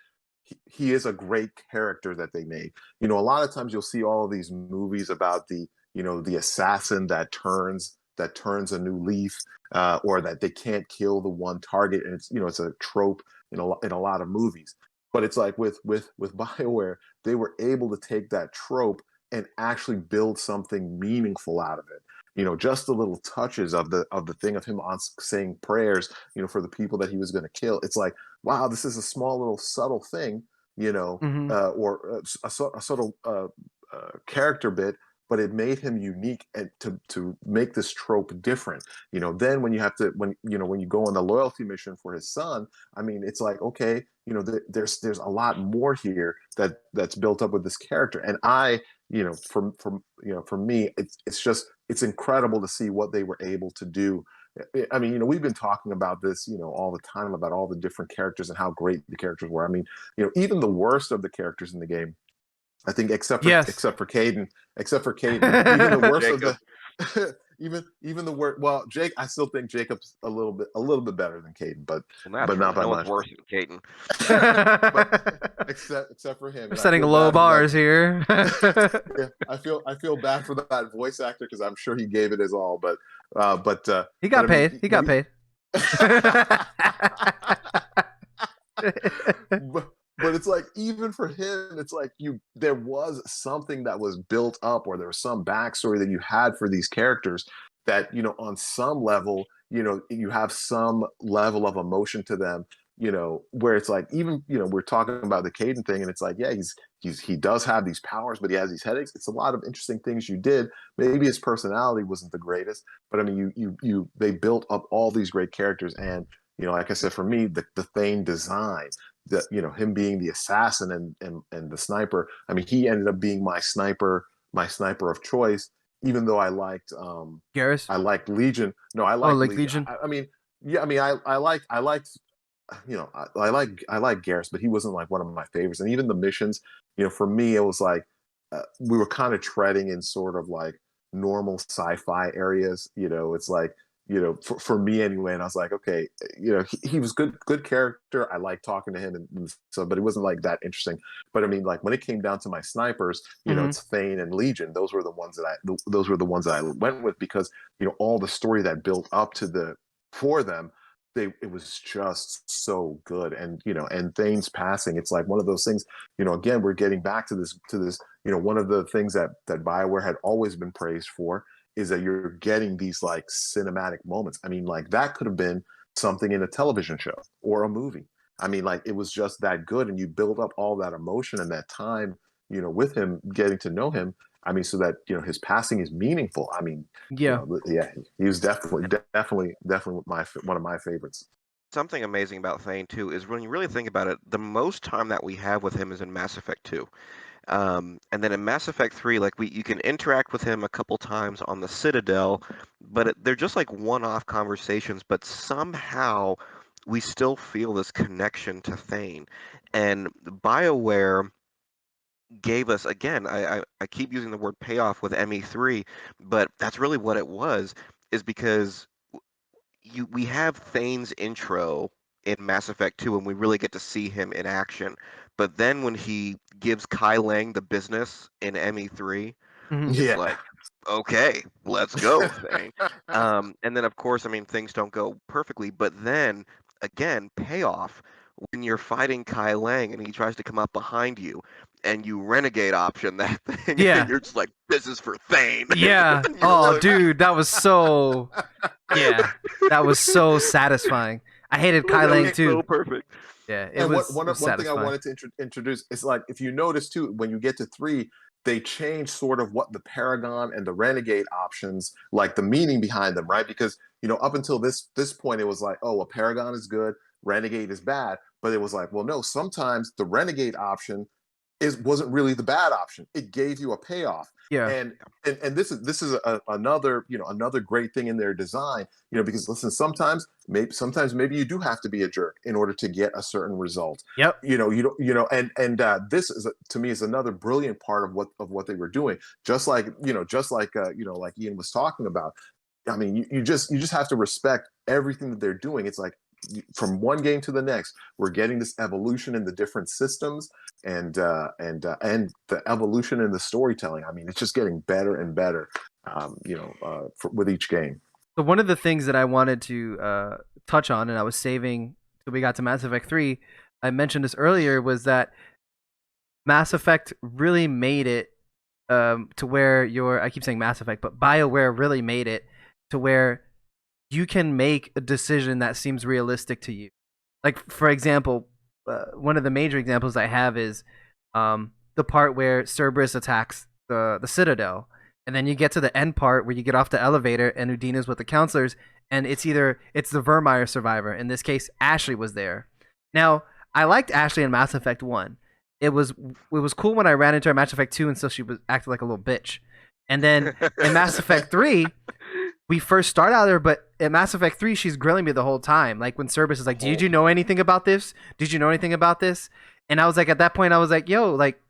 he is a great character that they made. You know, a lot of times you'll see all of these movies about the, you know, the assassin that turns a new leaf, or that they can't kill the one target, and it's, you know, it's a trope in a lot of movies. But it's like with BioWare, they were able to take that trope and actually build something meaningful out of it. You know, just the little touches of the thing of him on saying prayers, you know, for the people that he was going to kill. It's like, wow, this is a small little subtle thing, you know, or a subtle character bit, but it made him unique and to make this trope different. You know, then when you go on the loyalty mission for his son, I mean, it's like, okay, you know, there's a lot more here that's built up with this character, and you know, for me, it's incredible to see what they were able to do. I mean, you know, we've been talking about this, you know, all the time about all the different characters and how great the characters were. I mean, you know, even the worst of the characters in the game, I think, except for Caden, even the worst of the even the worst. Well, Jake, I still think Jacob's a little bit better than Caden, but not by no much. one's worse than Caden. But except for him. We're setting low bars here. Yeah, I feel bad for that voice actor because I'm sure he gave it his all, but he got paid. He got paid. But it's like, even for him, it's like there was something that was built up, or there was some backstory that you had for these characters that, you know, on some level, you know, you have some level of emotion to them, where it's like, even, we're talking about the Caden thing, and it's like, yeah, he does have these powers, but he has these headaches. It's a lot of interesting things you did. Maybe his personality wasn't the greatest, but I mean, they built up all these great characters, and like I said, for me, the Thane design, him being the assassin and the sniper. I mean, he ended up being my sniper of choice, even though Garrus. I liked Legion. No, I Oh, liked like Legion. Legion. I mean, yeah, I mean, I liked, I like Garrus, but he wasn't like one of my favorites. And even the missions, for me, it was like, we were kind of treading in sort of like normal sci-fi areas. It's like, for me anyway. And I was like, okay, he was good character. I like talking to him, and so, but it wasn't like that interesting. But I mean, like when it came down to my snipers, Mm-hmm. it's Thane and Legion. Those were the ones that I went with, because all the story that built up for them, it was just so good. And and Thane's passing, it's like one of those things. Again, we're getting back to this. One of the things that BioWare had always been praised for is that you're getting these like cinematic moments. I mean, like that could have been something in a television show or a movie. I mean, like it was just that good, and you build up all that emotion and that time, with him, getting to know him. I mean, so that his passing is meaningful. I mean, Yeah. yeah, he was definitely one of my favorites. Something amazing about Thane too is when you really think about it, the most time that we have with him is in Mass Effect 2. And then in Mass Effect 3, like you can interact with him a couple times on the Citadel, but they're just like one-off conversations, but somehow we still feel this connection to Thane. And BioWare gave us, again, I keep using the word payoff with ME3, but that's really what it was, is because we have Thane's intro in Mass Effect 2, and we really get to see him in action. But then when he gives Kai Lang the business in ME3, Mm-hmm. it's Yeah. like, okay, let's go, Thane. And then, of course, I mean, things don't go perfectly, but then, again, payoff when you're fighting Kai Lang and he tries to come up behind you and you renegade option that thing, and Yeah. you're just like, this is for Thane. Yeah. And you're Oh, like, dude, that was so. Yeah, that was so satisfying. I hated Kai that Lang was too. so perfect. Yeah, it And was, one thing I satisfying. wanted to introduce is, like, if you notice too, when you get to 3, they change sort of what the Paragon and the Renegade options, like the meaning behind them, right? Because up until this point, it was like, oh, a Paragon is good, Renegade is bad, but it was like, well, no, sometimes the Renegade option wasn't really the bad option. It gave you a payoff. Yeah. And this is another another great thing in their design, because listen, sometimes maybe you do have to be a jerk in order to get a certain result. Yep. You don't and this is, to me, is another brilliant part of what they were doing. Just like like Ian was talking about. I mean, you just have to respect everything that they're doing. It's like, from one game to the next, we're getting this evolution in the different systems, and the evolution in the storytelling. I mean, it's just getting better and better, with each game. So one of the things that I wanted to touch on, and I was saving till we got to Mass Effect 3, I mentioned this earlier, was that Mass Effect really made it to where I keep saying Mass Effect, but BioWare really made it to where you can make a decision that seems realistic to you. Like, for example, one of the major examples I have is the part where Cerberus attacks the Citadel. And then you get to the end part where you get off the elevator and Udina's with the counselors, and it's the Vermeer survivor. In this case, Ashley was there. Now, I liked Ashley in Mass Effect 1. It was cool when I ran into her in Mass Effect 2 and so she was acting like a little bitch. And then in Mass Effect 3, we first start out there, but in Mass Effect 3, she's grilling me the whole time. Like when Cerberus is like, "Did you know anything about this? Did you know anything about this?" And I was like, at that point, I was like, "Yo, like,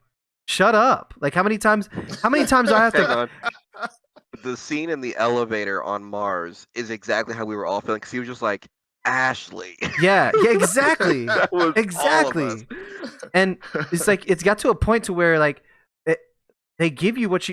shut up! Like, how many times do I have Hang to?" on. The scene in the elevator on Mars is exactly how we were all feeling, because he was just like, Ashley. Yeah, exactly, That was all of us. exactly. And it's like it's got to a point to where like they give you what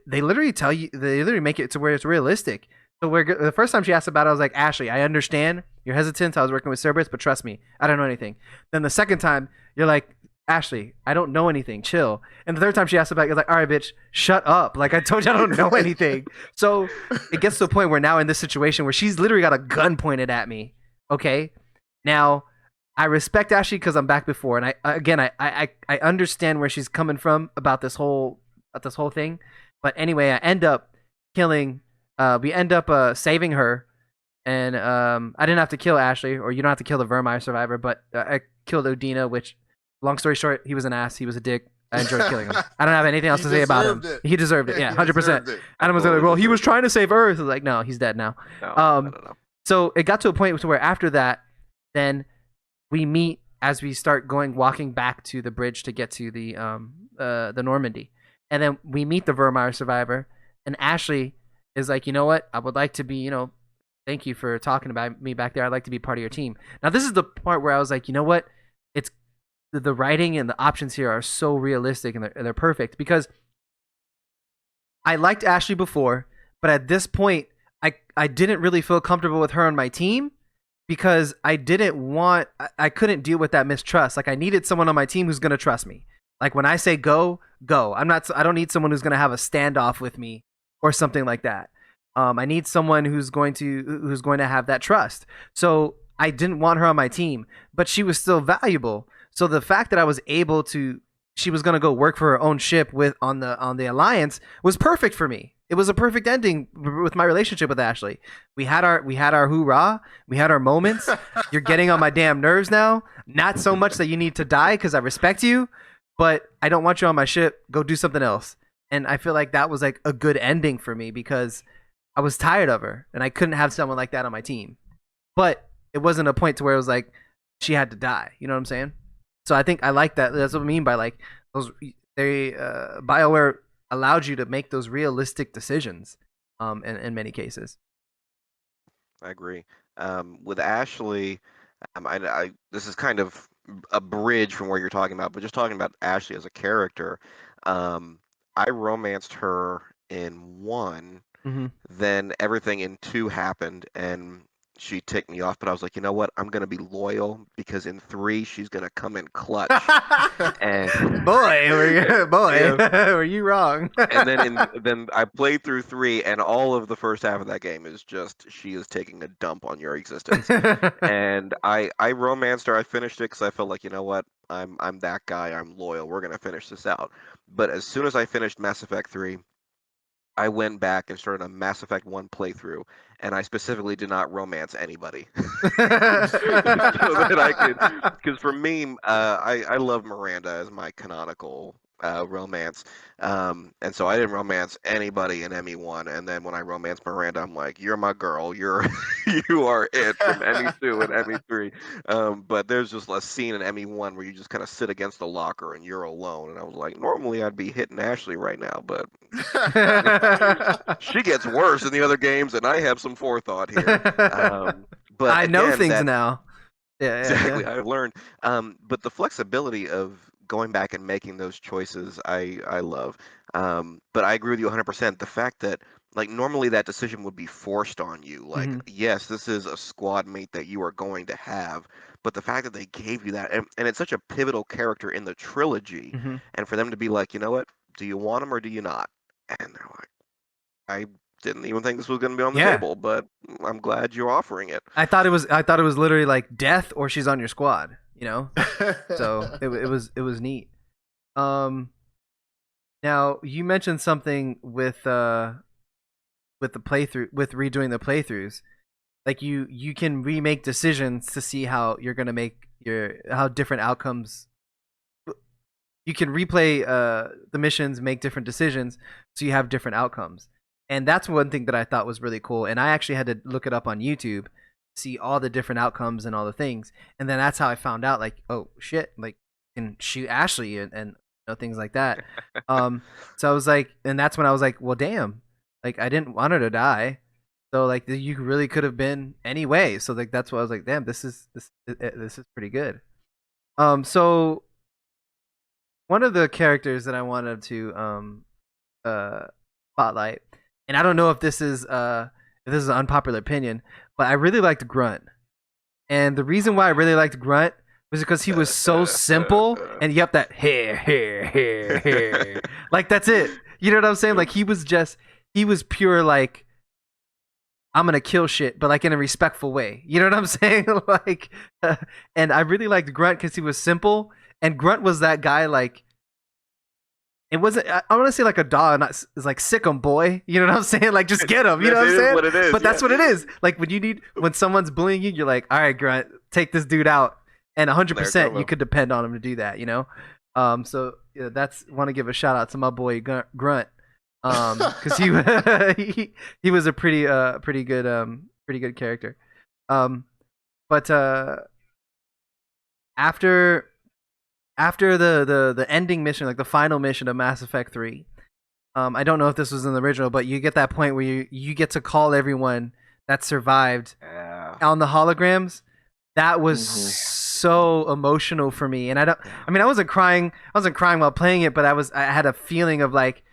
they literally tell you, they literally make it to where it's realistic. So the first time she asked about it, I was like, Ashley, I understand you're hesitant. I was working with Cerberus, but trust me, I don't know anything. Then the second time, you're like, Ashley, I don't know anything. Chill. And the third time she asked about it, you're like, all right, bitch, shut up. Like I told you, I don't know anything. So it gets to a point where now in this situation where she's literally got a gun pointed at me. Okay, now I respect Ashley because I'm back before, and I understand where she's coming from about this whole thing. But anyway, I end up killing. We end up saving her, and I didn't have to kill Ashley, or you don't have to kill the Vermeer survivor, but I killed Odina. Which, long story short, he was an ass. He was a dick. I enjoyed killing him. I don't have anything else to say about him. He deserved it. Yeah, 100%. Adam was like, "Well, he was trying to save Earth." I was like, "No, he's dead now." No, I don't know. So it got to a point to where after that, then we meet as we start walking back to the bridge to get to the Normandy, and then we meet the Vermeer survivor, and Ashley is like, you know what, I would like to be, thank you for talking about me back there. I'd like to be part of your team. Now this is the part where I was like, you know what, it's the writing and the options here are so realistic and they're perfect because I liked Ashley before, but at this point, I didn't really feel comfortable with her on my team because I couldn't deal with that mistrust. Like I needed someone on my team who's gonna trust me. Like when I say go, go. I don't need someone who's gonna have a standoff with me or something like that. I need someone who's going to have that trust. So I didn't want her on my team, but she was still valuable. So the fact that she was gonna go work for her own ship on the Alliance was perfect for me. It was a perfect ending with my relationship with Ashley. We had our hoorah. We had our moments. You're getting on my damn nerves now. Not so much that you need to die because I respect you, but I don't want you on my ship. Go do something else. And I feel like that was like a good ending for me because I was tired of her and I couldn't have someone like that on my team. But it wasn't a point to where it was like she had to die. You know what I'm saying? So I think I like that. That's what I mean by like those. BioWare allowed you to make those realistic decisions. In many cases. I agree. With Ashley, this is kind of a bridge from where you're talking about, but just talking about Ashley as a character, I romanced her in 1. Mm-hmm. Then everything in 2 happened, and she ticked me off. But I was like, you know what? I'm gonna be loyal because in 3 she's gonna come in clutch. And were you wrong? and then I played through 3, and all of the first half of that game is just she is taking a dump on your existence. And I romanced her. I finished it because I felt like, you know what, I'm that guy. I'm loyal. We're gonna finish this out. But as soon as I finished Mass Effect 3, I went back and started a Mass Effect 1 playthrough, and I specifically did not romance anybody. So that I could, because for me, I love Miranda as my canonical romance, and so I didn't romance anybody in ME1. And then when I romanced Miranda, I'm like, you're my girl, you are it from ME2 and ME3. But there's just a scene in ME1 where you just kind of sit against the locker and you're alone, and I was like, normally I'd be hitting Ashley right now, but she gets worse in the other games, and I have some forethought here. But I know again, things now. Yeah, exactly, yeah. I've learned. But the flexibility of going back and making those choices, I love. But I agree with you 100%. The fact that like normally that decision would be forced on you. Like, Mhm. yes, this is a squad mate that you are going to have, but the fact that they gave you that, and it's such a pivotal character in the trilogy, Mhm. and for them to be like, you know what, do you want him or do you not? And they're like, I didn't even think this was going to be on the Yeah. table, but I'm glad you're offering it. I thought it was literally like death or she's on your squad, you know? So it was neat. Now you mentioned something with the playthrough with redoing the playthroughs. Like you can remake decisions to see how you're gonna make how different outcomes. You can replay the missions, make different decisions, so you have different outcomes. And that's one thing that I thought was really cool. And I actually had to look it up on YouTube, see all the different outcomes and all the things. And then that's how I found out, like, oh shit, like you can shoot Ashley and things like that. So I was like, and that's when I was like, well, damn, like I didn't want her to die. So like you really could have been any way. So like that's why I was like, damn, this is pretty good. So one of the characters that I wanted to spotlight, and I don't know if this is an unpopular opinion, but I really liked Grunt. And the reason why I really liked Grunt was because he was so simple, and yep, that hair, like that's it. You know what I'm saying? Like he was pure like I'm gonna kill shit, but like in a respectful way. You know what I'm saying? Like, and I really liked Grunt because he was simple, and Grunt was that guy. Like, it wasn't. I want to say like a dog, not is like sick 'em boy. You know what I'm saying? Like, just get him. You know what I'm It is saying? what it is. But that's yeah. what it is. Like when someone's bullying you, you're like, all right, Grunt, take this dude out, and There 100% go. you could depend on him to do that. You know. So yeah, that's want to give a shout out to my boy Grunt. Because he was a pretty good character. But after the ending mission, like the final mission of Mass Effect 3, I don't know if this was in the original, but you get that point where you get to call everyone that survived Yeah. on the holograms. That was Mhm. so emotional for me, and I mean, I wasn't crying while playing it, but I had a feeling of like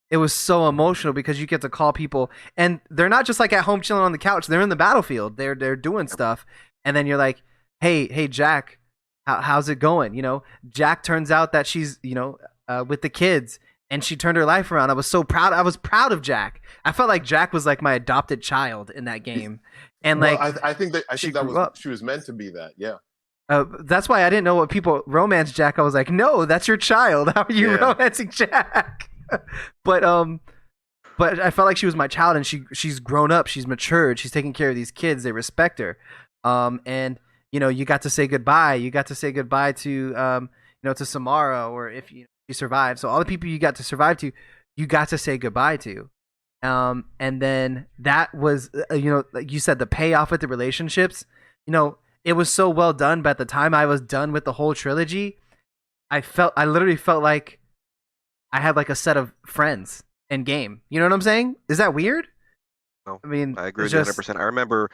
it was so emotional because you get to call people, and they're not just like at home chilling on the couch. They're in the battlefield. They're doing stuff, and then you're like, hey Jack, how's it going? You know, Jack turns out that she's with the kids, and she turned her life around. I was so proud. I was proud of Jack. I felt like Jack was like my adopted child in that game, and Well, like I think that she that grew was up. she was meant to be that. Yeah. That's why I didn't know what people romance Jack. I was like, no, that's your child. How are you Yeah. romancing Jack? but I felt like she was my child, and she's grown up, she's matured, she's taking care of these kids, they respect her. And you got to say goodbye. You got to say goodbye to to Samara, or if you survive. So all the people you got to survive to, you got to say goodbye to. And then that was like you said, the payoff with the relationships. It was so well done. But at the time I was done with the whole trilogy, I literally felt like I had like a set of friends in game. You know what I'm saying? Is that weird? No, I mean, I agree it's with you just 100%. I remember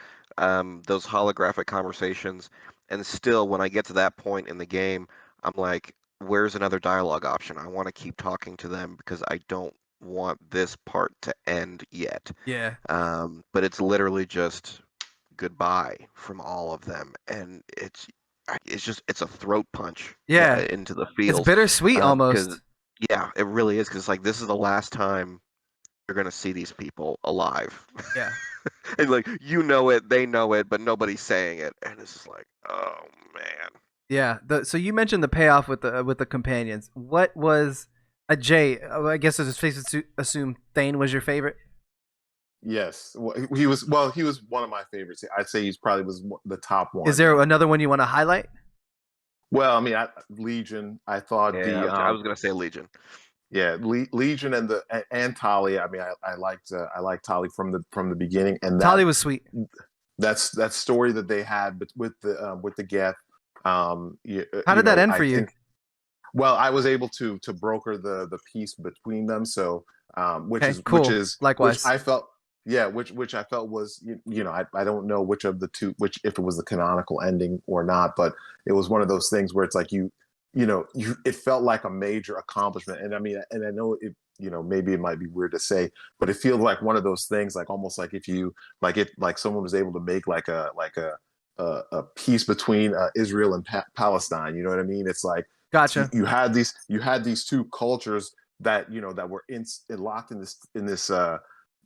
those holographic conversations, and still, when I get to that point in the game, I'm like, where's another dialogue option? I want to keep talking to them because I don't want this part to end yet. yeah, But it's literally just goodbye from all of them, and it's a throat punch yeah. into the It's feels. bittersweet Because almost. yeah, it really is. Because like this is the last time you're gonna see these people alive. Yeah. And like it, they know it, but nobody's saying it, and it's just like, oh man. Yeah. So you mentioned the payoff with the companions. What was a Jay? I guess it's safe to assume Thane was your favorite. Yes. Well, he was. Well, he was one of my favorites. I'd say he's probably was the top one. Is there another one you want to highlight? Well, I mean, Legion. I thought Yeah, I was gonna say Legion. yeah, Legion and Tali. I mean, I liked Tali from the beginning, and Tali was sweet. that's that story that they had with the Geth. How did that end I for you? think. Well, I was able to broker the peace between them, so Okay, cool. which Likewise. I felt yeah, which I felt was I don't know which of the two, which if it was the canonical ending or not, but it was one of those things where it's like it felt like a major accomplishment, and I mean, and I know it maybe it might be weird to say, but it feels like one of those things, like almost like if someone was able to make a peace between Israel and Palestine. You know what I mean? It's like Gotcha. you had these two cultures that that were locked in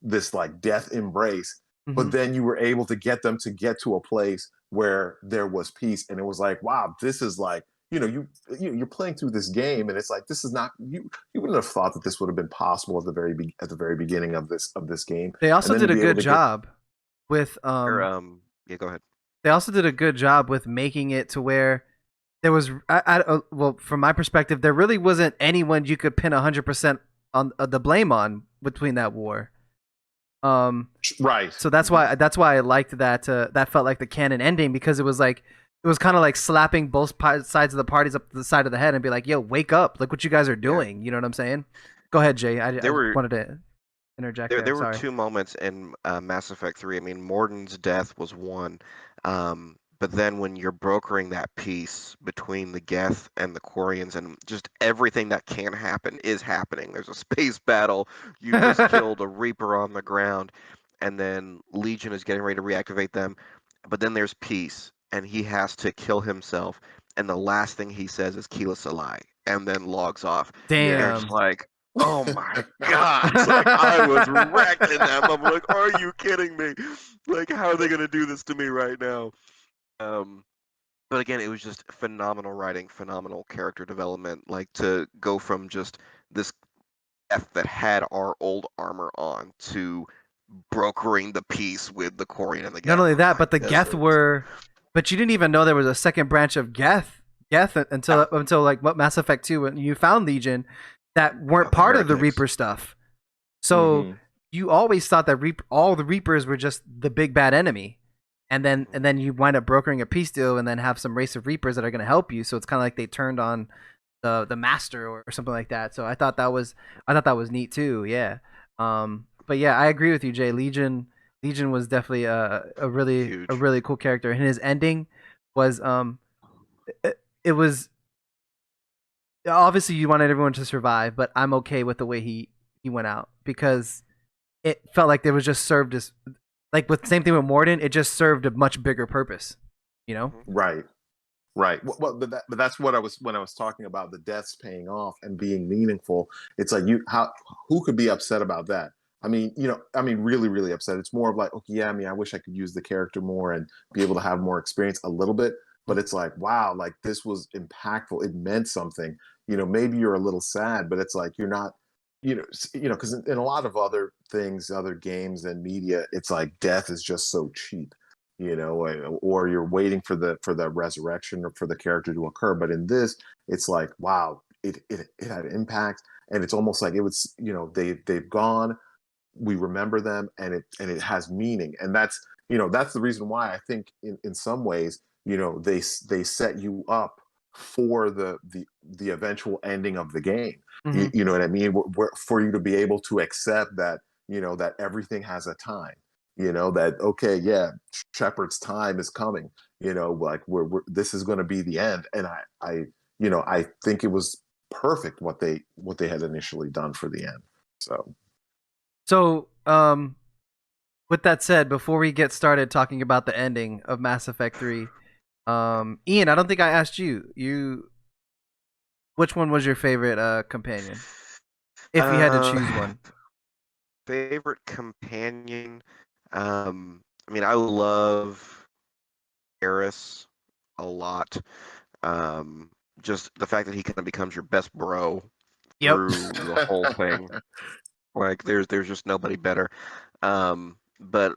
this like death embrace, but Mhm. then you were able to get them to get to a place where there was peace, and it was like, wow, this is like you're playing through this game, and it's like, this is not you wouldn't have thought that this would have been possible at the very beginning of this game, They and also then to did a be able good to get job with Or yeah, go ahead. they also did a good job with making it to where there was well, from my perspective, there really wasn't anyone you could pin 100% on the blame on between that war. Um, right. so that's why I liked that. That felt like the canon ending, because it was like it was kind of like slapping both sides of the parties up to the side of the head and be like, "Yo, wake up! Look what you guys are doing." You know what I'm saying? Go ahead, Jay. I There were wanted to interject there. there were Sorry. two moments in Mass Effect 3. I mean, Morden's death was one, but then when you're brokering that peace between the Geth and the Quarians, and just everything that can happen is happening. There's a space battle. You just killed a Reaper on the ground, and then Legion is getting ready to reactivate them. But then there's peace, and he has to kill himself, and the last thing he says is "Kila Salai," and then logs off. And you're just Damn. like, Oh my god! Like I was wrecked in that moment. Like, are you kidding me? Like, how are they gonna do this to me right now? Um, but again, it was just phenomenal writing, phenomenal character development. Like to go from just this F that had our old armor on to brokering the peace with the Quarian and the Not only that, Gallifrey. but the This Geth was were, but you didn't even know there was a second branch of Geth until like what Mass Effect 2 when you found Legion that weren't the part of the heretics. Reaper stuff. So Hmm. you always thought that all the Reapers were just the big bad enemy. And then you wind up brokering a peace deal and then have some race of Reapers that are going to help you. So it's kind of like they turned on the master or something like that. So I thought that was neat too. Yeah. But yeah, I agree with you, Jay. Legion was definitely a Huge. really cool character, and his ending was it was obviously you wanted everyone to survive, but I'm okay with the way he went out because it felt like there was just served as like with same thing with Morden, it just served a much bigger purpose, you know? Mhm. Right. Right. Well, but that's what I was when I was talking about the deaths paying off and being meaningful. It's like who could be upset about that? I mean, really, really upset. It's more of like, okay, yeah, I mean, I wish I could use the character more and be able to have more experience a little bit. But it's like, wow, like this was impactful. It meant something. Maybe you're a little sad, but it's like you're not, because in a lot of other things, other games and media, it's like death is just so cheap, or you're waiting for the resurrection or for the character to occur. But in this, it's like, wow, it had impact, and it's almost like it was, they've gone, we remember them, and it has meaning, and that's the reason why I think in some ways, they set you up for the eventual ending of the game. you, Hmm. you know what I mean, for you to be able to accept that, that everything has a time, that, okay, yeah, Shepard's time is coming, like this is going to be the end. And I think it was perfect what they had initially done for the end. So So, with that said, before we get started talking about the ending of Mass Effect 3, Ian, I don't think I asked you which one was your favorite companion? If you had to Uh, choose one. favorite companion. I mean, I love Eris a lot. Um, just the fact that he kind of becomes your best bro Yep. through the whole thing. Like, there's just nobody better. But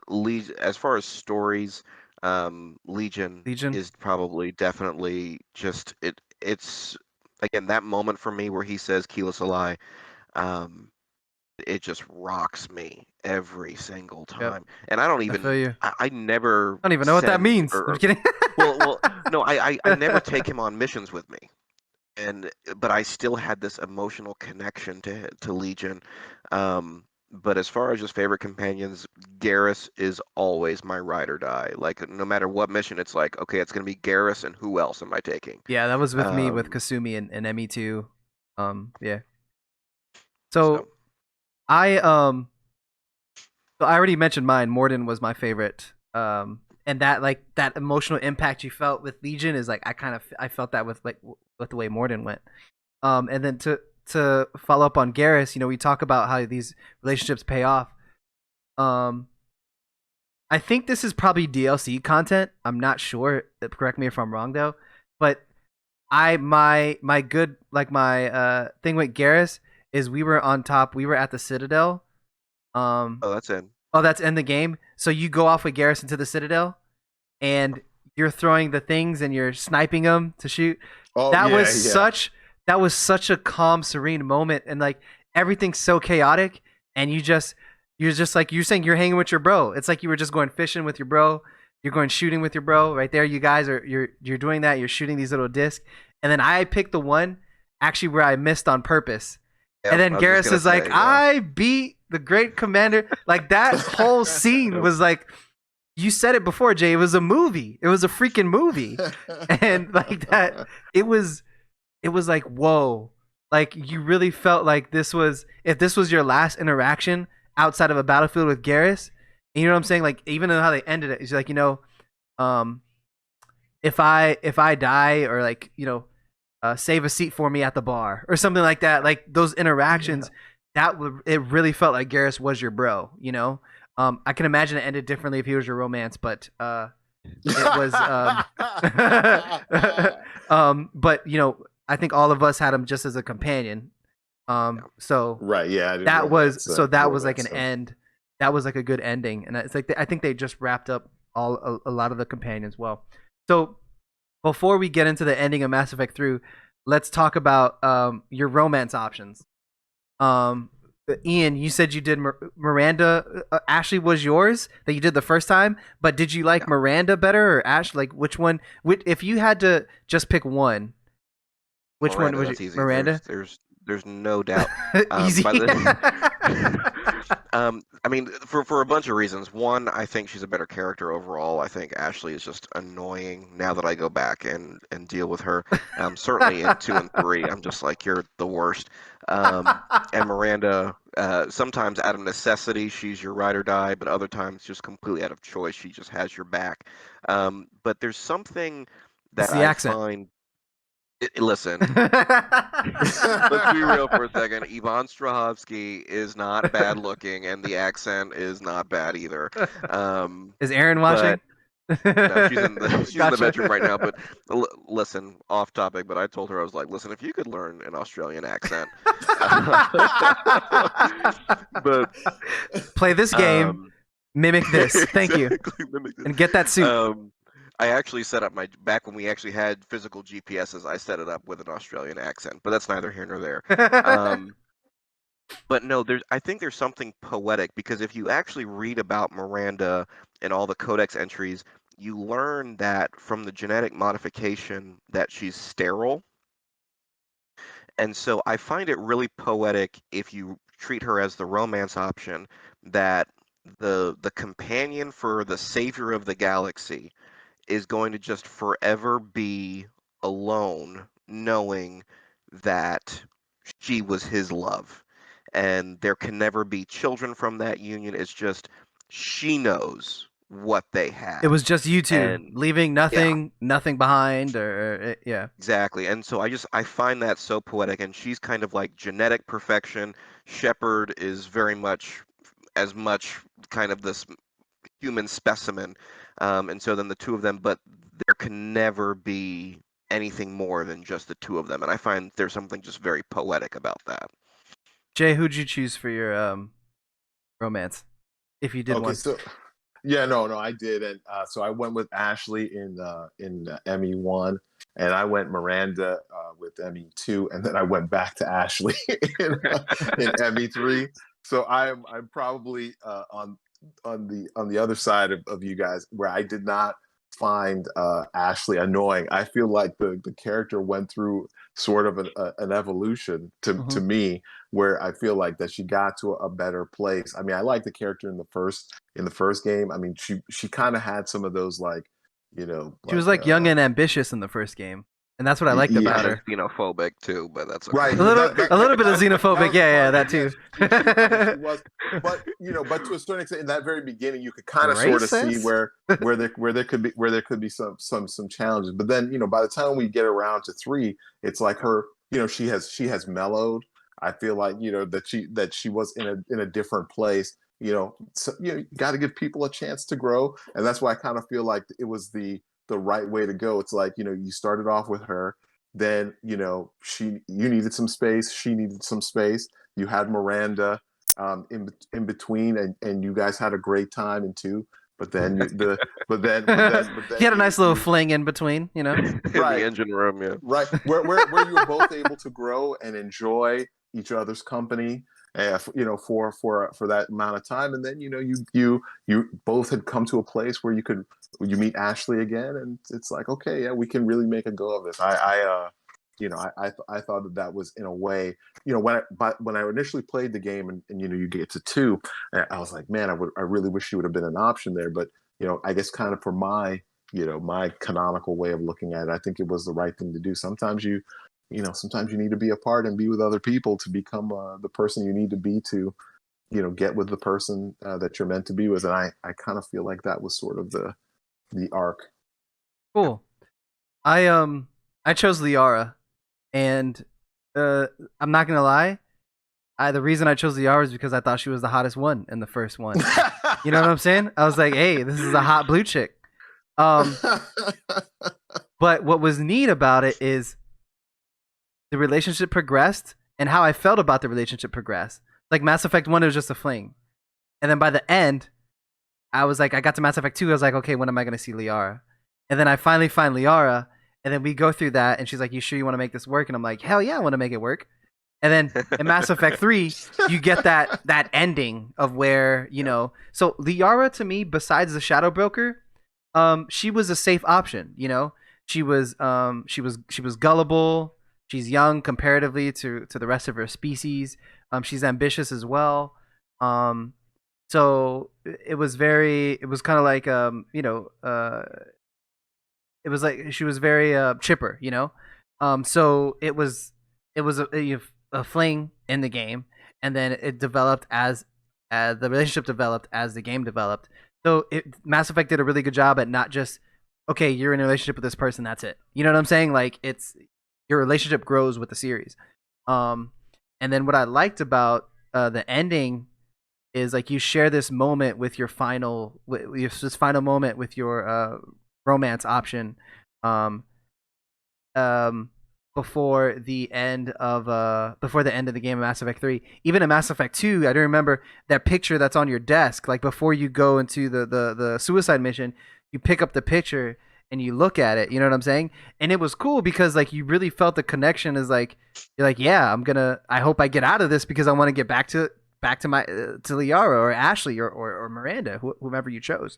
as far as stories, Legion Legion. is probably definitely just it's again that moment for me where he says Keyless Salai. Um, it just rocks me every single Yep. time. And I don't I feel even you. I never I don't even know what that send means. I'm just kidding. well no, I never take him on missions with me. And but I still had this emotional connection to Legion. But as far as just favorite companions, Garrus is always my ride or die. Like no matter what mission, it's like, okay, it's gonna be Garrus and who else am I taking? Yeah, that was with me with Um, Kasumi and ME2. Yeah. so So I already mentioned mine. Morden was my favorite. And that like that emotional impact you felt with Legion is like I felt that with with the way Morden went. And then to follow up on Garrus, we talk about how these relationships pay off. Um, I think this is probably DLC content. I'm not sure. Correct me if I'm wrong though. But my good like my thing with Garrus is we were on top. We were at the Citadel. Um, oh, that's in. oh, that's in the game. So you go off with Garrus into the Citadel, and you're throwing the things and you're sniping them to shoot. oh That was yeah, yeah. such that was such a calm, serene moment, and like everything's so chaotic, and you're just like you're saying you're hanging with your bro. It's like you were just going fishing with your bro. You're going shooting with your bro right there. You guys are you're doing that. You're shooting these little discs, and then I picked the one actually where I missed on purpose. And Yep, then I was just Garrus gonna is like, say, yeah. I beat the great commander. Like that whole scene Yep. was like you said it before, Jay. It was a movie. It was a freaking movie, and like that, it was like whoa. Like you really felt like this was if this was your last interaction outside of a battlefield with Garrus. And you know what I'm saying? Like even though how they ended it, it's like um, if I die or like save a seat for me at the bar or something like that. Like those interactions, it really felt like Garrus was your bro. You know, I can imagine it ended differently if he was your romance, but it was. But you know, I think all of us had him just as a companion. So Right. Yeah. I didn't that was romance. that was like Romance an him. end. That was like a good ending, and it's like I think they just wrapped up a lot of the companions well. So before we get into the ending of Mass Effect 3, let's talk about your romance options. Um, Ian, you said you did Miranda. Ashley was yours that you did the first time, but did you like Yeah. Miranda better or Ash? Like which one? If you had to just pick one, which Miranda, one was you? that's easy. Miranda. There's no doubt. Easy. By the I mean, for a bunch of reasons. One, I think she's a better character overall. I think Ashley is just annoying now that I go back and deal with her. Certainly in 2 and 3, I'm just like, you're the worst. And Miranda, sometimes out of necessity, she's your ride or die, but other times just completely out of choice, she just has your back. But there's something It's that the I accent. find. Listen, let's be real for a second. Yvonne Strahovski is not bad looking, and the accent is not bad either. Is Aaron But watching? no, she's in the she's in the Gotcha. bedroom right now. But listen, off topic. But I told her, I was like, listen, if you could learn an Australian accent, but Play this game, mimic this. Thank you, exactly, mimic it. and get that suit. I actually set up my back when we actually had physical GPSs. I set it up with an Australian accent, but that's neither here nor there. Um, But no, I think there's something poetic because if you actually read about Miranda and all the codex entries, you learn that from the genetic modification that she's sterile. And so I find it really poetic if you treat her as the romance option, that the companion for the savior of the galaxy is going to just forever be alone, knowing that she was his love. And there can never be children from that union. It's just she knows what they It was have. just you two And leaving yeah, nothing behind, or yeah. exactly. And so I find that so poetic. And she's kind of like genetic perfection. Shepard is very much as much kind of this human specimen. And so then the two of them, but there can never be anything more than just the two of them. And I find there's something just very poetic about that. Jay, who'd you choose for your romance, if you did Okay. one? So yeah, no, I did, and so I went with Ashley in ME1, and I went Miranda with ME2, and then I went back to Ashley in ME3. So I'm probably on the other side of you guys, where I did not find Ashley annoying. I feel like the character went through sort of an evolution to Mhm. me, where I feel like that she got to a better place. I mean, I like the character in the first game. I mean, she kind of had some of those, like, She was like like young and ambitious in the first game, and that's what I liked yeah, about Kind of her. xenophobic too, but that's okay. right. A little, That a little bit of that xenophobic. was a Yeah, yeah, part of that it. too. Yes, I mean, she was, but but to a certain extent, in that very beginning, you could kind of sort of see Racist. where there could be some challenges. But then, by the time we get around to 3, it's like her, she has mellowed. I feel like, that she was in a different place. So, you got to give people a chance to grow, and that's why I kind of feel like it was the right way to go. It's like, you started off with her, then, you needed some space, she needed some space. You had Miranda in between, and you guys had a great time in 2. But then but He then had a nice little you fling in between, you know. In the right, engine room, yeah. right, where you were both able to grow and enjoy each other's company, for that amount of time. And then, you both had come to a place where you meet Ashley again, and it's like, okay, yeah, we can really make a go of this. I thought that was, in a way, when I initially played the game, and you get to 2, I was like, man, I really wish she would have been an option there. But, I guess, kind of for my canonical way of looking at it, I think it was the right thing to do. Sometimes you need to be apart and be with other people to become the person you need to be to, get with the person that you're meant to be with. And I kind of feel like that was sort of the arc. Cool. I chose Liara. And I'm not gonna lie, the reason I chose Liara is because I thought she was the hottest one in the first one. You know what I'm saying? I was like, hey, this is a hot blue chick. But what was neat about it is the relationship progressed and how I felt about the relationship progressed. Like Mass Effect 1, it was just a fling. And then by the end, I was like, I got to Mass Effect 2, I was like, okay, when am I going to see Liara? And then I finally find Liara, and then we go through that, and she's like, you sure you want to make this work? And I'm like, hell yeah, I want to make it work. And then in Mass Effect 3, you get that ending of where, you know, so Liara to me, besides the Shadow Broker, she was a safe option, you know. She was gullible. She's young comparatively to the rest of her species. She's ambitious as well. Um, so it was kind of like it was like she was very chipper, you know. So it was a fling in the game, and then it developed as the relationship developed as the game developed. So Mass Effect did a really good job at not just okay, you're in a relationship with this person, that's it. You know what I'm saying? Like it's your relationship grows with the series. Um, and then what I liked about the ending is like you share this moment with your this final moment with your romance option um um before the end of the game of Mass Effect 3. Even in Mass Effect 2, I do remember that picture that's on your desk like before you go into the suicide mission, you pick up the picture and you look at it, you know what I'm saying? And it was cool because like you really felt the connection is like you're like, yeah, I hope I get out of this because I want to get back to my to Liara or Ashley or Miranda, whomever you chose.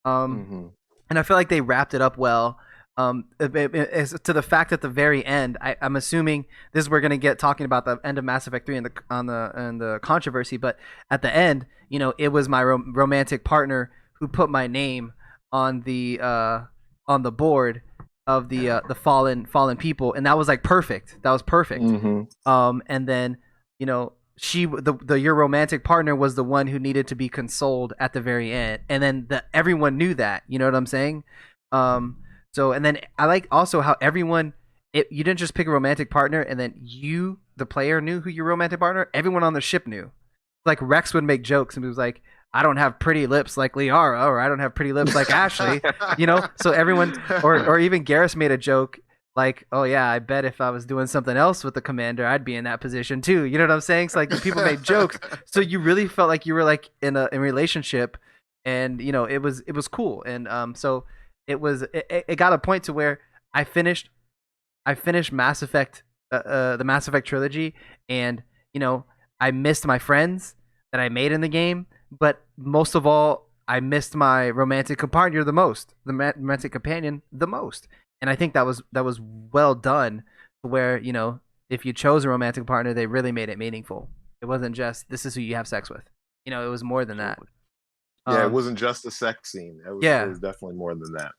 Um, Hmm. and I feel like they wrapped it up well. As to the fact at the very end, I'm assuming this is we're gonna get talking about the end of Mass Effect 3 and the controversy, but at the end, you know, it was my romantic partner who put my name on the board of the fallen people, and that was like perfect. That was perfect. Hmm. And then you know your romantic partner was the one who needed to be consoled at the very end, and then everyone knew that. You know what I'm saying? Um, so and then I like also how everyone you didn't just pick a romantic partner and then you the player knew who your romantic partner. Everyone on the ship knew. Like Rex would make jokes and he was like, I don't have pretty lips like Liara, or I don't have pretty lips like Ashley, you know? So everyone, or even Garrus made a joke like, oh yeah, I bet if I was doing something else with the commander, I'd be in that position too. You know what I'm saying? So like people made jokes. So you really felt like you were like in a relationship and you know, it was cool. And so it got a point to where I finished Mass Effect, the Mass Effect trilogy, and you know I missed my friends that I made in the game, but most of all, I missed my romantic companion romantic companion the most, and I think that was well done. Where you know if you chose a romantic partner, they really made it meaningful. It wasn't just this is who you have sex with. You know, it was more than that. Absolutely. Yeah, it Um, wasn't just a sex scene. It yeah. was definitely more than that.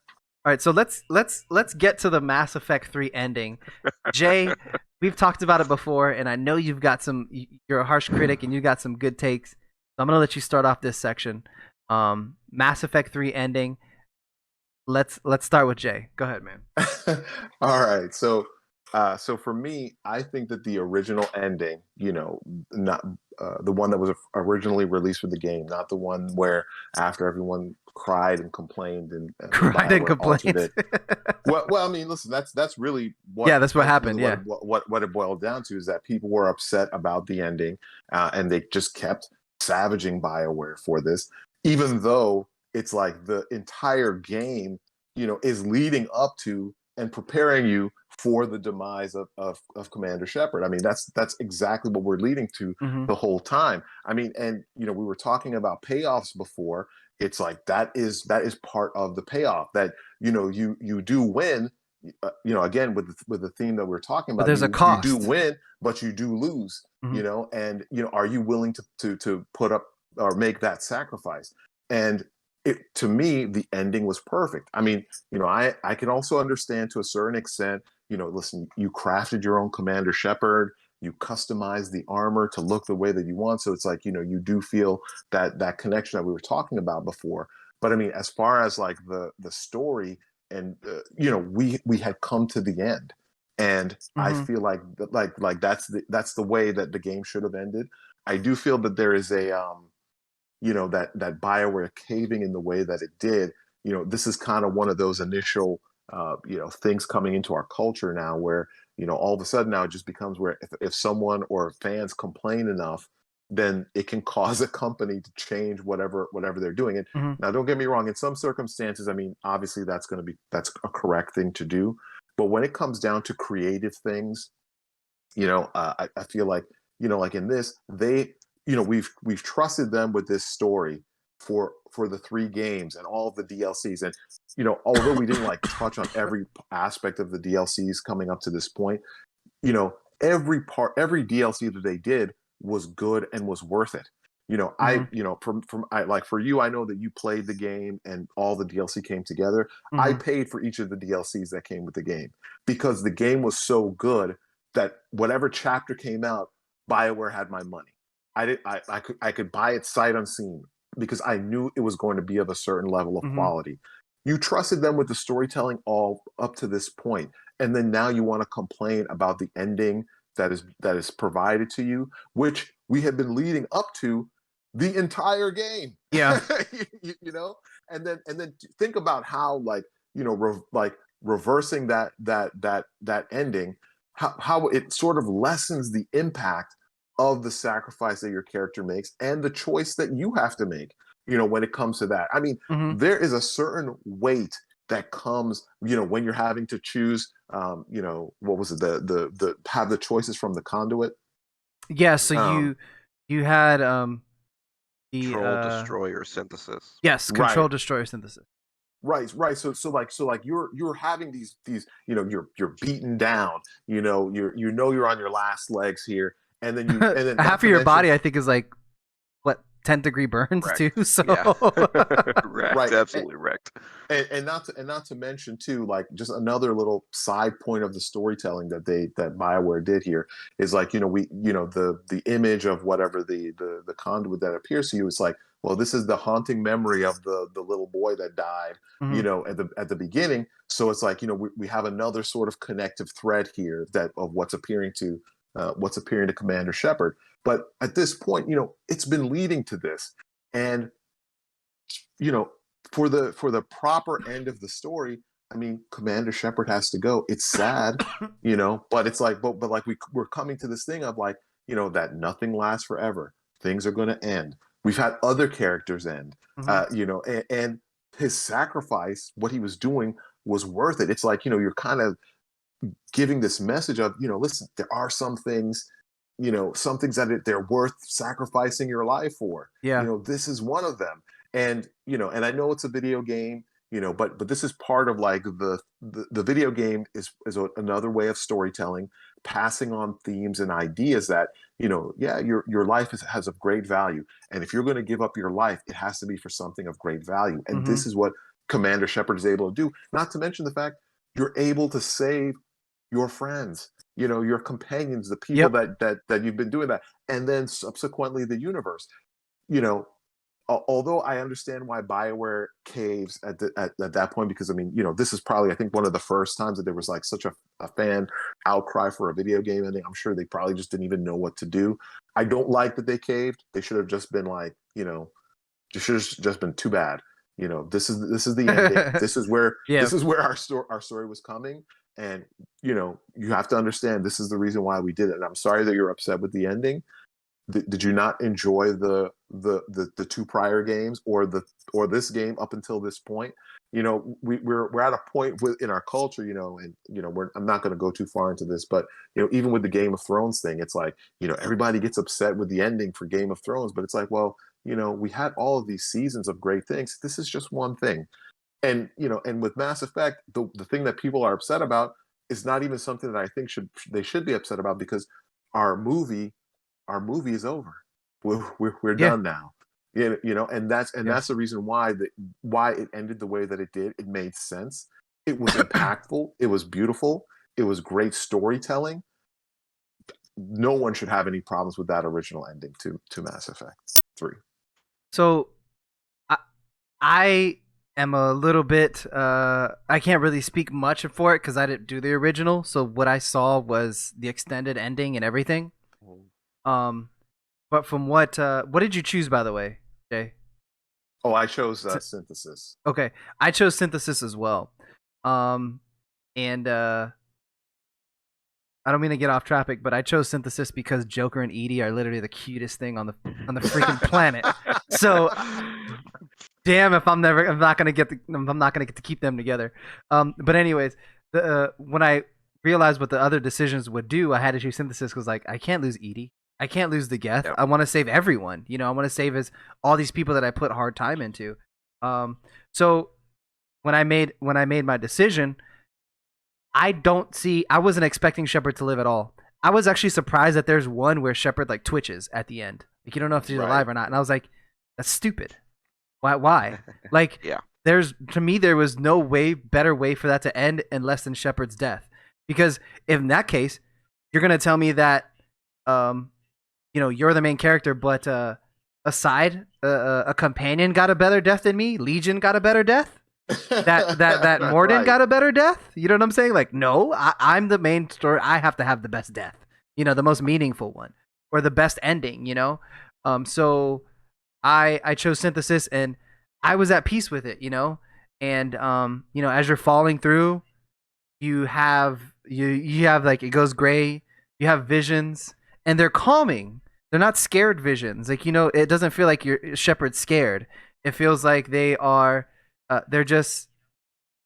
All right, so let's get to the Mass Effect 3 ending. Jay, we've talked about it before, and I know you've got you're a harsh critic, and you got some good takes. So I'm gonna let you start off this section. Mass Effect 3 ending. Let's start with Jay. Go ahead, man. All right. So for me, I think that the original ending, not the one that was originally released for the game, not the one where after everyone cried and complained and Cried and BioWare altered complained. it. Well, I mean, listen, that's really Yeah, that's what ultimately happened. Yeah. what it boiled down to is that people were upset about the ending, and they just kept savaging BioWare for this, even though it's like the entire game, is leading up to and preparing you for the demise of Commander Shepard. I mean, that's exactly what we're leading to Hmm. the whole time. I mean, and we were talking about payoffs before. It's like that is part of the payoff that you do win. Again with the theme that we're talking But about, there's a you do cost. win, but you do lose. Hmm. And are you willing to put up or make that sacrifice? And to me, the ending was perfect. I mean, I can also understand to a certain extent, listen, you crafted your own Commander Shepard, you customized the armor to look the way that you want. So it's like, you do feel that connection that we were talking about before. But I mean, as far as like the story and, we had come to the end. and I Mhm. feel like that's the way that the game should have ended. I do feel that there is a that BioWare caving in the way that it did. This is kind of one of those initial things coming into our culture now, where all of a sudden now it just becomes where if someone or fans complain enough, then it can cause a company to change whatever they're doing. And Mhm. now, don't get me wrong, in some circumstances, I mean, obviously that's a correct thing to do. But when it comes down to creative things, I feel like like in this, we've trusted them with this story for the three games and all of the DLCs. And although we didn't like touch on every aspect of the DLCs coming up to this point, every DLC that they did was good and was worth it. Mhm. From I like for you, I know that you played the game and all the DLC came together. I Mhm. paid for each of the DLCs that came with the game because the game was so good that whatever chapter came out, BioWare had my money. I could buy it sight unseen because I knew it was going to be of a certain level of Mhm. quality. You trusted them with the storytelling all up to this point, and then now you want to complain about the ending that is provided to you, which we have been leading up to the entire game. Yeah. you know, and then think about how reversing that ending, how it sort of lessens the impact of the sacrifice that your character makes and the choice that you have to make. When it comes to that, I mean, Mhm. there is a certain weight that comes, when you're having to choose, what was it, the have the choices from the conduit. Yeah. So Um, you had the Control destroyer synthesis. yes, right, control destroyer synthesis. right. So you're having these, you're beaten down, you're on your last legs here, and then not Half of to your mention, body, I think, is like what 10-degree burns too. Wrecked. So Yeah. Wrecked. right, Absolutely wrecked. and not to mention too, like, just another little side point of the storytelling that BioWare did here is, like, the image of whatever the conduit that appears to you is like, well, this is the haunting memory of the little boy that died, mhm. at the beginning. So it's like, we have another sort of connective thread here that of what's appearing to Commander Shepard. But at this point, it's been leading to this. And you know, for the proper end of the story, I mean, Commander Shepard has to go. It's sad, but it's like, but like we're coming to this thing of, like, that nothing lasts forever. Things are going to end. We've had other characters end, Mhm. and his sacrifice, what he was doing, was worth it. It's like, you're kind of giving this message of, listen, there are some things that they're worth sacrificing your life for. Yeah. This is one of them. And I know it's a video game, but this is part of, like, the video game is another way of storytelling, passing on themes and ideas that, yeah, your life has of great value. And if you're going to give up your life, it has to be for something of great value. And this Mhm. is what Commander Shepard is able to do. Not to mention the fact you're able to save your friends, your companions, the people Yep. that you've been doing that, and then subsequently the universe. You know, although I understand why BioWare caves at that point, because, I mean, this is probably, I think, one of the first times that there was, like, such a fan outcry for a video game ending. I'm sure they probably just didn't even know what to do. I don't like that they caved. They should have just been like, just should have just been too bad. This is the ending. This is where Yeah. this is where our story was coming, and you have to understand this is the reason why we did it. And I'm sorry that you're upset with the ending. Did you not enjoy the two prior games, or this game up until this point? We're at a point in our culture, and I'm not going to go too far into this, but even with the Game of Thrones thing, it's like, everybody gets upset with the ending for Game of Thrones, but it's like, well, we had all of these seasons of great things. This is just one thing. And with Mass Effect, the thing that people are upset about is not even something that I think they should be upset about, because our movie our movie is over. We're Yeah. done now. And that's and Yeah. that's the reason why it ended the way that it did. It made sense. It was impactful. It was beautiful. It was great storytelling. No one should have any problems with that original ending to Mass Effect 3. So I am a little bit. I can't really speak much for it because I didn't do the original. So what I saw was the extended ending and everything. Um, but from what did you choose, by the way, Jay? Oh, I chose S- synthesis. Okay, I chose synthesis as well. Um, and I don't mean to get off topic, but I chose synthesis because Joker and Edie are literally the cutest thing on the freaking planet. So damn if I'm not gonna get to keep them together. But anyways, when I realized what the other decisions would do, I had to choose synthesis because like I can't lose Edie, I can't lose the Geth. Yep. I want to save everyone. You know, I want to save as all these people that I put hard time into. So when I made my decision, I wasn't expecting Shepard to live at all. I was actually surprised that there's one where Shepard like twitches at the end. Like you don't know if she's Right. alive or not. And I was like, that's stupid. Why? Like Yeah. there's to me there was no way better way for that to end unless than Shepard's death. Because if in that case, you're gonna tell me that um you're the main character, but a companion got a better death than me. Legion got a better death. That Morden Right. got a better death. You know what I'm saying? Like, no, I'm the main story. I have to have the best death. The most meaningful one or the best ending. So I chose synthesis and I was at peace with it. And as you're falling through, you have like it goes gray. You have visions, and they're calming. They're not scared visions. Like it doesn't feel like your Shepard's scared. It feels like they are. They're just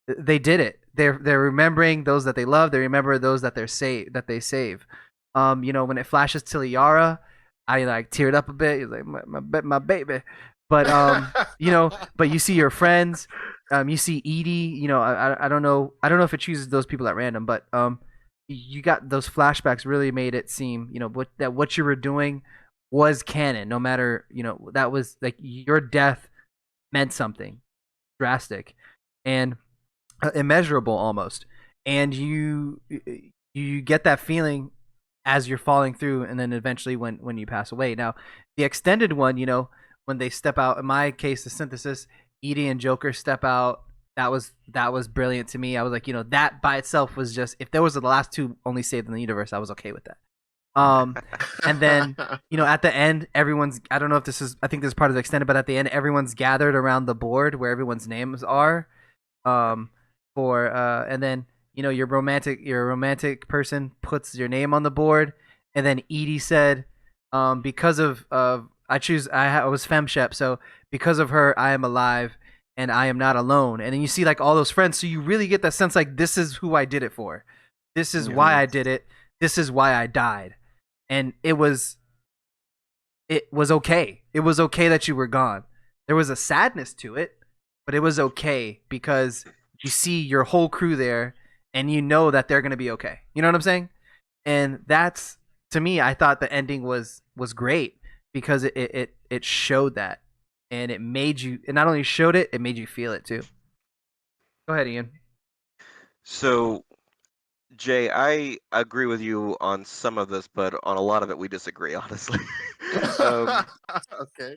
they did it. They're remembering those that they love. They remember those that they save. When it flashes to Liara, I like teared up a bit. He's like my baby, but but you see your friends. You see Edie. I don't know. I don't know if it chooses those people at random, but you got those flashbacks. Really made it seem what you were doing was canon. No matter that was like your death meant something drastic, and immeasurable almost, and you get that feeling as you're falling through, and then eventually when you pass away. Now the extended one, when they step out, in my case the synthesis, Edie and Joker step out, that was brilliant to me. I was like, that by itself was just, if there was the last two only saved in the universe, I was okay with that. And then at the end, everyone's, I don't know if this is, I think this is part of the extended, but at the end everyone's gathered around the board where everyone's names are, for and then your romantic person puts your name on the board, and then Edie said, because of I was femshep, so because of her I am alive and I am not alone. And then you see like all those friends, so you really get that sense like this is who I did it for, this is why I did it, this is why I died. And it was okay. It was okay that you were gone. There was a sadness to it, but it was okay because you see your whole crew there and you know that they're going to be okay. You know what I'm saying? And that's, to me, I thought the ending was great because it showed that, and it not only showed it, it made you feel it too. Go ahead, Ian. So, Jay, I agree with you on some of this, but on a lot of it we disagree, honestly. um, Okay.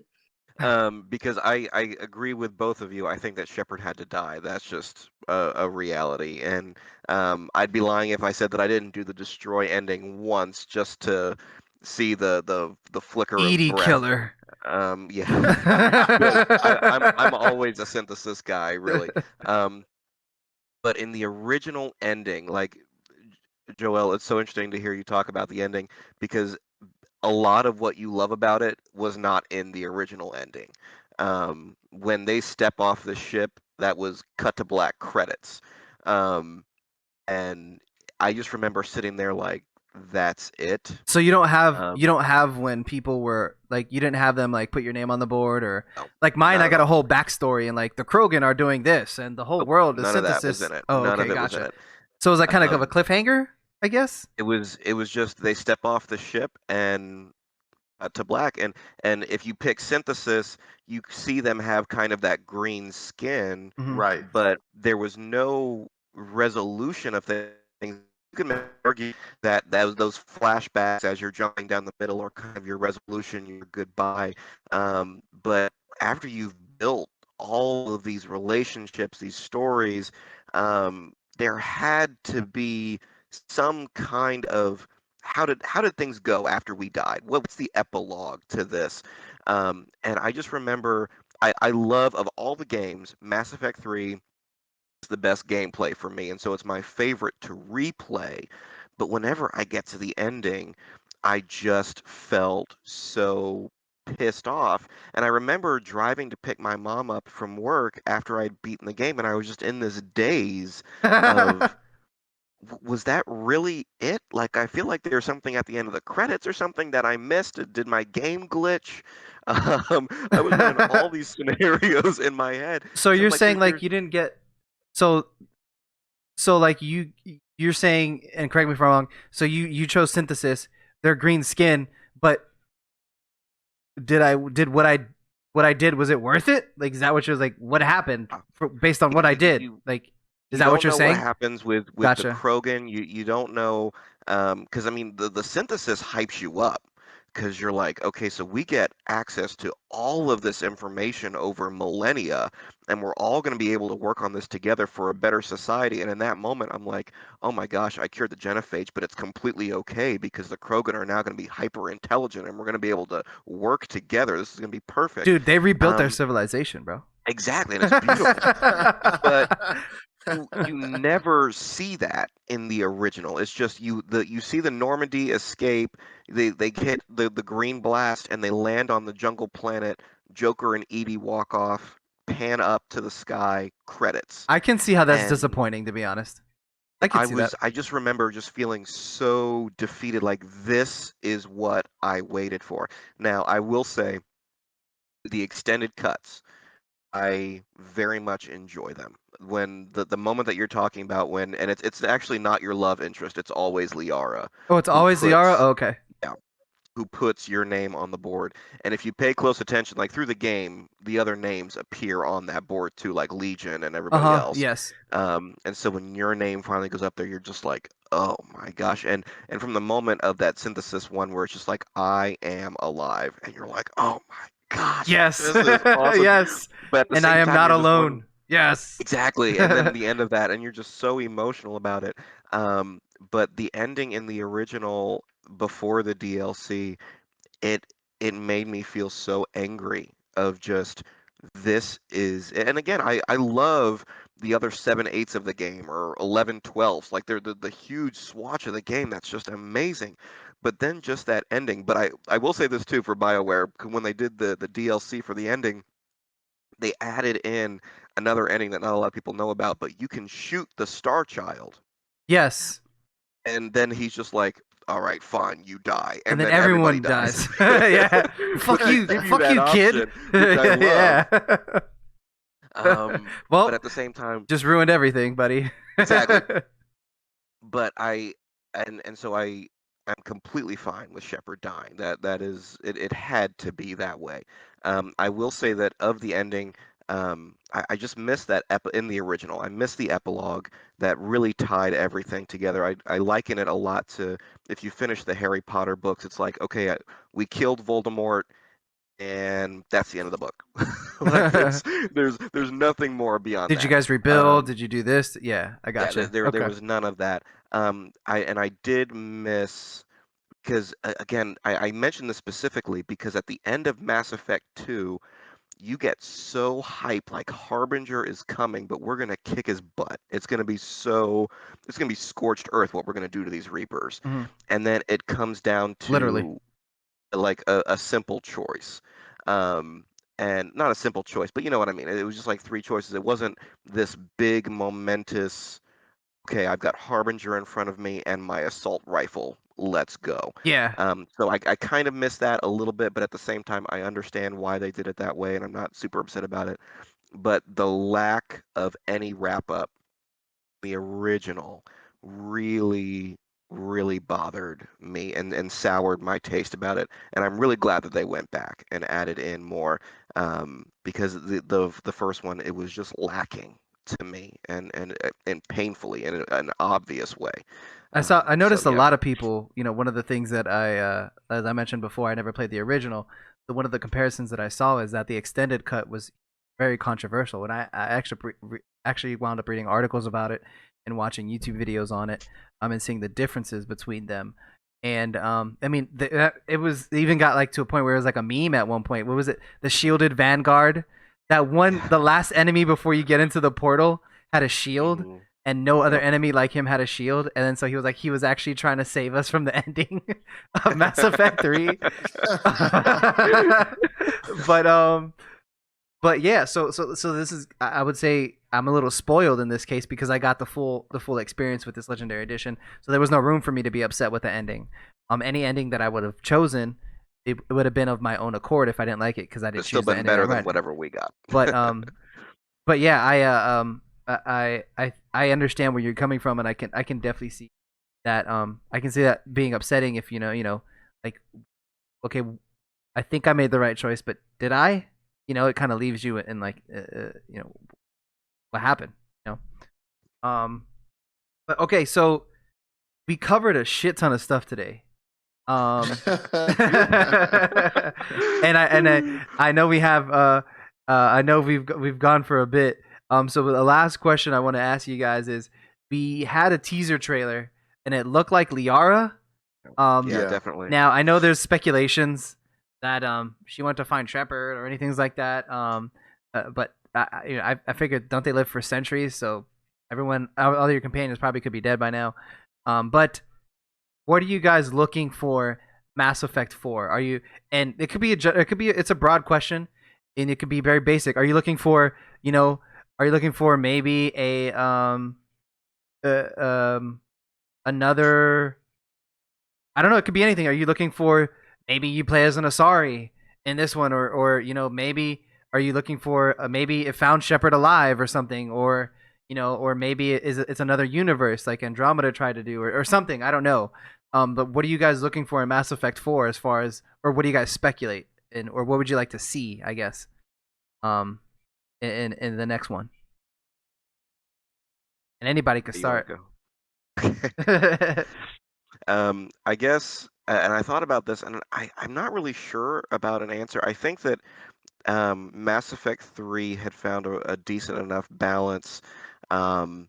because I agree with both of you. I think that Shepard had to die. That's just a reality. And I'd be lying if I said that I didn't do the destroy ending once just to see the flicker of Edie breath. killer. Yeah. But I'm always a synthesis guy, really. But in the original ending, like Joel, it's so interesting to hear you talk about the ending because a lot of what you love about it was not in the original ending. When they step off the ship, that was cut to black credits. Um, and I just remember sitting there like, that's it. So you don't have Um, you don't have when people were like, you didn't have them like put your name on the board, or no, like mine. not I at got a all. whole backstory and like the Krogan are doing this and the whole world is None of that was synthesis. in it. Oh, None okay, of it was in gotcha. it. So it was like kind of a Um, cliffhanger, I guess. it was just they step off the ship and to black, and if you pick synthesis, you see them have kind of that green skin, Hmm. Right. but there was no resolution of things. You can argue that was those flashbacks as you're jumping down the middle or kind of your resolution, your goodbye. But after you've built all of these relationships, these stories, there had to be some kind of how did things go after we died? What's the epilogue to this? And I just remember I love of all the games, Mass Effect 3 is the best gameplay for me, and so it's my favorite to replay. But whenever I get to the ending, I just felt so pissed off. And I remember driving to pick my mom up from work after I'd beaten the game, and I was just in this daze of, was that really it? Like, I feel like there's something at the end of the credits or something that I missed. Did my game glitch? I was running all these scenarios in my head. So So I'm you're like, saying like there's you didn't get so so like you're saying, and correct me if I'm wrong. So you chose synthesis. They're green skin, but did what I did, was it worth it? Like, is that what you're like? What happened based on what I because did? Like, is you that what don't you're know what saying? happens with the Gotcha. Krogan. You don't know, because I mean the synthesis hypes you up because you're like, okay, so we get access to all of this information over millennia, and we're all going to be able to work on this together for a better society. And in that moment, I'm like, oh my gosh, I cured the genophage, but it's completely okay because the Krogan are now going to be hyper intelligent, and we're going to be able to work together. This is going to be perfect. Dude, they rebuilt their Um, civilization, bro. exactly, and it's beautiful. But you never see that in the original. It's just you see the Normandy escape. They hit the green blast and they land on the jungle planet. Joker and Edie walk off, pan up to the sky, credits. I can see how that's And disappointing, to be honest. I can see that. I just remember just feeling so defeated, like this is what I waited for. Now, I will say the extended cuts, I very much enjoy them. When the moment that you're talking about, when and it's actually not your love interest, it's always Liara Oh, it's who always Liara. puts Oh, okay. yeah, who puts your name on the board. And if you pay close attention, like through the game, the other names appear on that board too, like Legion and Uh everybody huh. else. Yes. And so when your name finally goes up there, you're just like, oh my gosh. And from the moment of that synthesis one where it's just like, I am alive, and you're like, oh my gosh, Yes. this is awesome. Yes. But at the And I same am time, not you're just one alone. Yes. exactly. And then the end of that, and you're just so emotional about it. Um, but the ending in the original before the DLC, it it made me feel so angry of just this is, and again, I love the other 7/8 of the game or 11/12s, like they're the huge swatch of the game that's just amazing. But then just that ending. But I will say this too for BioWare, when they did the DLC for the ending, they added in another ending that not a lot of people know about, but you can shoot the Star Child, Yes. and then he's just like, "All right, fine, you die," And and then then everybody everyone dies. dies. Yeah. But Fuck they you. give you Fuck that you, kid. option, which I love. Yeah. But Well, at the same time, just ruined everything, buddy. exactly. But and so I'm completely fine with Shepard dying. That is it. It had to be that way. I will say that of the ending, I just missed that in the original. I missed the epilogue that really tied everything together. I liken it a lot to if you finish the Harry Potter books. It's like, okay, we killed Voldemort, and that's the end of the book. Like there's nothing more beyond Did you that. guys rebuild? Um, Did you do this? Yeah, I yeah, gotcha. there Okay. was none of that. I did miss because again, I mentioned this specifically because at the end of Mass Effect 2, you get so hype, like Harbinger is coming, but we're gonna kick his butt. It's gonna be scorched earth what we're gonna do to these Reapers, Hmm. and then it comes down Literally. to like a simple choice. Um, and not a simple choice, but you know what I mean. It was just like three choices. It wasn't this big momentous, okay, I've got Harbinger in front of me and my assault rifle. Let's go. Yeah. So I kind of miss that a little bit, but at the same time, I understand why they did it that way, and I'm not super upset about it. But the lack of any wrap up, the original, really, really bothered me and soured my taste about it. And I'm really glad that they went back and added in more, because the first one, it was just lacking to me and painfully in an obvious way. I So noticed a yeah. lot of people, one of the things that as I mentioned before, I never played the original. One of the comparisons that I saw is that the extended cut was very controversial. And I actually wound up reading articles about it and watching YouTube videos on it, and seeing the differences between them. And I mean, it was it even got like to a point where it was like a meme at one point. What was it? The shielded vanguard. That one, Yeah. the last enemy before you get into the portal had a shield, Mhm. and no other Yep. enemy like him had a shield. And then so he was like, he was actually trying to save us from the ending of Mass Effect 3. but but yeah, so this is, I would say I'm a little spoiled in this case because I got the full experience with this legendary edition. So there was no room for me to be upset with the ending. Any ending that I would have chosen, it would have been of my own accord if I didn't like it because I didn't It's still choose the been ending I better than read. whatever we got. But but yeah, I understand where you're coming from, and I can definitely see that. I can see that being upsetting if like, okay, I think I made the right choice, but did I? It kind of leaves you in like, what happened? You know. But okay, so we covered a shit ton of stuff today. And I know we have I know we've gone for a bit. So the last question I want to ask you guys is, we had a teaser trailer and it looked like Liara. Yeah, Yeah. definitely. Now I know there's speculations that she went to find Shepard or anything like that. But I figured, don't they live for centuries? So everyone, all your companions probably could be dead by now. But what are you guys looking for Mass Effect 4? Are you, and it's a broad question, and it could be very basic. Are you looking for, are you looking for maybe a uh, um another, I don't know, it could be anything. Are you looking for, maybe you play as an Asari in this one, or maybe are you looking for, maybe it found Shepard alive or something, or or maybe it's another universe like Andromeda tried to do, or something. I don't know. But what are you guys looking for in Mass Effect 4, as far as, or what do you guys speculate in, or what would you like to see? I guess, um, in the next one, and anybody could You want start. to go? I guess, and I thought about this, and I'm not really sure about an answer. I think that Mass Effect 3 had found a decent enough balance, um,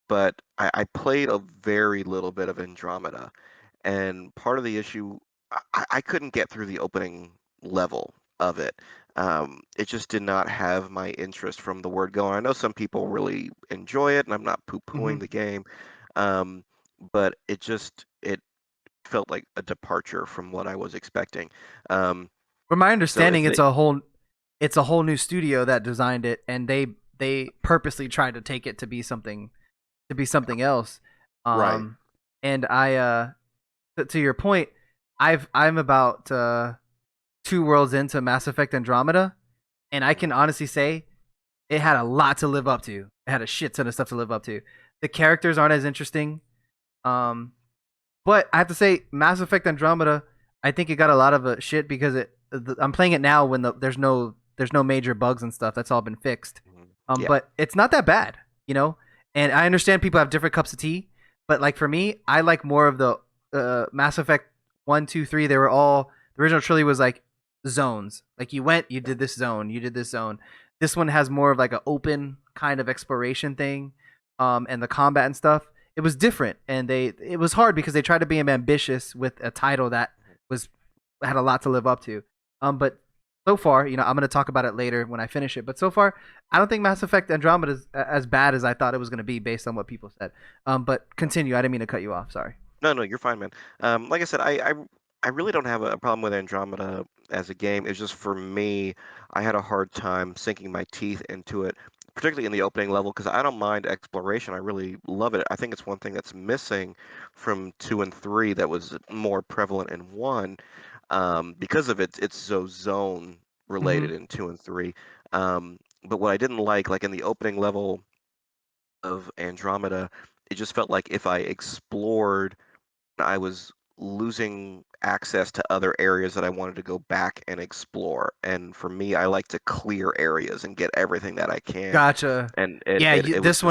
but I played a very little bit of Andromeda, and part of the issue, I couldn't get through the opening level of it. It just did not have my interest from the word go. I know some people really enjoy it, and I'm not Hmm. poo-pooing the game, um, but it felt like a departure from what I was expecting. Um, From my so if understanding, they, it's a whole new studio that designed it, and they purposely tried to take it to be something else. Right. And to your point, I'm about 2 worlds into Mass Effect Andromeda, and I can honestly say it had a lot to live up to. It had a shit ton of stuff to live up to. The characters aren't as interesting. Um, but I have to say, Mass Effect Andromeda, I think it got a lot of shit because I'm playing it now when there's no major bugs and stuff. That's all been fixed. yeah, But it's not that bad, you know. And I understand people have different cups of tea, but like for me, I like more of the Mass Effect 1, 2, 3. They were all, the original trilogy was like zones. Like you went, you did this zone, you did this zone. This one has more of like an open kind of exploration thing, and the combat and stuff, it was different, and it was hard because they tried to be ambitious with a title that was had a lot to live up to. But so far, I'm going to talk about it later when I finish it. But so far, I don't think Mass Effect Andromeda is as bad as I thought it was going to be based on what people said. But continue. I didn't mean to cut you off. Sorry. no, you're fine, man. Like I said, I really don't have a problem with Andromeda as a game. It's just for me, I had a hard time sinking my teeth into it, particularly in the opening level, because I don't mind exploration. I really love it. I think it's one thing that's missing from 2 and 3 that was more prevalent in 1, because of it's so zone Mm-hmm. related in 2 and 3. But what I didn't like in the opening level of Andromeda, it just felt like if I explored, I was losing access to other areas that I wanted to go back and explore. And for me, I like to clear areas and get everything that I can. Gotcha. And it Yeah, it, it was just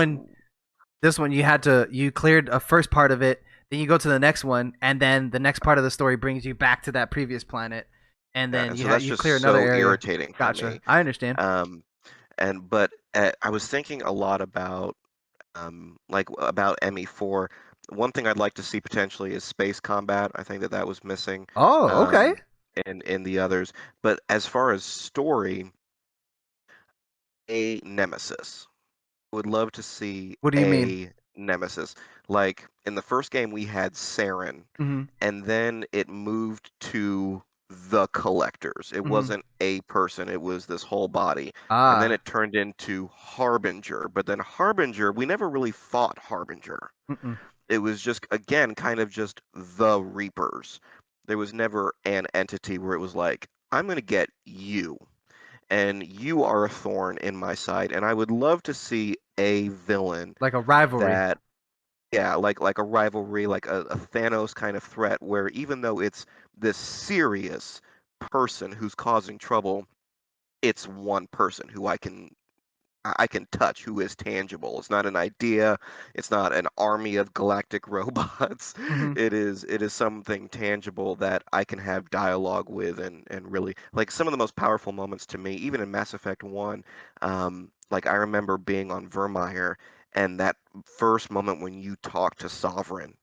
this one you cleared a first part of it, then you go to the next one, and then the next part of the story brings you back to that previous planet, and yeah, then and you so that's you just clear another so area. irritating for Gotcha. me. I understand. Um, But I was thinking a lot about like about ME4. One thing I'd like to see potentially is space combat. I think that that was missing Oh, okay. um, in the others. But as far as story, a nemesis. Would love to see What do you mean? a nemesis. Like in the first game, we had Saren, Mm-hmm. and then it moved to the collectors. It Mm-hmm. wasn't a person, it was this whole body. And then Ah. it turned into Harbinger. But then Harbinger, we never really fought Harbinger. Mm-mm. It was just, again, kind of just the Reapers. There was never an entity where it was like, I'm going to get you, and you are a thorn in my side. And I would love to see a villain Like a rivalry. that, yeah, like a rivalry, like a Thanos kind of threat, where even though it's this serious person who's causing trouble, it's one person who I can touch, who is tangible. It's not an idea. It's not an army of galactic robots. Mm-hmm. It is something tangible that I can have dialogue with, and really like some of the most powerful moments to me, even in Mass Effect 1. Like I remember being on Vermeer, and that first moment when you talk to Sovereign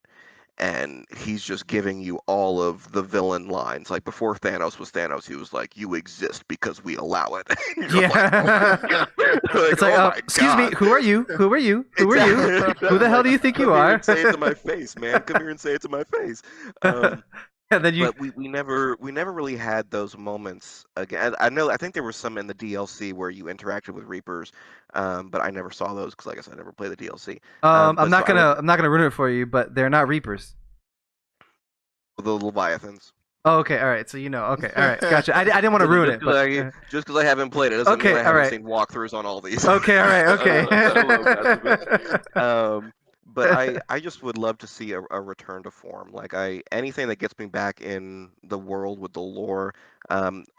and he's just giving you all of the villain lines. Like before Thanos was Thanos, he was like, "You exist because we allow it." And you're like, "Oh my Yeah. god!" Like, It's like, "Oh my excuse me, god!" who are you? Who are you? Who are you? Exactly. Who the I'm hell like, do you think "Come you here are? and say it to my face, man. Come here and say it to my face." Um, And then you, but we never really had those moments again. I think there was some in the DLC where you interacted with Reapers, but I never saw those because, like I said, I never played the DLC. I'm But so I would I'm not gonna ruin it for you, but they're not Reapers. the Leviathans. Oh, okay, all right. So you know, okay, all right, gotcha. I didn't want to Listen, ruin just it, because but I haven't played it doesn't mean okay, I all haven't right, seen walkthroughs on all these. okay, all right, okay. I love Mass Effect. But I just would love to see a return to form. Like anything that gets me back in the world with the lore.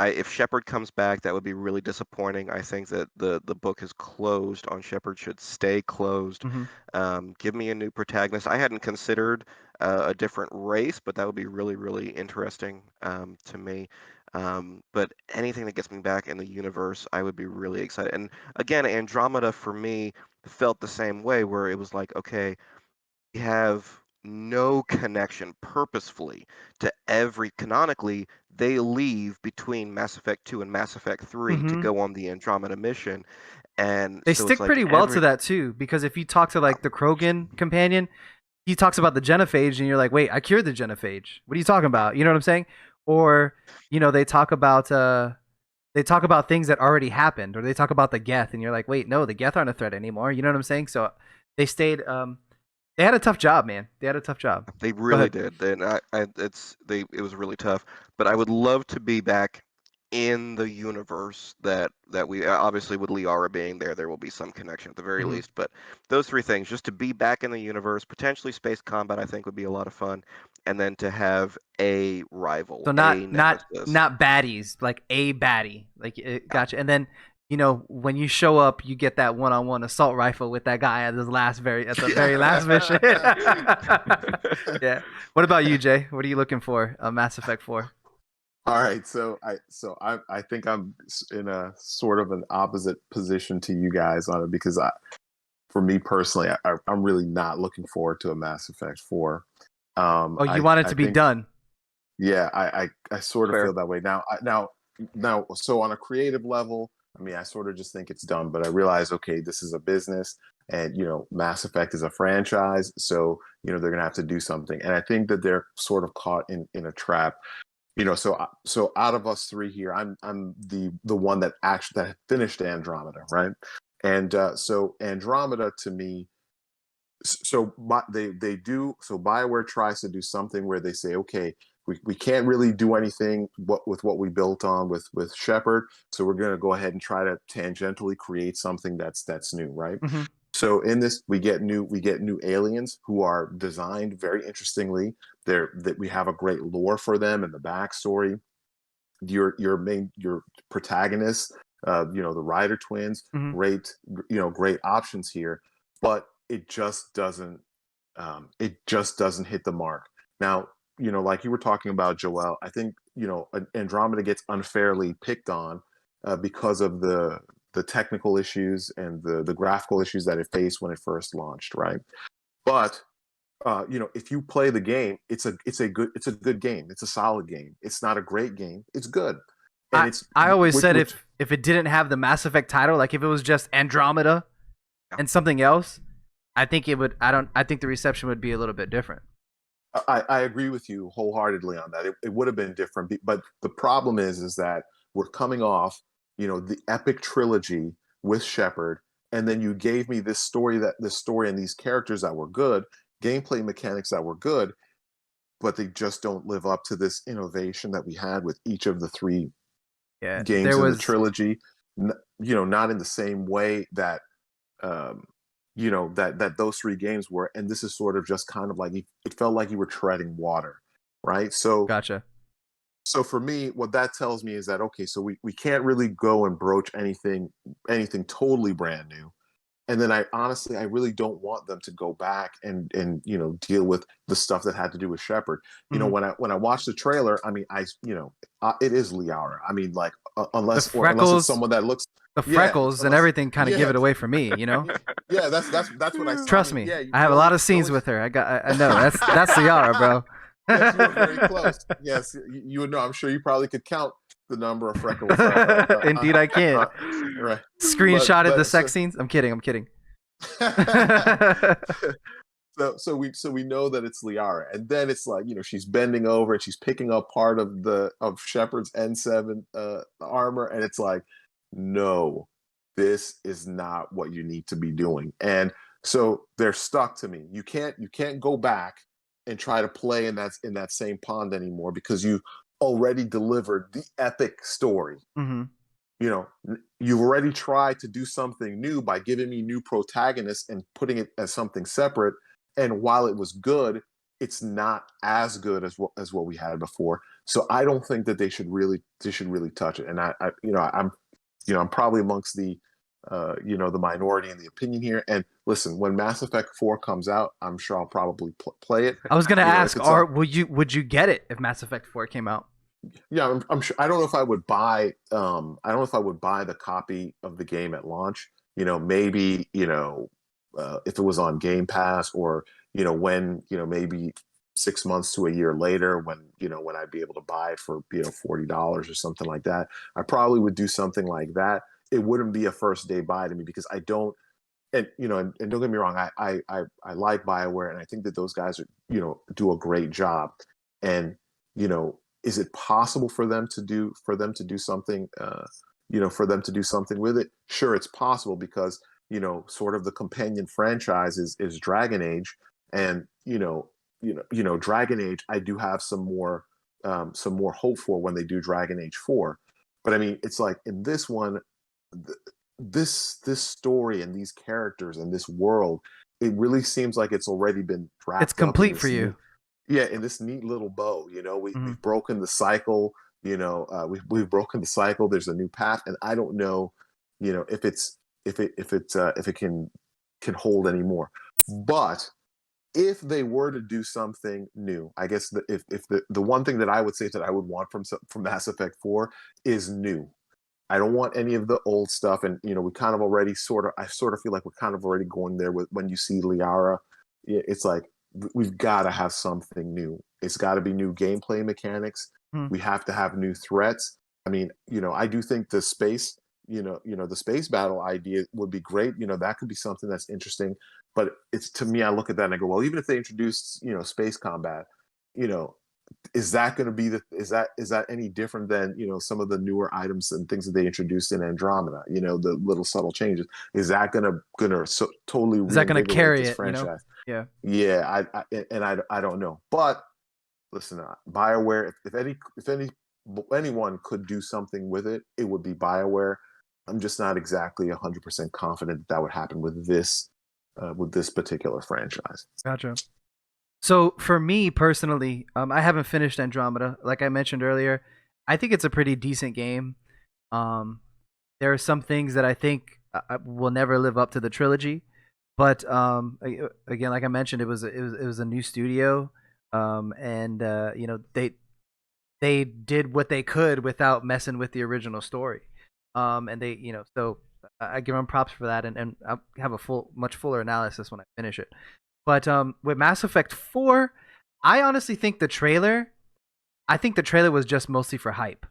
If Shepard comes back, that would be really disappointing. I think that the book is closed on Shepard, should stay closed. Hmm. Give me a new protagonist. I hadn't considered a different race, but that would be really, really interesting to me. But anything that gets me back in the universe, I would be really excited. And again, Andromeda for me felt the same way, where it was like, okay, we have no connection purposefully to every canonically. They leave between Mass Effect 2 and Mass Effect 3 to Hmm. go on the Andromeda mission. And They so it's stick like pretty well to that too, because if you talk to like the Krogan companion, he talks about the genophage, and you're like, wait, I cured the genophage. What are you talking about? You know what I'm saying? Or they talk about things that already happened, or they talk about the Geth, and you're like, wait, no, the Geth aren't a threat anymore. You know what I'm saying? So they stayed. They had a tough job, man. They had a tough job. They Go really ahead. did. And it was really tough. But I would love to be back in the universe that we obviously, with Liara being there, there will be some connection at the very Hmm. least. But those three things, just to be back in the universe, potentially space combat, I think would be a lot of fun. And then to have a rival, So a nemesis. not baddies, like a baddie, like gotcha. And then when you show up, you get that one-on-one assault rifle with that guy at the very last mission. Yeah. What about you, Jay? What are you looking for? Mass Effect 4. All right, so I think I'm in a sort of an opposite position to you guys on it because for me personally, I'm really not looking forward to a Mass Effect 4. Oh, you want it I to be think, done? yeah, I sort of Fair. feel that way now. Now, so on a creative level, I mean, I sort of just think it's done, but I realize, okay, this is a business, and Mass Effect is a franchise, so they're gonna have to do something, and I think that they're sort of caught in a trap. So out of us three here, I'm the one that actually that finished Andromeda, right? And so Andromeda to me, so Bioware tries to do something where they say, okay, we can't really do anything with what we built on with Shepard, so we're going to go ahead and try to tangentially create something that's new, right? Hmm. So in this, we get new aliens who are designed very interestingly. That we have a great lore for them and the backstory. Your protagonists, the Ryder twins, Hmm. great options here, but it just doesn't hit the mark. Now, like you were talking about, Joel, I think Andromeda gets unfairly picked on because of the technical issues and the graphical issues that it faced when it first launched, right? But if you play the game, it's a good game. It's a solid game. It's not a great game. It's good, and it's I always said which if it didn't have the Mass Effect title, like if it was just Andromeda Yeah. and something else, I think it would. I think the reception would be a little bit different. I agree with you wholeheartedly on that. It would have been different, but the problem is that we're coming off, the epic trilogy with Shepard, and then you gave me this story and these characters that were good, gameplay mechanics that were good, but they just don't live up to this innovation that we had with each of the three Yeah, games there in the was. trilogy. Not in the same way that that those three games were, and this is sort of just kind of like it felt like you were treading water, right? Gotcha. So for me, what that tells me is that okay, so we can't really go and broach anything totally brand new. And then I really don't want them to go back and deal with the stuff that had to do with Shepard. Mhm. When I watched the trailer, I mean, it is Liara. I mean, like unless it's freckles, someone that looks, the yeah, freckles and unless, everything kind of give yeah, it away for me. yeah. That's what I saw. I Trust mean, me, yeah, I have a lot of scenes with her. I know that's Ciara, bro. yes, you were very close. Yes, you would know. I'm sure you probably could count the number of freckles. Indeed, I can. Right, Screenshotted the but sex so, scenes. I'm kidding. I'm kidding. so we know that it's Liara, and then it's like she's bending over and she's picking up part of Shepard's N7 armor, and it's like, no, this is not what you need to be doing, and so they're stuck to me. You can't go back and try to play in that same pond anymore because you already delivered the epic story. Hmm. You've already tried to do something new by giving me new protagonists and putting it as something separate. And while it was good, it's not as good as what we had before. So I don't think that they should really touch it. And I'm probably amongst the minority in the opinion here. And listen, when Mass Effect 4 comes out, I'm sure I'll probably play it. I was gonna If ask, it's a, would you get it if Mass Effect 4 came out? yeah, I'm sure. I don't know if I would buy. I don't know if I would buy the copy of the game at launch. Maybe if it was on Game Pass, or when maybe 6 months to a year later, when I'd be able to buy it for $40 or something like that. I probably would do something like that. It wouldn't be a first day buy to me because I don't. And don't get me wrong. I like BioWare, and I think that those guys do a great job. And is it possible for them to do something with it? Sure, it's possible because sort of the companion franchise is Dragon Age, and Dragon Age, I do have some more hope for when they do Dragon Age 4. But I mean, it's like in this one, this story and these characters and this world, it really seems like it's already been It's wrapped up in complete this for you. yeah, in this neat little bow. Hmm. We've broken the cycle. We've broken the cycle. There's a new path, and I don't know, if it can hold anymore. But if they were to do something new, I guess if the one thing that I would say that I would want from Mass Effect 4 is new. I don't want any of the old stuff, and we kind of already I sort of feel like we're kind of already going there with when you see Liara. It's like we've got to have something new. It's got to be new gameplay mechanics. Hmm. We have to have new threats. I mean, I do think the space, the space battle idea would be great. That could be something that's interesting. But it's, to me, I look at that and I go, well, even if they introduced, space combat, you know, is that going to be is that any different than some of the newer items and things that they introduced in Andromeda? The little subtle changes. Is that gonna totally Is that gonna reinvigorate carry this it? franchise? Yeah. Yeah, I don't know. But listen, BioWare. If anyone could do something with it, it would be BioWare. I'm just not exactly 100% confident that would happen with this particular franchise. Gotcha. So for me personally, I haven't finished Andromeda. Like I mentioned earlier, I think it's a pretty decent game. Um, there are some things that I think will never live up to the trilogy, but again, like I mentioned, it was a new studio, and they did what they could without messing with the original story. And they, so I give him props for that, and I'll have a much fuller analysis when I finish it. But with Mass Effect 4, I honestly think I think the trailer was just mostly for hype.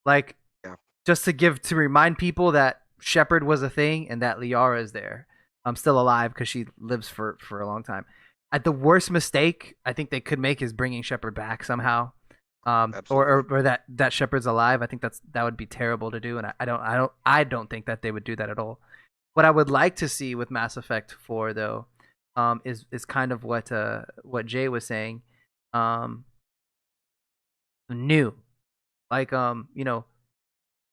Like, Yeah. just to remind people that Shepard was a thing and that Liara is there. I'm still alive because she lives for a long time. At the worst mistake I think they could make is bringing Shepard back somehow, or that Shepard's alive. I think that would be terrible to do, and I don't think that they would do that at all. What I would like to see with Mass Effect 4 though, is kind of what Jay was saying, new, like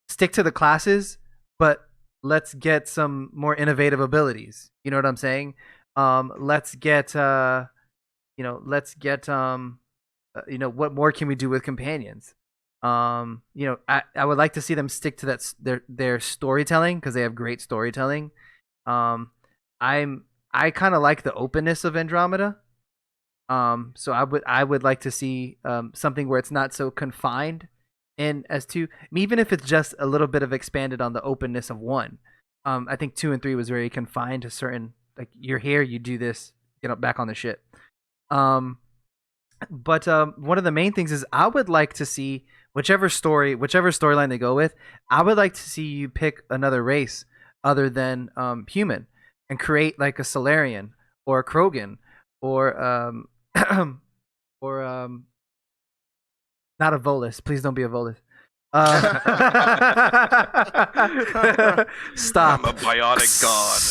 stick to the classes, but let's get some more innovative abilities. You know what I'm saying? Let's get what more can we do with companions? I would like to see them stick to their storytelling because they have great storytelling. I kind of like the openness of Andromeda. So I would like to see something where it's not so confined in S2, even if it's just a little bit of expanded on the openness of 1. I think 2 and 3 was very confined to certain, like, you're here, you do this, get back on the ship. But one of the main things is I would like to see whichever storyline they go with. I would like to see you pick another race other than human and create like a Solarian or a Krogan or or not a Volus. Please don't be a Volus. Stop. I'm a bionic god.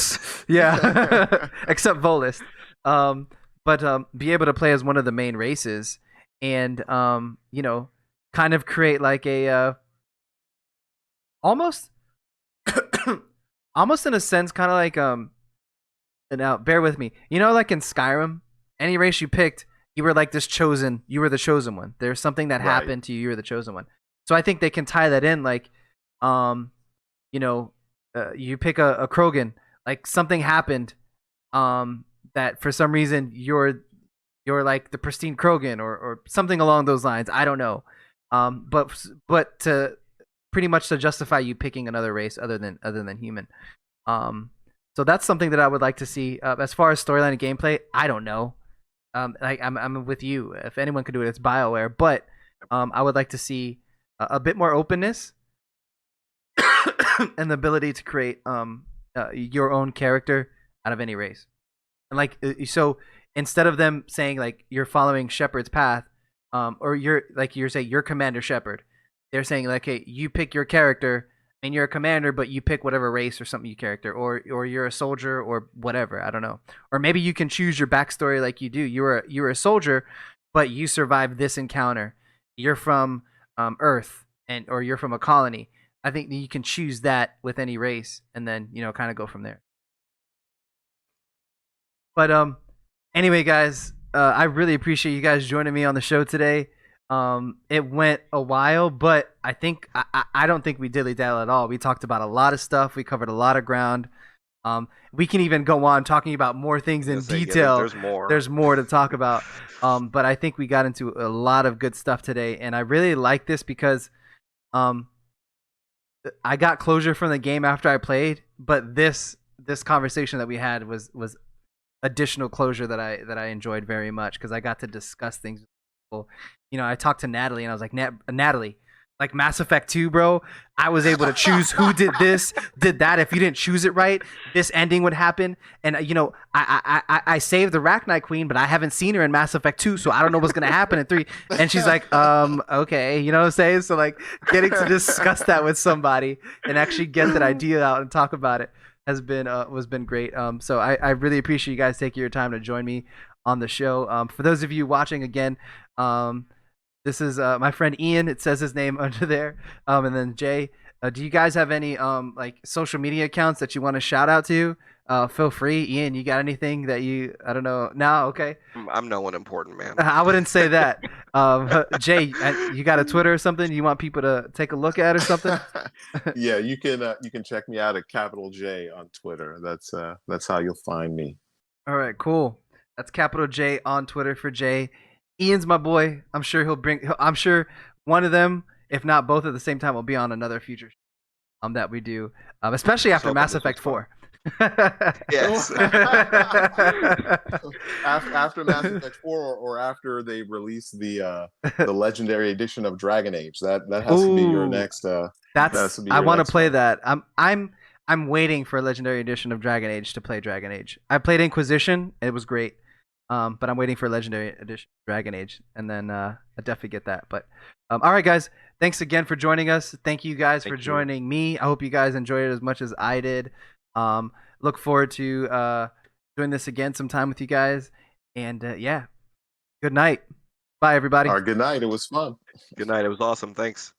Yeah, except Volus. But be able to play as one of the main races, and kind of create like a almost, almost in a sense, kind of like now bear with me. Like in Skyrim, any race you picked, you were like you were the chosen one. There's something that happened to you. You were the chosen one. So I think they can tie that in, like, you pick a Krogan, like something happened, that for some reason you're like the pristine Krogan or something along those lines. I don't know, but to pretty much to justify you picking another race other than human. So that's something that I would like to see. As far as storyline and gameplay, I don't know. I'm with you. If anyone could do it, it's BioWare. But I would like to see a bit more openness and the ability to create your own character out of any race. And like, so instead of them saying like you're following Shepard's path, or you're saying you're Commander Shepard, they're saying like, hey, you pick your character and you're a commander, but you pick whatever race or something you character, or you're a soldier or whatever. I don't know. Or maybe you can choose your backstory like you do. You were a soldier, but you survived this encounter. You're from Earth, or you're from a colony. I think you can choose that with any race, and then kind of go from there. But anyway, guys, I really appreciate you guys joining me on the show today. It went a while, but I don't think we dilly-dally at all. We talked about a lot of stuff. We covered a lot of ground. We can even go on talking about more things in detail. There's more to talk about. But I think we got into a lot of good stuff today, and I really like this because I got closure from the game after I played, but this conversation that we had was additional closure that I enjoyed very much, because I got to discuss things with people. I talked to Natalie and I was like, Natalie, like Mass Effect 2, bro, I was able to choose who did this, did that. If you didn't choose it right, this ending would happen. And I saved the Rachni Queen, but I haven't seen her in Mass Effect 2, so I don't know what's gonna happen in 3. And she's like, okay, you know what I'm saying? So like, getting to discuss that with somebody and actually get that idea out and talk about it has been great. So I really appreciate you guys taking your time to join me on the show. For those of you watching again, this is my friend Ian. It says his name under there. And then Jay. Do you guys have any like social media accounts that you want to shout out to? Feel free. Ian, you got anything that I don't know. No, okay. I'm no one important, man. I wouldn't say that. Jay, you got a Twitter or something you want people to take a look at or something? Yeah, you can check me out at Capital J on Twitter. That's how you'll find me. All right, cool. That's Capital J on Twitter for Jay. Ian's my boy. I'm sure I'm sure one of them, if not both at the same time, will be on another future show. that we do, especially after hoping Mass this was Effect fun. 4. Yes. After Mass Effect 4, or after they release the legendary edition of Dragon Age, that has to be your Ooh, next. That has to be I your want to next play one. that. I'm waiting for a legendary edition of Dragon Age to play Dragon Age. I played Inquisition, it was great. But I'm waiting for a legendary edition of Dragon Age, and then I definitely get that. But all right, guys, thanks again for joining us. Thank you guys for Thank you. joining me. I hope you guys enjoyed it as much as I did. Look forward to doing this again sometime with you guys. And yeah, good night. Bye, everybody. All right, good night. It was fun. Good night. It was awesome. Thanks.